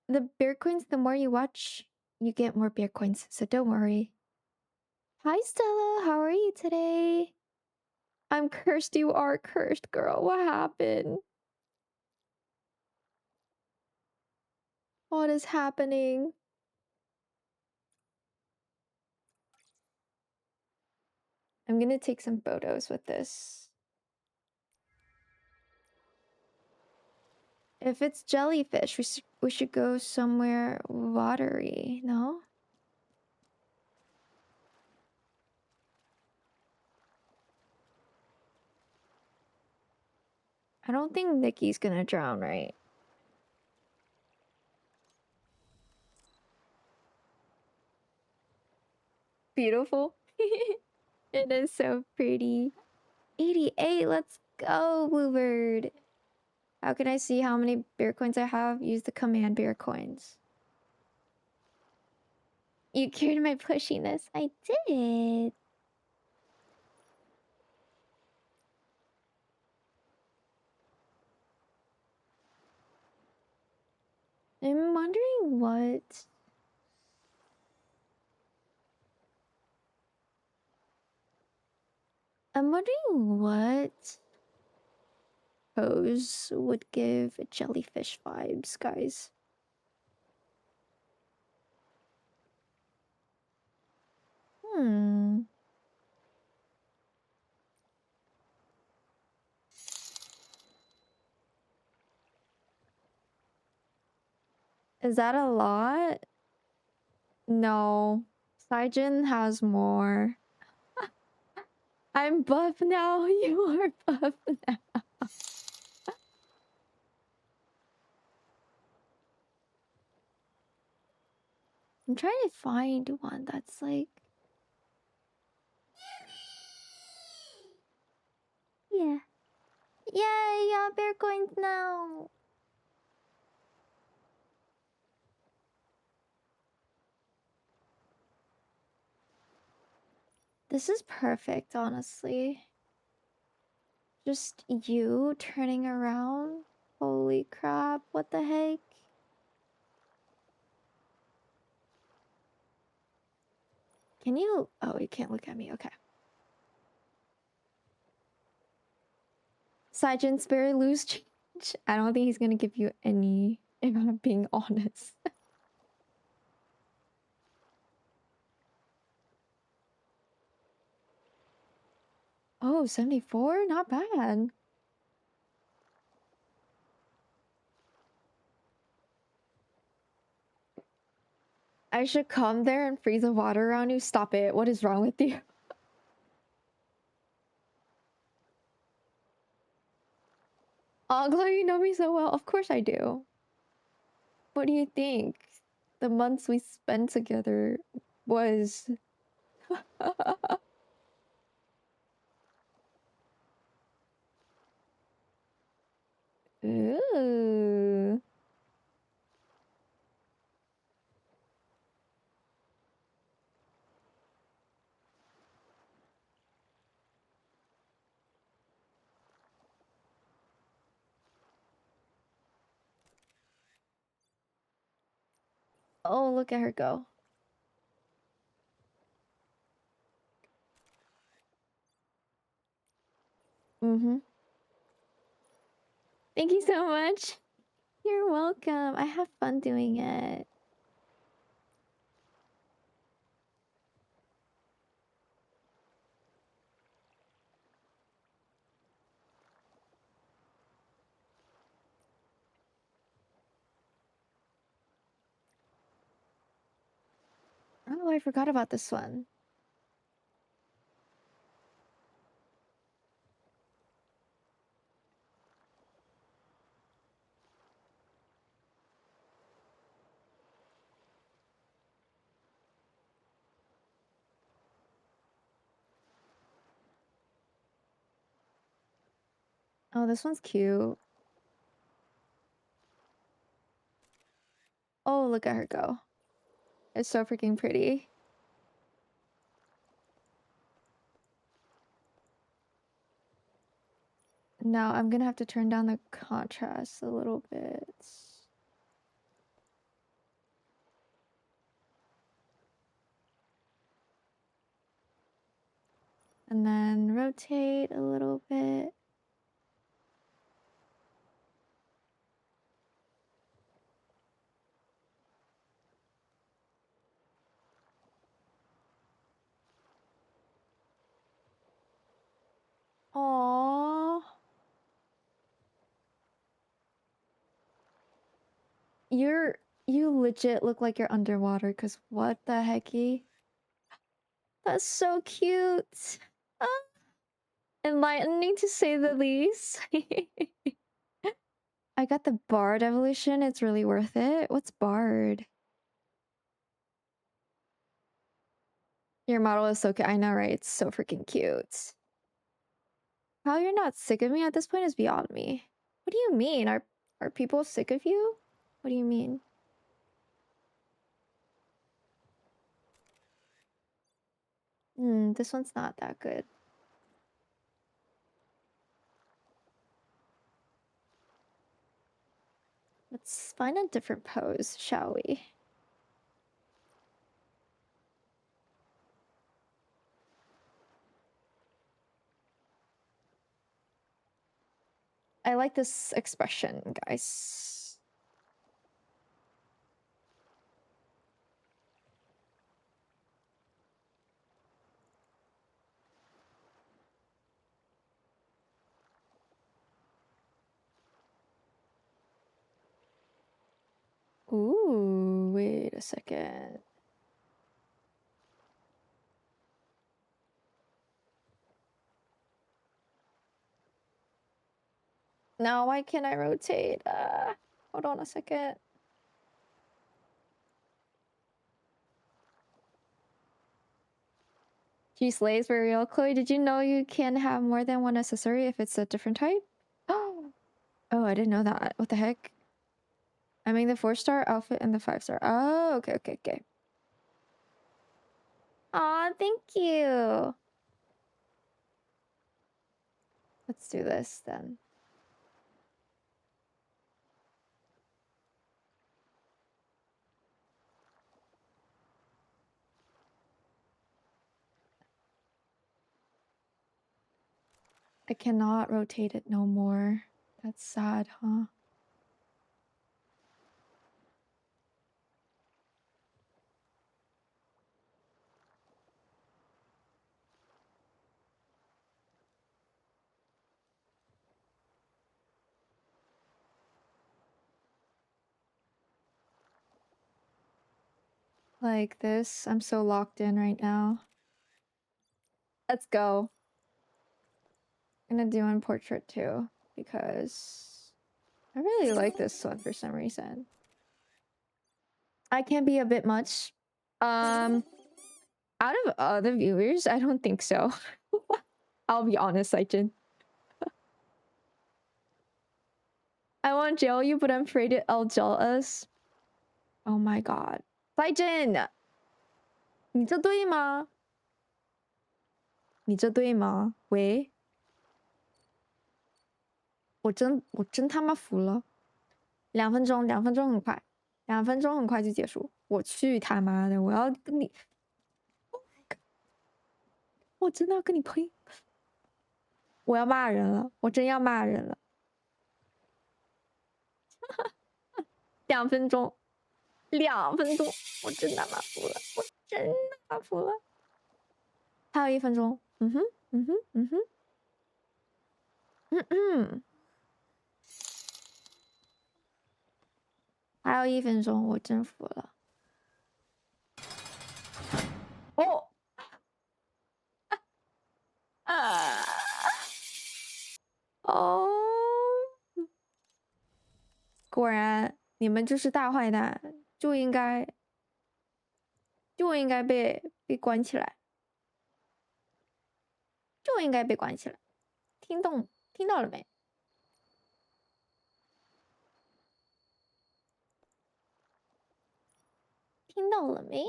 The bear coins, the more you watch, you get more bear coins, so don't worry. Hi Stella, how are you today? I'm cursed, you are cursed, girl. What happened? What is happening? I'm gonna take some photos with this. If it's jellyfish, we should go somewhere watery, no? I don't think Nikki's gonna drown, right? Beautiful. It is so pretty. 88, let's go, Bluebird. How can I see how many bear coins I have? Use the command bear coins. You cured my pushiness. I did. I'm wondering what... I'm wondering what pose would give jellyfish vibes, guys. Hmm. Is that a lot? No. Saijin has more. I'm buff now. You are buff now. I'm trying to find one that's like... Yeah. Yay, yeah, bear coins now. This is perfect, honestly. Just you turning around. Holy crap, what the heck? Can you... Oh, you can't look at me, okay. Saijin's very loose change. I don't think he's gonna give you any, if I'm being honest. Oh, 74? Not bad. I should come there and freeze the water around you. Stop it. What is wrong with you? Oh, Chloe, you know me so well. Of course I do. What do you think? The months we spent together was... Ooh. Oh, look at her go. Mm-hmm. Thank you so much. You're welcome. I have fun doing it. Oh, I forgot about this one. Oh, this one's cute. Oh, look at her go. It's so freaking pretty. Now I'm gonna have to turn down the contrast a little bit. And then rotate a little bit. Aww. You legit look like you're underwater, because what the hecky? That's so cute. Ah, enlightening to say the least. I got the Bard evolution. It's really worth it. What's Bard? Your model is so cute. I know, right? It's so freaking cute. How you're not sick of me at this point is beyond me. What do you mean? Are people sick of you? What do you mean? This one's not that good. Let's find a different pose, shall we? I like this expression, guys. Ooh, wait a second. Now why can't I rotate? Hold on a second. She slays for real. Chloe, did you know you can have more than one accessory if it's a different type? Oh, I didn't know that. What the heck? I mean the 4-star outfit and the 5-star. Oh, okay, okay, okay. Aw, thank you. Let's do this then. I cannot rotate it no more. That's sad, huh? Like this. I'm so locked in right now. Let's go. I'm gonna do one portrait too because I really like this one for some reason. I can be a bit much. Out of other viewers, I don't think so. I'll be honest, Saijin. I want to jail you, but I'm afraid I'll jail us. Oh my god. Saijin! 你这对吗？你这对吗？喂？我真他妈服了。2分钟，2分钟很快，2分钟很快就结束。我去他妈的！我要跟你，我真的要跟你呸！我要骂人了，我真要骂人了。2分钟，2分钟，我真他妈服了，我真他妈服了。还有1分钟，还有1分钟，我真服了。哦，哦，果然你们就是大坏蛋，就应该被关起来，就应该被关起来。听到了没？听到了没？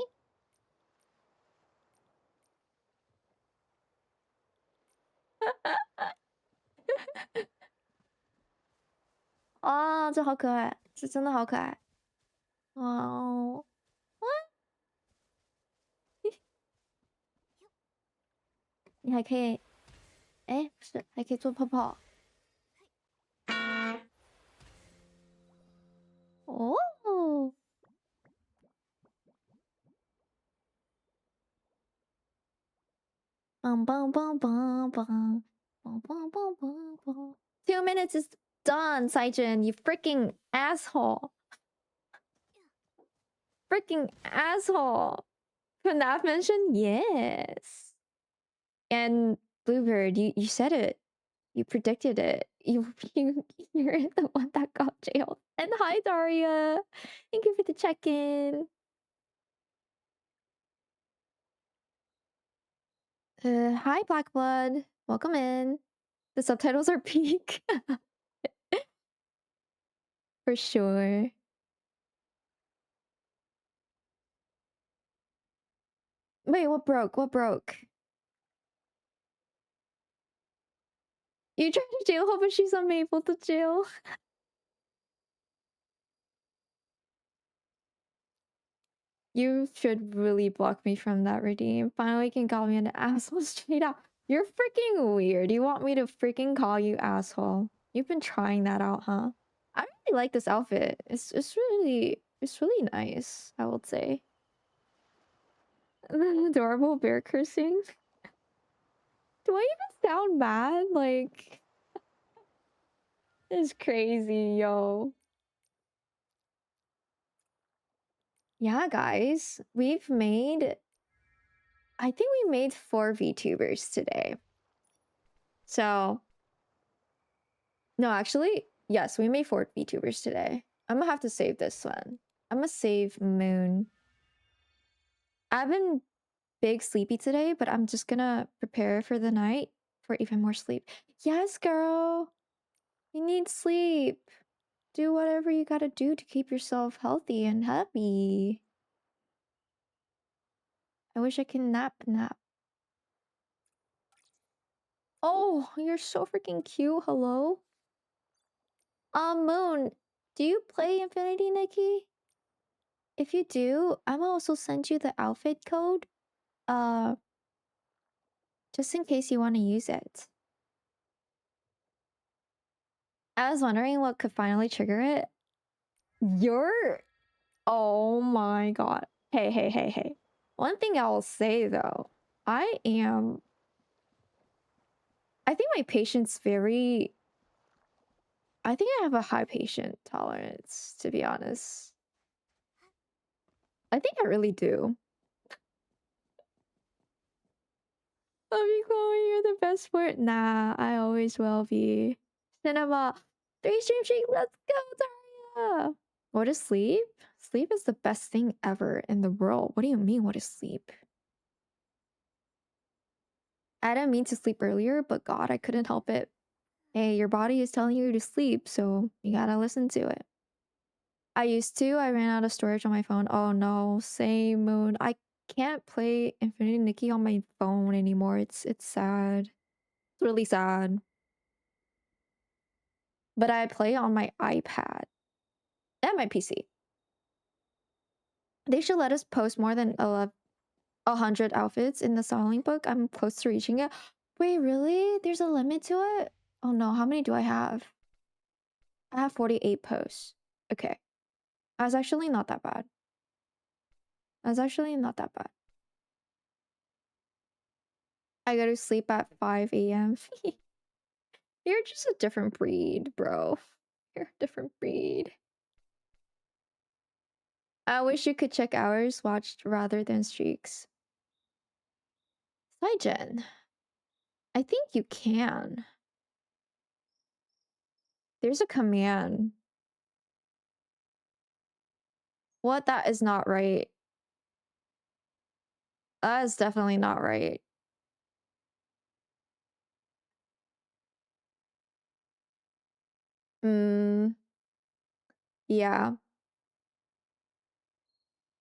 啊，这好可爱，这真的好可爱。哇哦！啊，你还可以，哎，不是，还可以做泡泡。哦。Bum, bum, bum, bum, bum. Bum, bum, bum, bum, bum. 2 minutes is done, Saijin. You freaking asshole. Freaking asshole. FNAF mention? Yes. And Bluebird, you said it. You predicted it. You're the one that got jailed. And hi, Daria. Thank you for the check-in. Hi, Blackblood. Welcome in. The subtitles are peak. For sure. Wait, what broke? What broke? You tried to jail her, but she's unable to jail. You should really block me from that redeem. Finally can call me an asshole straight up. You're freaking weird. You want me to freaking call you asshole? You've been trying that out, huh? I really like this outfit. It's really nice, I would say. The adorable bear cursing. Do I even sound bad? Like, it's crazy, yo. Yeah, guys, we've made... I think we made 4 VTubers today. So... No, actually, yes, we made 4 VTubers today. I'm gonna have to save this one. I'm gonna save Moon. I've been big sleepy today, but I'm just gonna prepare for the night for even more sleep. Yes, girl! You need sleep. Do whatever you gotta do to keep yourself healthy and happy. I wish I can nap. Oh, you're so freaking cute. Hello? Moon, do you play Infinity, Nikki? If you do, I'm gonna also send you the outfit code. Just in case you want to use it. I was wondering what could finally trigger it. Oh my god. Hey. One thing I will say though, I think my patience I think I have a high patient tolerance, to be honest. I think I really do. Love you, Chloe. You're the best for it. Nah, I always will be. Cinema. 3 stream streak. Let's go, Daria. What is sleep? Sleep is the best thing ever in the world. What do you mean, what is sleep? I didn't mean to sleep earlier, but God, I couldn't help it. Hey, your body is telling you to sleep, so you gotta listen to it. I used to. I ran out of storage on my phone. Oh no, same moon. I can't play Infinity Nikki on my phone anymore. It's sad. It's really sad. But I play on my iPad and my PC. They should let us post more than 100 outfits in the styling book. I'm close to reaching it. Wait, really? There's a limit to it? Oh no, how many do I have? I have 48 posts. Okay. I was actually not that bad. I go to sleep at 5 a.m. You're just a different breed, bro. You're a different breed. I wish you could check hours watched rather than streaks. Jen. I think you can. There's a command. What? That is not right. That is definitely not right. Yeah.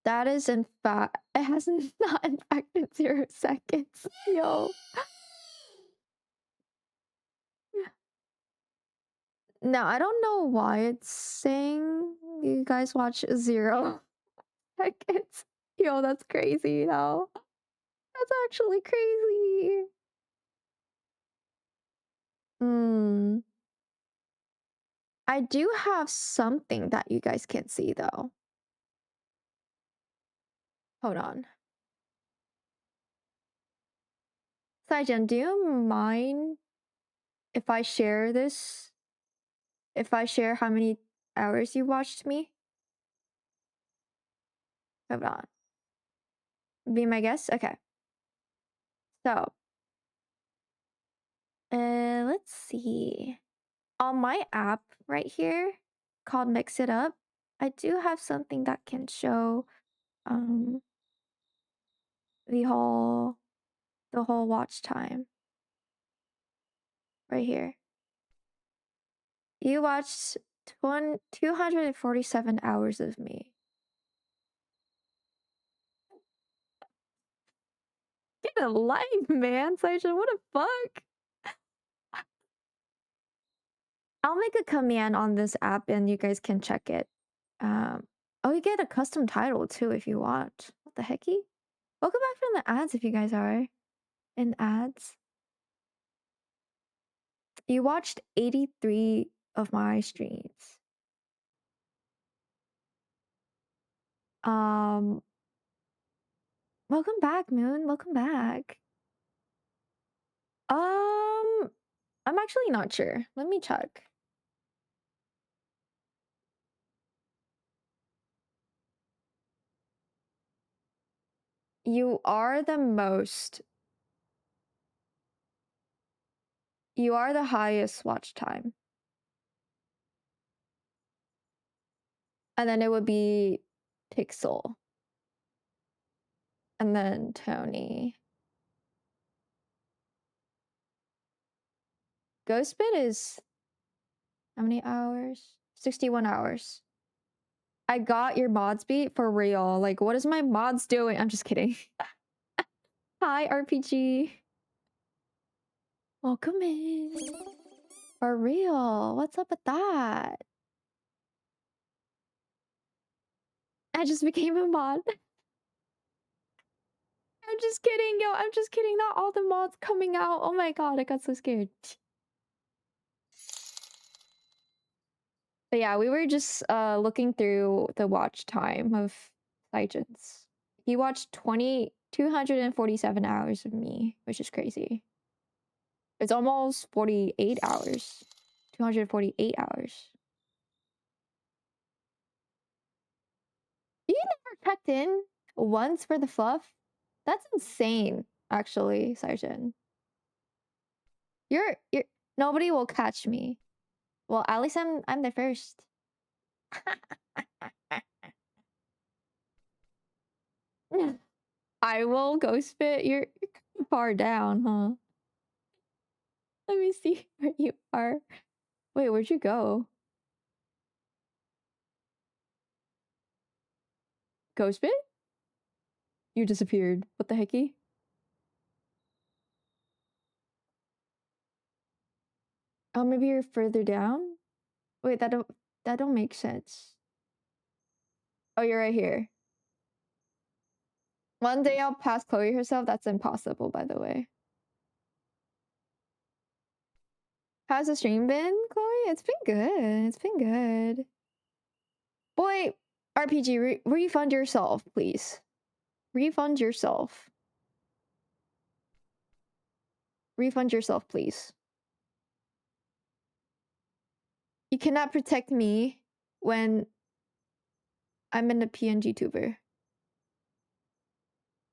That is in fact, it has not in fact been 0 seconds. Yo. No, I don't know why it's saying you guys watch 0 seconds. Yo, that's crazy though. That's actually crazy. I do have something that you guys can't see though. Hold on. Saijan, do you mind if I share this? If I share how many hours you watched me? Hold on. Be my guest? Okay. So, let's see. On my app right here called Mix It Up, I do have something that can show the whole watch time. Right here. You watched 247 hours of me. Get a life, man, Saisha. What the fuck? I'll make a command on this app and you guys can check it. Oh, you get a custom title too if you want. What the hecky? Welcome back from the ads if you guys are in ads. You watched 83 of my streams. Welcome back, Moon. Welcome back. I'm actually not sure. Let me check. You are the most. You are the highest watch time. And then it would be Pixel. And then Tony. Ghostbit is how many hours? 61 hours. I got your mods beat for real. Like, what is my mods doing? I'm just kidding. Hi, RPG. Welcome in. For real. What's up with that? I just became a mod. I'm just kidding, yo. I'm just kidding. Not all the mods coming out. Oh my god, I got so scared. But yeah, we were just looking through the watch time of Legends. He watched 247 hours of me, which is crazy. It's almost 48 hours. 248 hours. You never checked in once for the fluff? That's insane, actually, Sergeant. You're nobody will catch me. Well, at least I'm the first. I will ghost spit. You're kind of far down, huh? Let me see where you are. Wait, where'd you go? Ghost spit? You disappeared. What the hecky? Oh, maybe you're further down? Wait, that don't make sense. Oh, you're right here. One day I'll pass Chloe herself. That's impossible, by the way. How's the stream been, Chloe? It's been good. It's been good. Boy, RPG, refund yourself, please. Refund yourself. Refund yourself, please. You cannot protect me when I'm in a PNG tuber.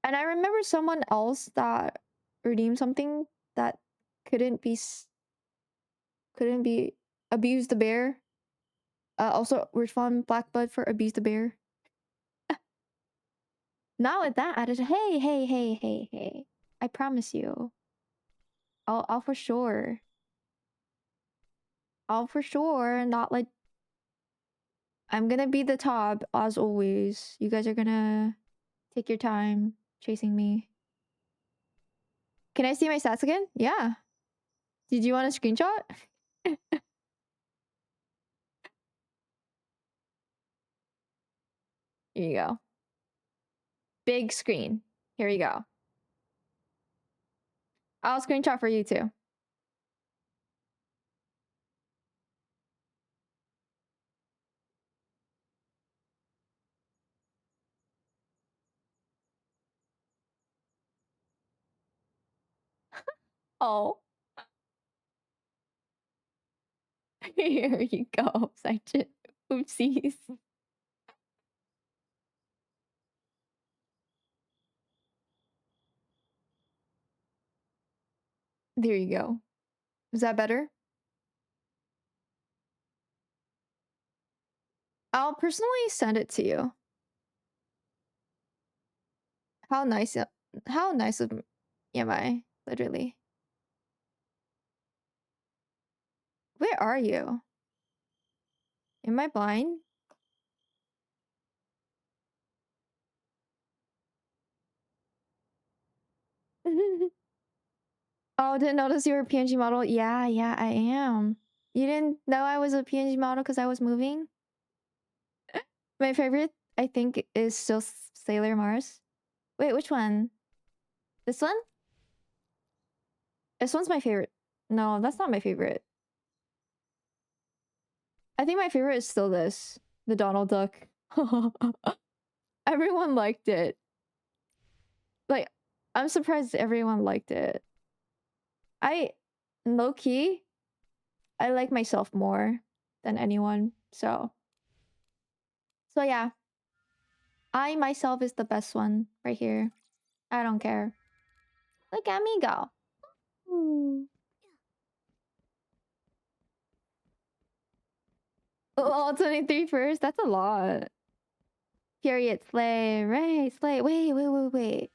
And I remember someone else that redeemed something that couldn't be abuse the bear. Also refund Blackbud for abuse the bear. Not with that attitude. Hey. I promise you. I'll for sure. I'll for sure not like. I'm gonna be the top as always. You guys are gonna take your time chasing me. Can I see my stats again? Yeah. Did you want a screenshot? Here you go. Big screen. Here you go. I'll screenshot for you too. Oh. Here you go, Sergeant. Oopsies. There you go. Is that better? I'll personally send it to you. How nice of am I? Literally. Where are you? Am I blind? Oh, didn't notice you were a PNG model? Yeah, I am. You didn't know I was a PNG model because I was moving? My favorite, I think, is still Sailor Mars. Wait, which one? This one? This one's my favorite. No, that's not my favorite. I think my favorite is still this. The Donald Duck. Everyone liked it. Like, I'm surprised everyone liked it. Low-key, I like myself more than anyone, so yeah. I myself is the best one right here. I don't care. Look at me go. Ooh. Oh, 23 first? That's a lot. Period. Slay. Right. Slay. Wait.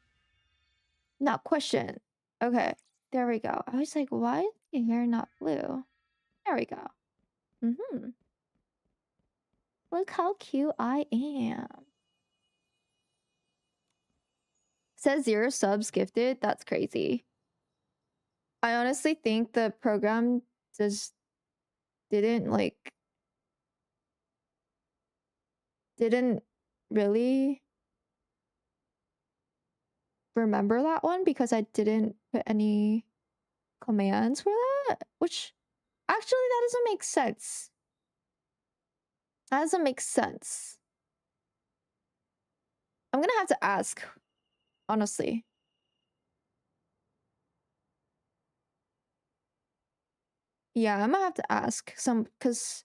Not question. Okay. There we go. I was like, why is your hair not blue? There we go. Look how cute I am. Says 0 subs gifted. That's crazy. I honestly think the program just didn't really remember that one because I didn't put any commands for that, which actually that doesn't make sense. That doesn't make sense. I'm gonna have to ask, honestly. Yeah, I'm gonna have to ask because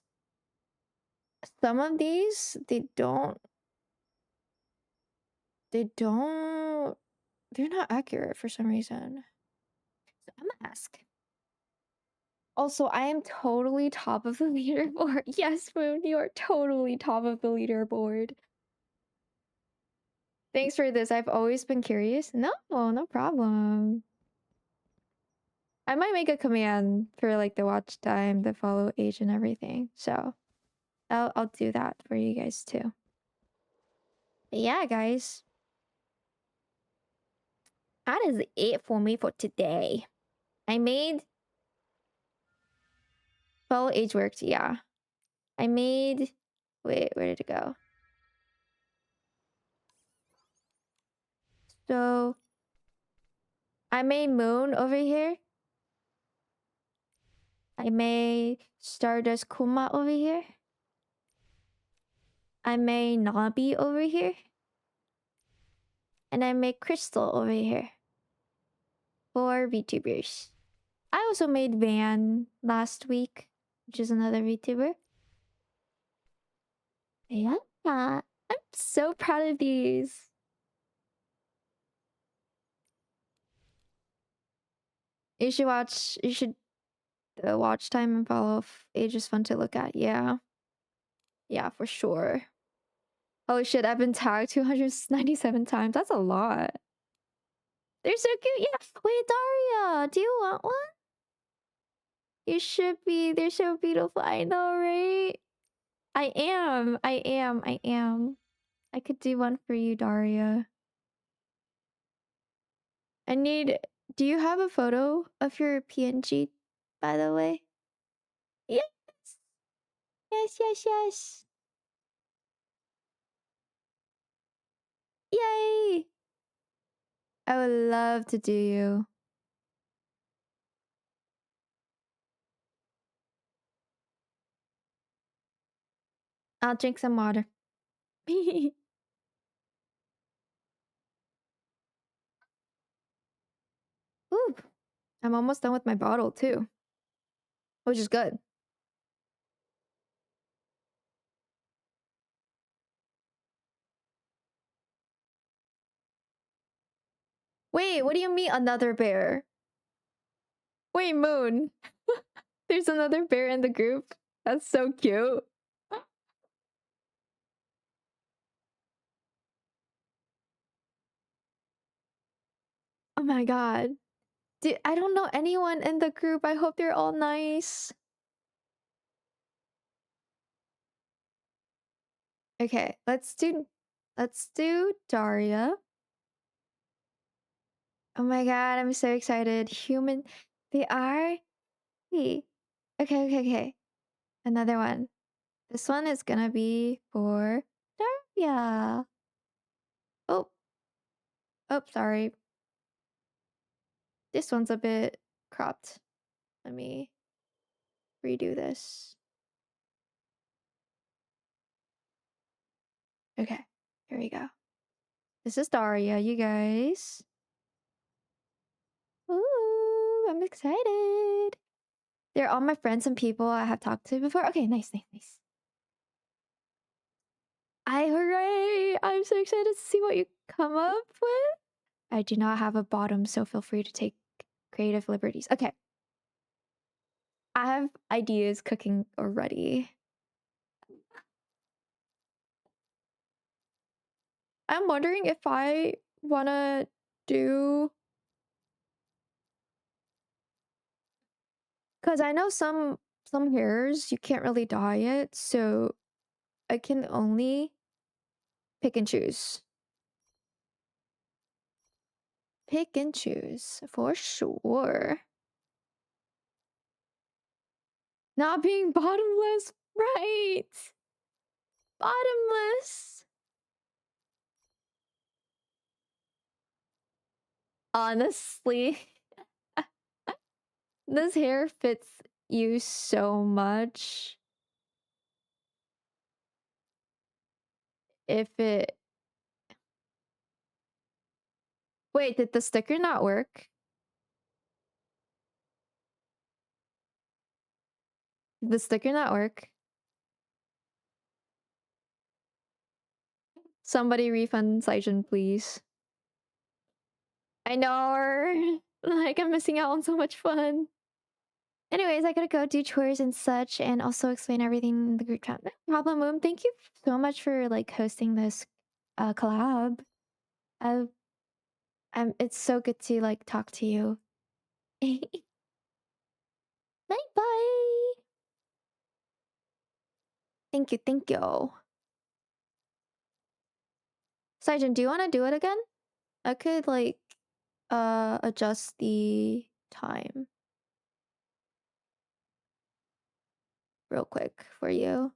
some of these, they don't They don't... They're not accurate for some reason. So I'm gonna ask. Also, I am totally top of the leaderboard. Yes, Moon, you are totally top of the leaderboard. Thanks for this. I've always been curious. No, no problem. I might make a command for like the watch time, the follow age, and everything. So I'll do that for you guys too. But yeah, guys. That is it for me for today. I made follow age worked, yeah. I made... Wait, where did it go? So I made Moon over here. I made Stardust Kuma over here. I made Nabi over here. And I made Crystal over here. 4 VTubers. I also made Van last week, which is another VTuber. Yeah, I'm so proud of these. You should watch. You should watch time and follow. Age is fun to look at. Yeah, yeah, for sure. Holy shit! I've been tagged 297 times. That's a lot. They're so cute. Yeah. Wait, Daria, do you want one? You should be. They're so beautiful. I know, right? I am. I am. I am. I could do one for you, Daria. I need... Do you have a photo of your PNG, by the way? Yes! Yes, yes, yes! Yay! I would love to do you. I'll drink some water. Ooh, I'm almost done with my bottle, too. Which is good. Wait, what do you mean another bear? Wait, Moon. There's another bear in the group. That's so cute. Oh my god. Dude, I don't know anyone in the group. I hope they're all nice. Okay, let's do Daria. Oh my god, I'm so excited. Human... They are... Hey. Okay, okay, okay. Another one. This one is gonna be for Daria. Oh. Oh, sorry. This one's a bit cropped. Let me redo this. Okay, here we go. This is Daria, you guys. Ooh, I'm excited. They're all my friends and people I have talked to before. Okay, nice, nice, nice. Hooray! I'm so excited to see what you come up with. I do not have a bottom, so feel free to take creative liberties. Okay. I have ideas cooking already. I'm wondering if I wanna do... Because I know some hairs you can't really dye it, so I can only pick and choose. Pick and choose, for sure. Not being bottomless, right? Bottomless. Honestly, this hair fits you so much. If it... Wait, did the sticker not work? Did the sticker not work? Somebody refund Saijin, please. I know. Like, I'm missing out on so much fun. Anyways, I gotta go do chores and such, and also explain everything in the group chat. No problem, Moon. Thank you so much for like hosting this collab. It's so good to like talk to you. Bye bye. Thank you, thank you. Saijin, do you want to do it again? I could like adjust the time real quick for you.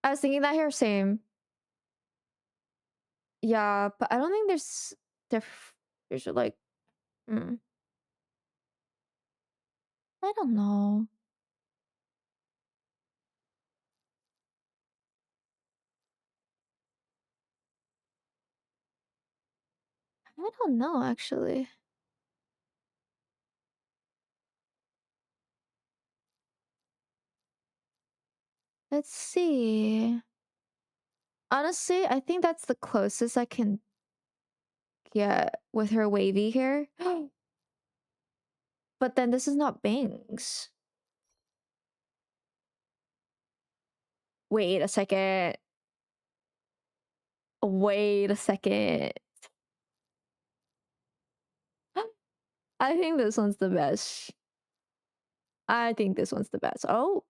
I was thinking that here, same. Yeah, but I don't think there's like I don't know. I don't know actually. Let's see. Honestly, I think that's the closest I can get with her wavy hair. But then this is not bangs. Wait a second. Wait a second. I think this one's the best. I think this one's the best. Oh.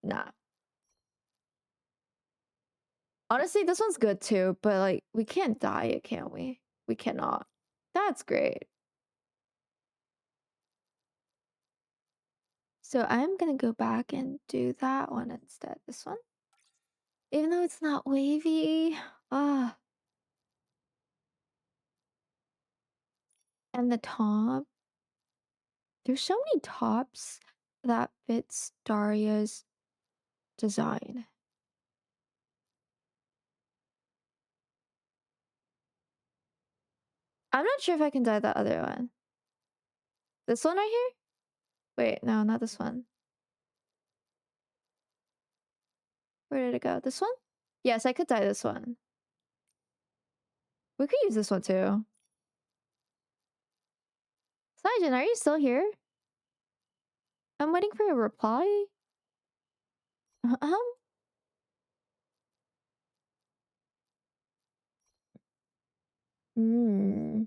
Nah. Honestly, this one's good too, but like we can't dye it, can we? We cannot. That's great. So I'm gonna go back and do that one instead. This one. Even though it's not wavy. Ah. And the top. There's so many tops that fits Daria's design. I'm not sure if I can dye the other one. This one right here? Wait, no, not this one. Where did it go? This one? Yes, I could dye this one. We could use this one too. Saijin, are you still here? I'm waiting for a reply. Hmm.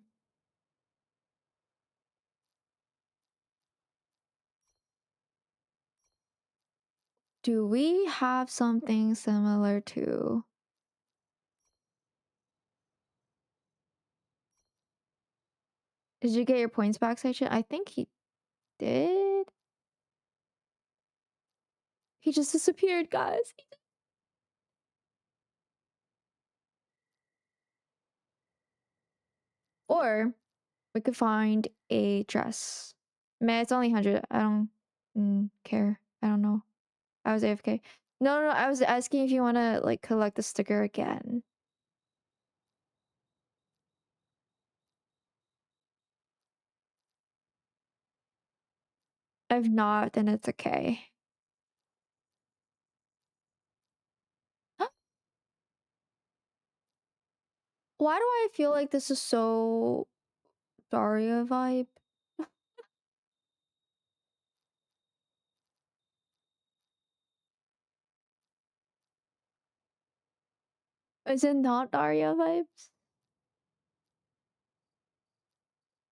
Do we have something similar to... Did you get your points back, Saijin? I think he did. He just disappeared, guys. Or we could find a dress. Man, it's only 100. I don't care. I don't know. I was AFK. No, I was asking if you want to like collect the sticker again. If not, then it's okay. Why do I feel like this is so Daria vibe? Is it not Daria vibes?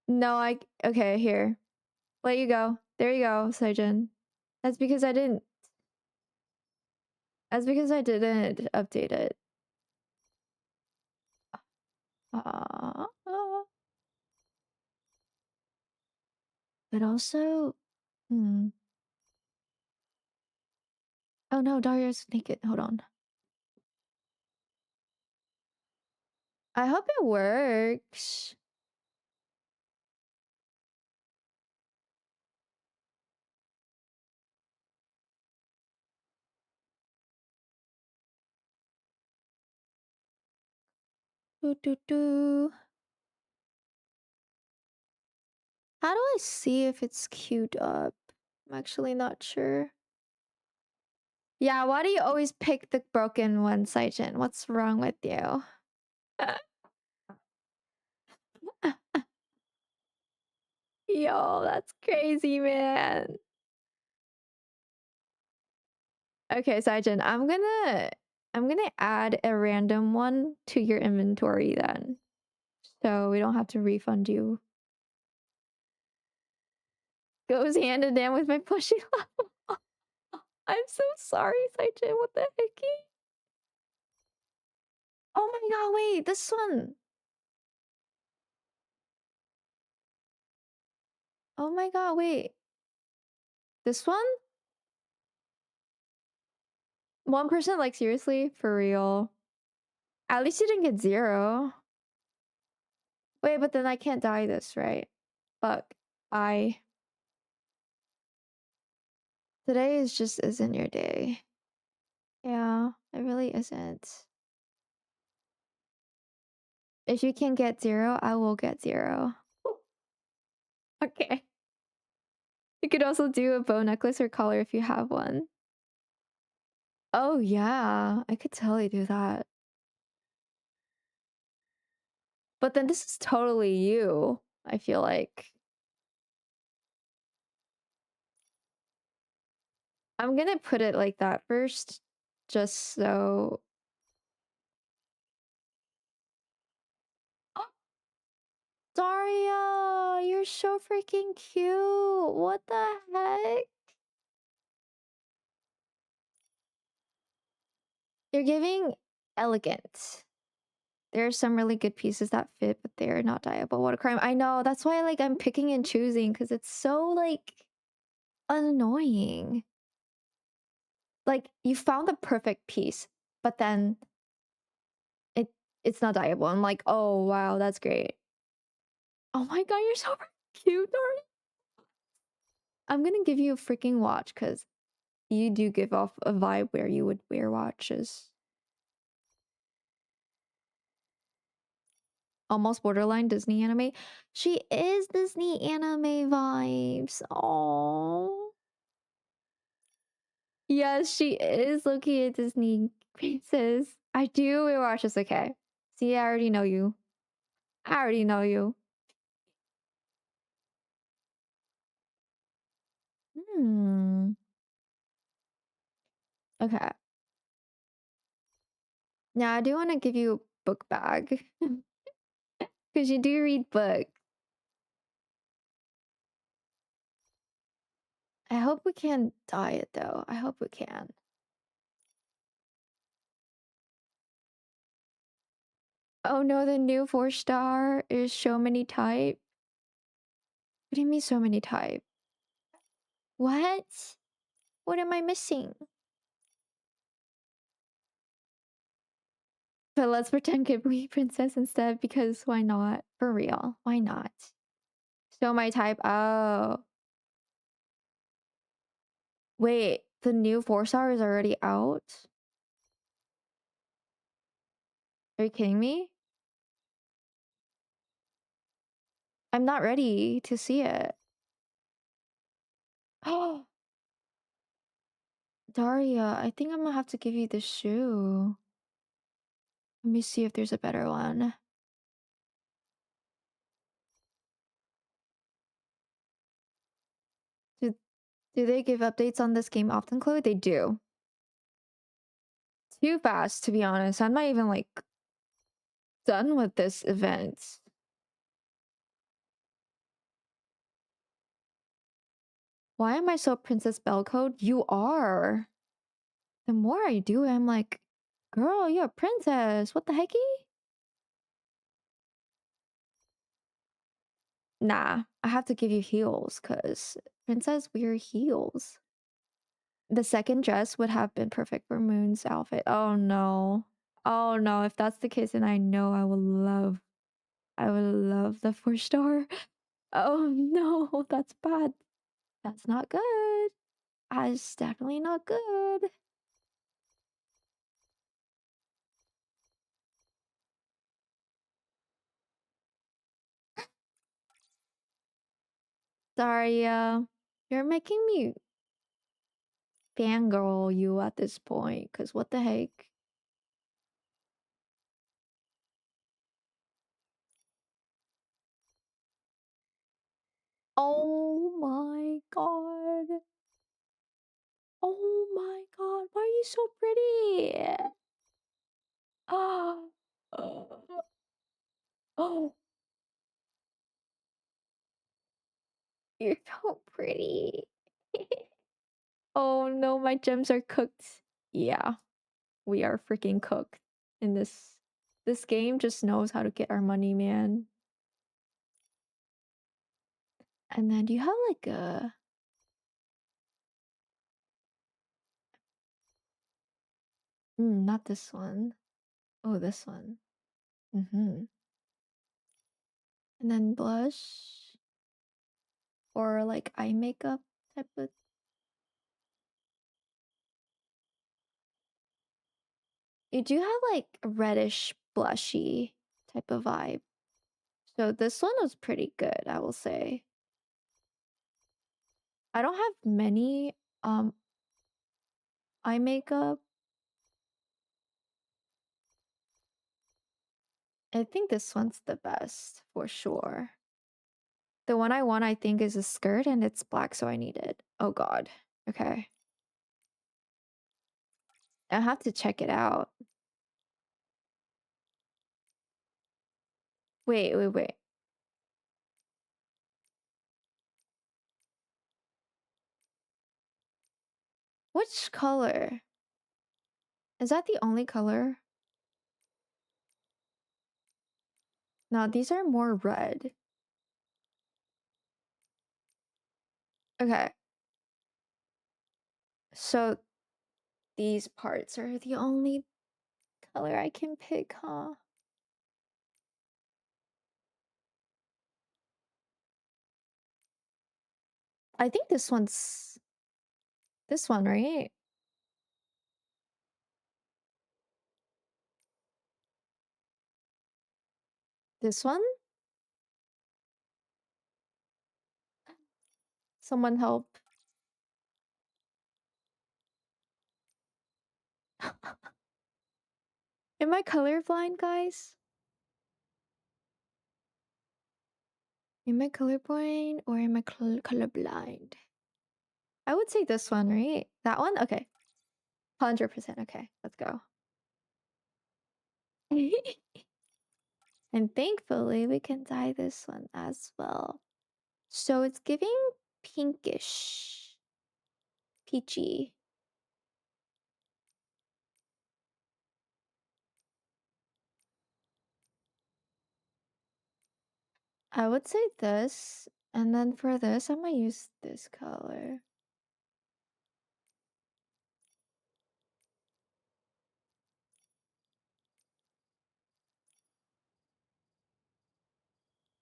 No, okay, here. Let you go. There you go, Saijin. That's because I didn't update it. But also, oh no, Daria's naked. Hold on. I hope it works. How do I see if it's queued up? I'm actually not sure. Yeah, why do you always pick the broken one, Saijin? What's wrong with you? Yo, that's crazy, man. Okay, Saijin, I'm gonna add a random one to your inventory then. So we don't have to refund you. Goes hand in hand with my plushie level. I'm so sorry, Saijin. What the hecky? Oh my god, wait, this one. Oh my god, wait. This one? 1%, like, seriously? For real? At least you didn't get 0. Wait, but then I can't dye this, right? Fuck. Bye. Today isn't your day. Yeah, it really isn't. If you can get 0, I will get 0. Okay. You could also do a bow necklace or collar if you have one. Oh yeah, I could totally do that. But then this is totally you, I feel like. I'm gonna put it like that first, just so... Daria, you're so freaking cute. What the heck? You're giving elegant. There are some really good pieces that fit, but they're not dyeable. What a crime. I know, that's why like I'm picking and choosing, because it's so like annoying. Like you found the perfect piece, but then it's not dyeable. I'm like, oh wow, that's great. Oh my god, you're so cute, Daria. I'm gonna give you a freaking watch because you do give off a vibe where you would wear watches. Almost borderline Disney anime. She is Disney anime vibes. Oh. Yes, she is looking at Disney princess. I do wear watches, okay. See, I already know you. I already know you. Hmm. Okay. Now I do want to give you a book bag. Because you do read books. I hope we can dye it though. I hope we can. Oh no, the new 4-star is so many type. What do you mean so many type? What? What am I missing? But let's pretend Ghibli princess instead, because why not? For real, why not? Show my type. Oh. Wait, the new 4-star is already out? Are you kidding me? I'm not ready to see it. Oh, Daria, I think I'm gonna have to give you the shoe. Let me see if there's a better one. Do they give updates on this game often, Chloe? They do. Too fast, to be honest. I'm not even like done with this event. Why am I so Princess Bell code? You are. The more I do it, I'm like, girl, you're a princess. What the hecky? Nah, I have to give you heels because princess wear heels. The second dress would have been perfect for Moon's outfit. Oh no. Oh no, if that's the case, then I know I would love the 4-star. Oh no, that's bad. That's not good. That's definitely not good. Daria, you're making me fangirl you at this point, because what the heck? Oh my god. Oh my god, why are you so pretty? Oh. Oh. You're so pretty. Oh no, my gems are cooked. Yeah, we are freaking cooked in this. This game just knows how to get our money, man. And then do you have like a... not this one. Oh, this one. And then blush. Or like eye makeup type of... You do have like a reddish blushy type of vibe. So this one was pretty good, I will say. I don't have many eye makeup. I think this one's the best for sure. The one I want, I think, is a skirt and it's black, so I need it. Oh god. Okay. I have to check it out. Wait. Which color? Is that the only color? No, these are more red. Okay. So these parts are the only color I can pick, huh? I think this one's... This one, right? This one? Someone help. Am I colorblind, guys? Am I colorblind or am I colorblind? I would say this one, right? That one? Okay. 100%. Okay, let's go. And thankfully, we can dye this one as well. So it's giving pinkish. Peachy. I would say this. And then for this, I'm gonna use this color.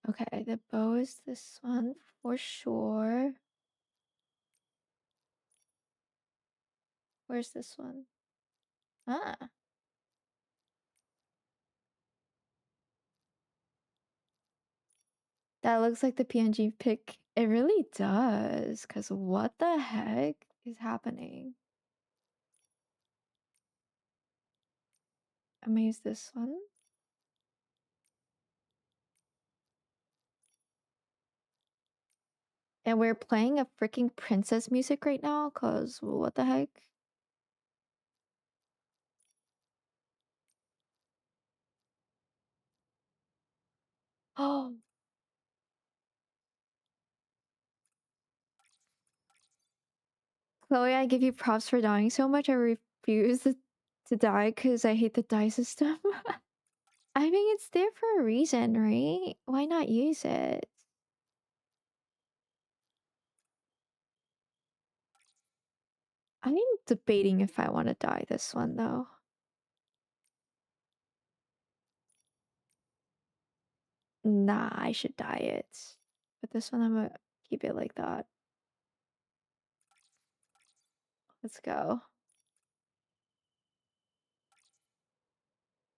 Okay, the bow is this one for sure. Where's this one? Ah. That looks like the PNG pic. It really does. Because what the heck is happening? I'm gonna use this one. And we're playing a freaking princess music right now. Because what the heck? Oh. Chloe, I give you props for dying so much. I refuse to die because I hate the die system. I mean, it's there for a reason, right? Why not use it? I'm debating if I want to die this one, though. Nah, I should dye it. But this one, I'm gonna keep it like that. Let's go.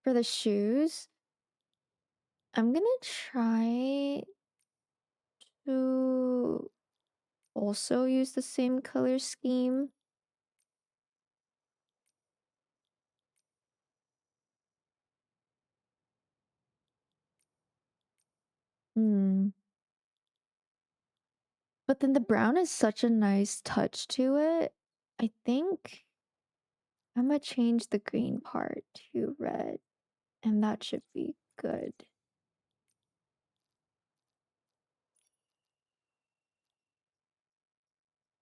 For the shoes, I'm gonna try to also use the same color scheme. Hmm. But then the brown is such a nice touch to it. I think I'm gonna change the green part to red, and that should be good.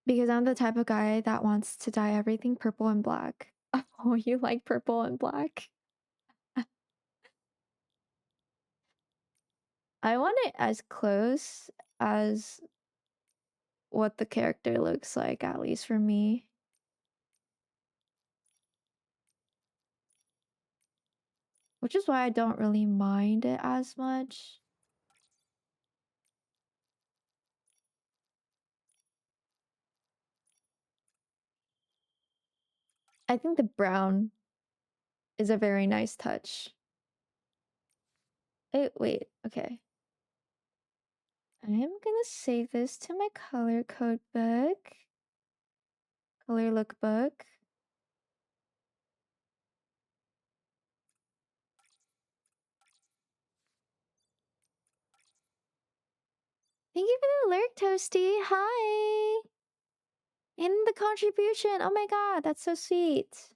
Because I'm the type of guy that wants to dye everything purple and black. Oh, you like purple and black? I want it as close as what the character looks like, at least for me. Which is why I don't really mind it as much. I think the brown is a very nice touch. Wait, okay. I am gonna save this to my color code book. Color lookbook. Thank you for the lurk, Toasty. Hi! And the contribution. Oh my god, that's so sweet.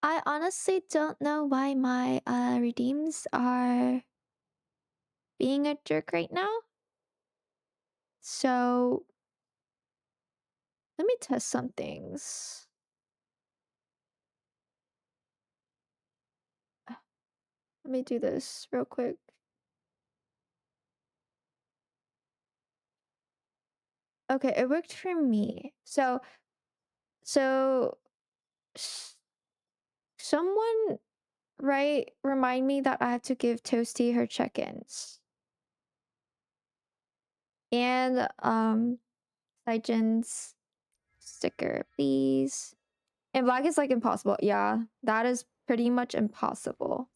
I honestly don't know why my redeems are being a jerk right now. So let me test some things. Let me do this real quick. Okay, it worked for me. So someone remind me that I have to give Toasty her check-ins. And Saijin's sticker, please. And black is like impossible. Yeah, that is pretty much impossible.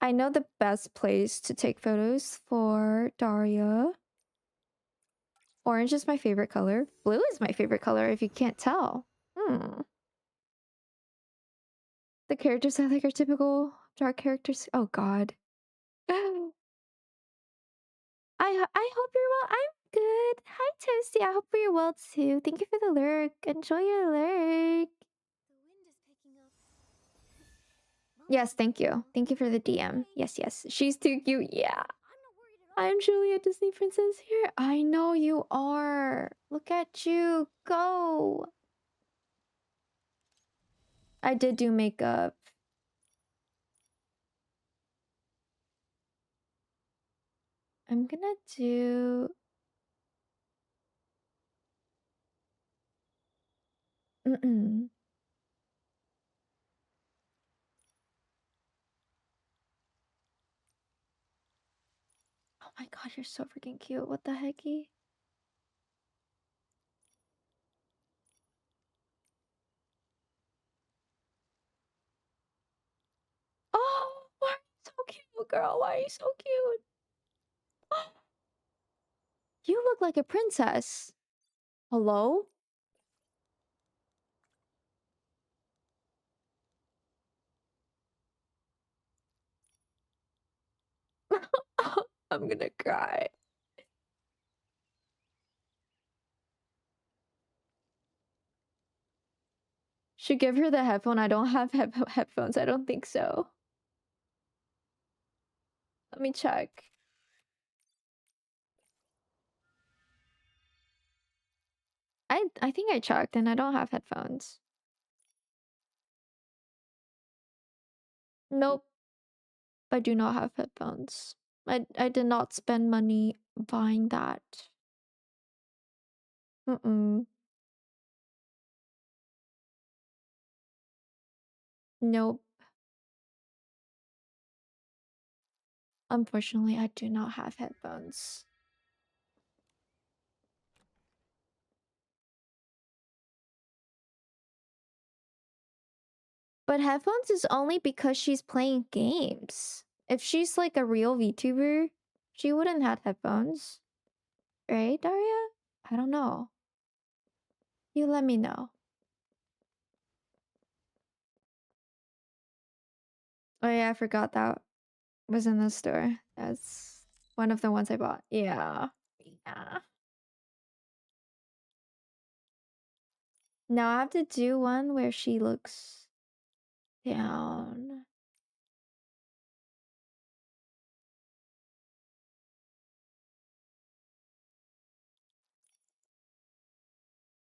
I know the best place to take photos for Daria. Orange is my favorite color. Blue is my favorite color, if you can't tell. The characters I like are typical dark characters. Oh god. I hope you're well. I'm good. Hi Toasty. I hope you're well too. Thank you for the lurk. Enjoy your lurk. Yes, thank you. Thank you for the DM. Yes, yes. She's too cute. Yeah. I'm truly a Disney princess here. I know you are. Look at you. Go. I did do makeup. I'm gonna do... Oh my god, you're so freaking cute. What the hecky? Oh, why are you so cute, girl? Why are you so cute? You look like a princess. Hello? I'm gonna cry. Should give her the headphone. I don't have headphones. I don't think so. Let me check. I think I checked and I don't have headphones. Nope. I do not have headphones. I did not spend money buying that. Nope. Unfortunately, I do not have headphones. But headphones is only because she's playing games. If she's like a real VTuber, she wouldn't have headphones. Right, Daria? I don't know. You let me know. Oh yeah, I forgot that was in the store. That's One of the ones I bought. Yeah. Yeah. Now I have to do one where she looks down.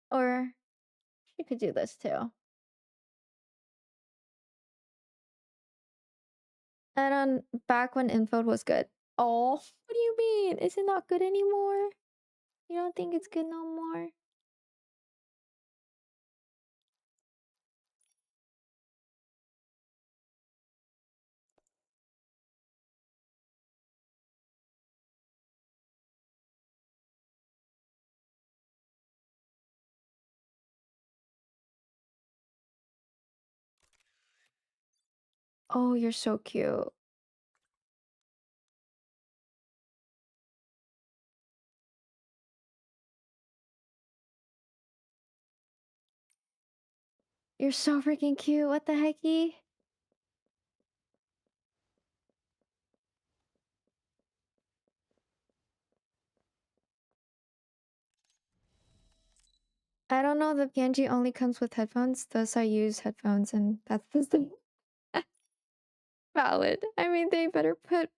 Or she could do this too. And on back when info was good. Oh, what do you mean? Is it not good anymore? You don't think it's good no more? Oh, you're so cute. You're so freaking cute. What the hecky? I don't know, the PNG only comes with headphones, thus I use headphones, and that's the thing. Valid. I mean, they better, but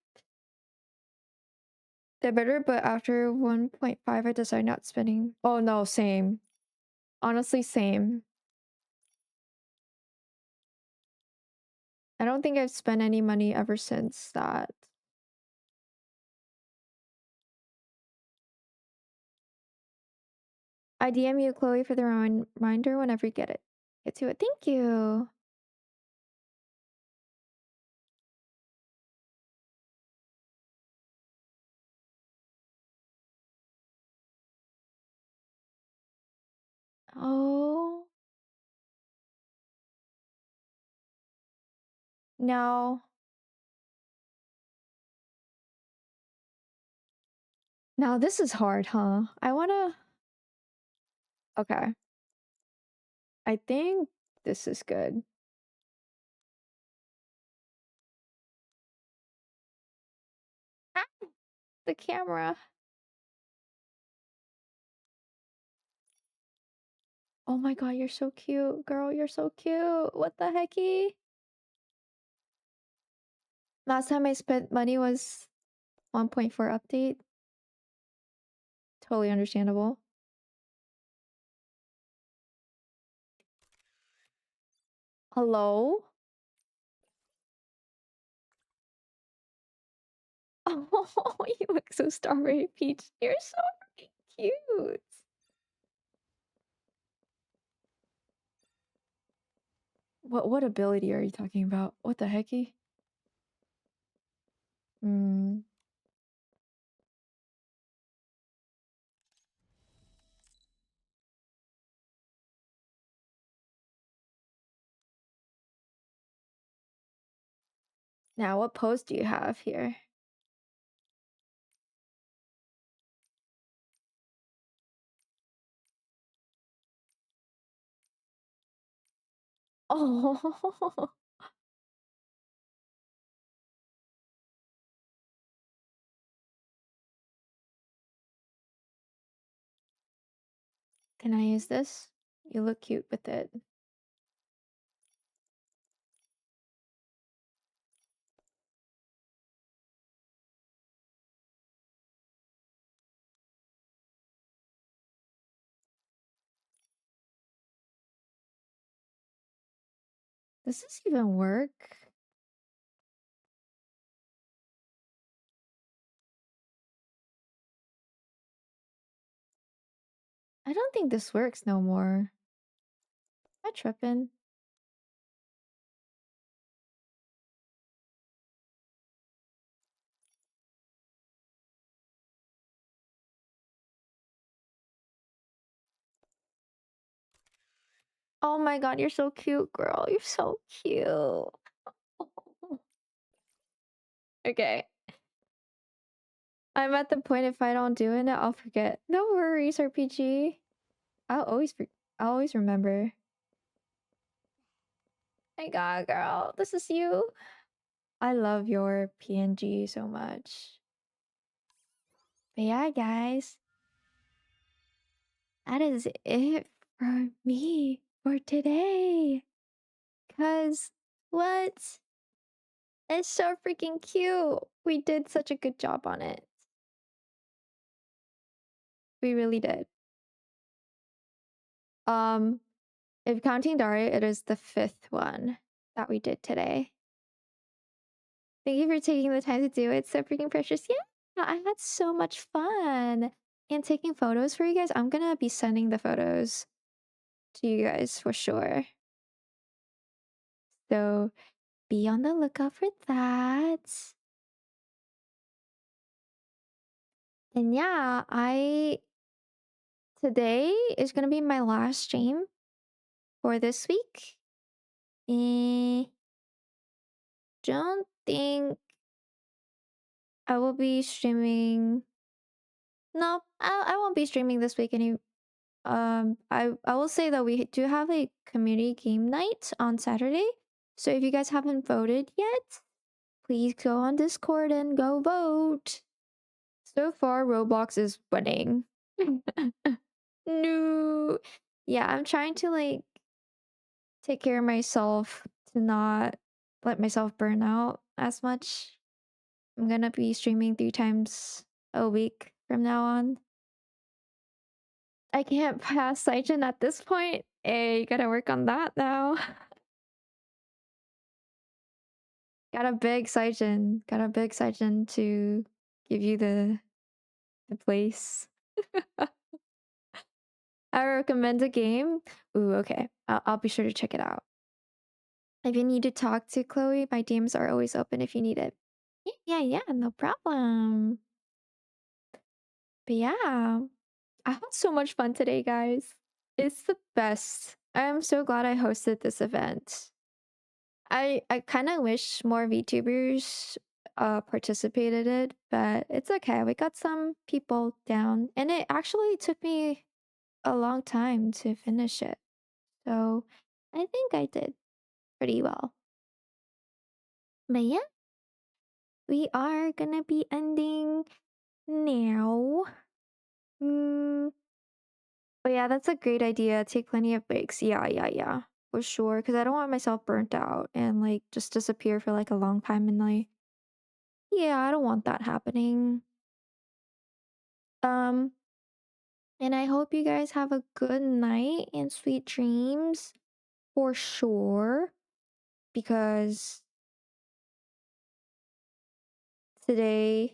after 1.5, I decided not spending. Oh no, same. Honestly, same. I don't think I've spent any money ever since that. I DM you, Chloe, for the reminder whenever you get it. Get to it. Thank you. Oh. No. Now this is hard, huh? I wanna... Okay. I think this is good. Ah! The camera. Oh my god, you're so cute. Girl, you're so cute. What the hecky? Last time I spent money was 1.4 update. Totally understandable. Hello? Oh, you look so strawberry peach. You're so cute. What ability are you talking about? What the hecky? Hmm. Now, what pose do you have here? Oh. Can I use this? You look cute with it. Does this even work? I don't think this works no more. Am I tripping? Oh my god, you're so cute, girl. You're so cute. Okay. I'm at the point if I don't do it, I'll forget. No worries, RPG. I'll always remember. My god, girl. This is you. I love your PNG so much. But yeah, guys, that is it for me for today. Cause what? It's so freaking cute. We did such a good job on it. We really did. If counting Daria, it is the 5th one that we did today. Thank you for taking the time to do it. So freaking precious. Yeah, I had so much fun. And taking photos for you guys. I'm gonna be sending the photos to you guys for sure. So be on the lookout for that. And yeah, today is gonna be my last stream for this week. Don't think I will be streaming. No, I won't be streaming this week any. I will say that we do have a community game night on Saturday. So if you guys haven't voted yet, please go on Discord and go vote. So far, Roblox is winning. No. Yeah, I'm trying to like take care of myself to not let myself burn out as much. I'm gonna be streaming 3 times a week from now on. I can't pass Saijin at this point. Hey, you gotta work on that now. Got a big Saijin to give you the place. I recommend a game. Ooh, okay. I'll be sure to check it out. If you need to talk to Chloe, my DMs are always open if you need it. Yeah, no problem. But yeah, I had so much fun today, guys. It's the best. I am so glad I hosted this event. I kind of wish more VTubers participated it, but it's okay. We got some people down, and it actually took me a long time to finish it. So I think I did pretty well. But yeah, we are gonna be ending now. But yeah, that's a great idea. Take plenty of breaks. Yeah. For sure. Because I don't want myself burnt out and like just disappear for like a long time and like, yeah, I don't want that happening. Um, and I hope you guys have a good night and sweet dreams for sure. Because today's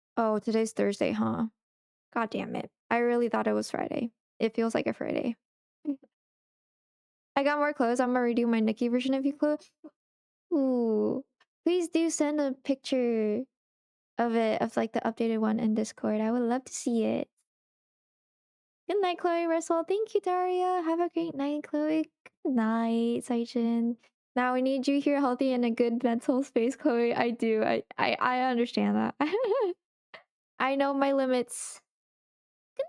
Thursday, huh? God damn it. I really thought it was Friday. It feels like a Friday. I got more clothes. I'm gonna redo my Nikki version of Vtuber. Ooh. Please do send a picture of it, of like the updated one in Discord. I would love to see it. Good night, Chloe Russell. Thank you, Daria. Have a great night, Chloe. Good night, Saijin. Now we need you here healthy in a good mental space, Chloe. I do. I understand that. I know my limits. Good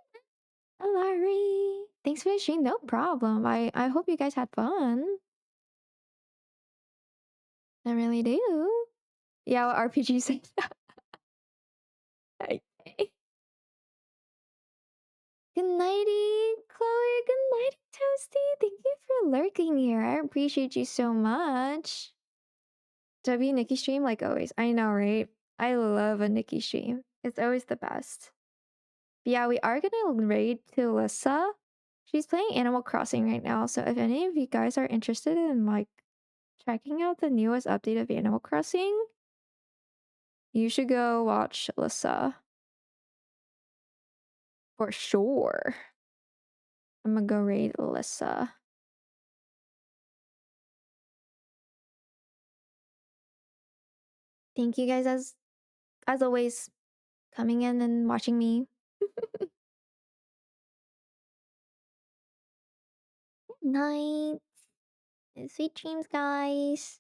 night, Alari. Thanks for the stream. No problem. I hope you guys had fun. I really do. Yeah, what RPG says. Okay. Good nighty, Chloe. Good nighty, Toasty. Thank you for lurking here. I appreciate you so much. W Nikki stream like always. I know, right? I love a Nikki stream. It's always the best. But yeah, we are gonna raid to Lissa. She's playing Animal Crossing right now, so if any of you guys are interested in like checking out the newest update of Animal Crossing, you should go watch Lissa. For sure. I'm gonna go raid Lissa. Thank you guys as always coming in and watching me. Good night. Sweet dreams, guys.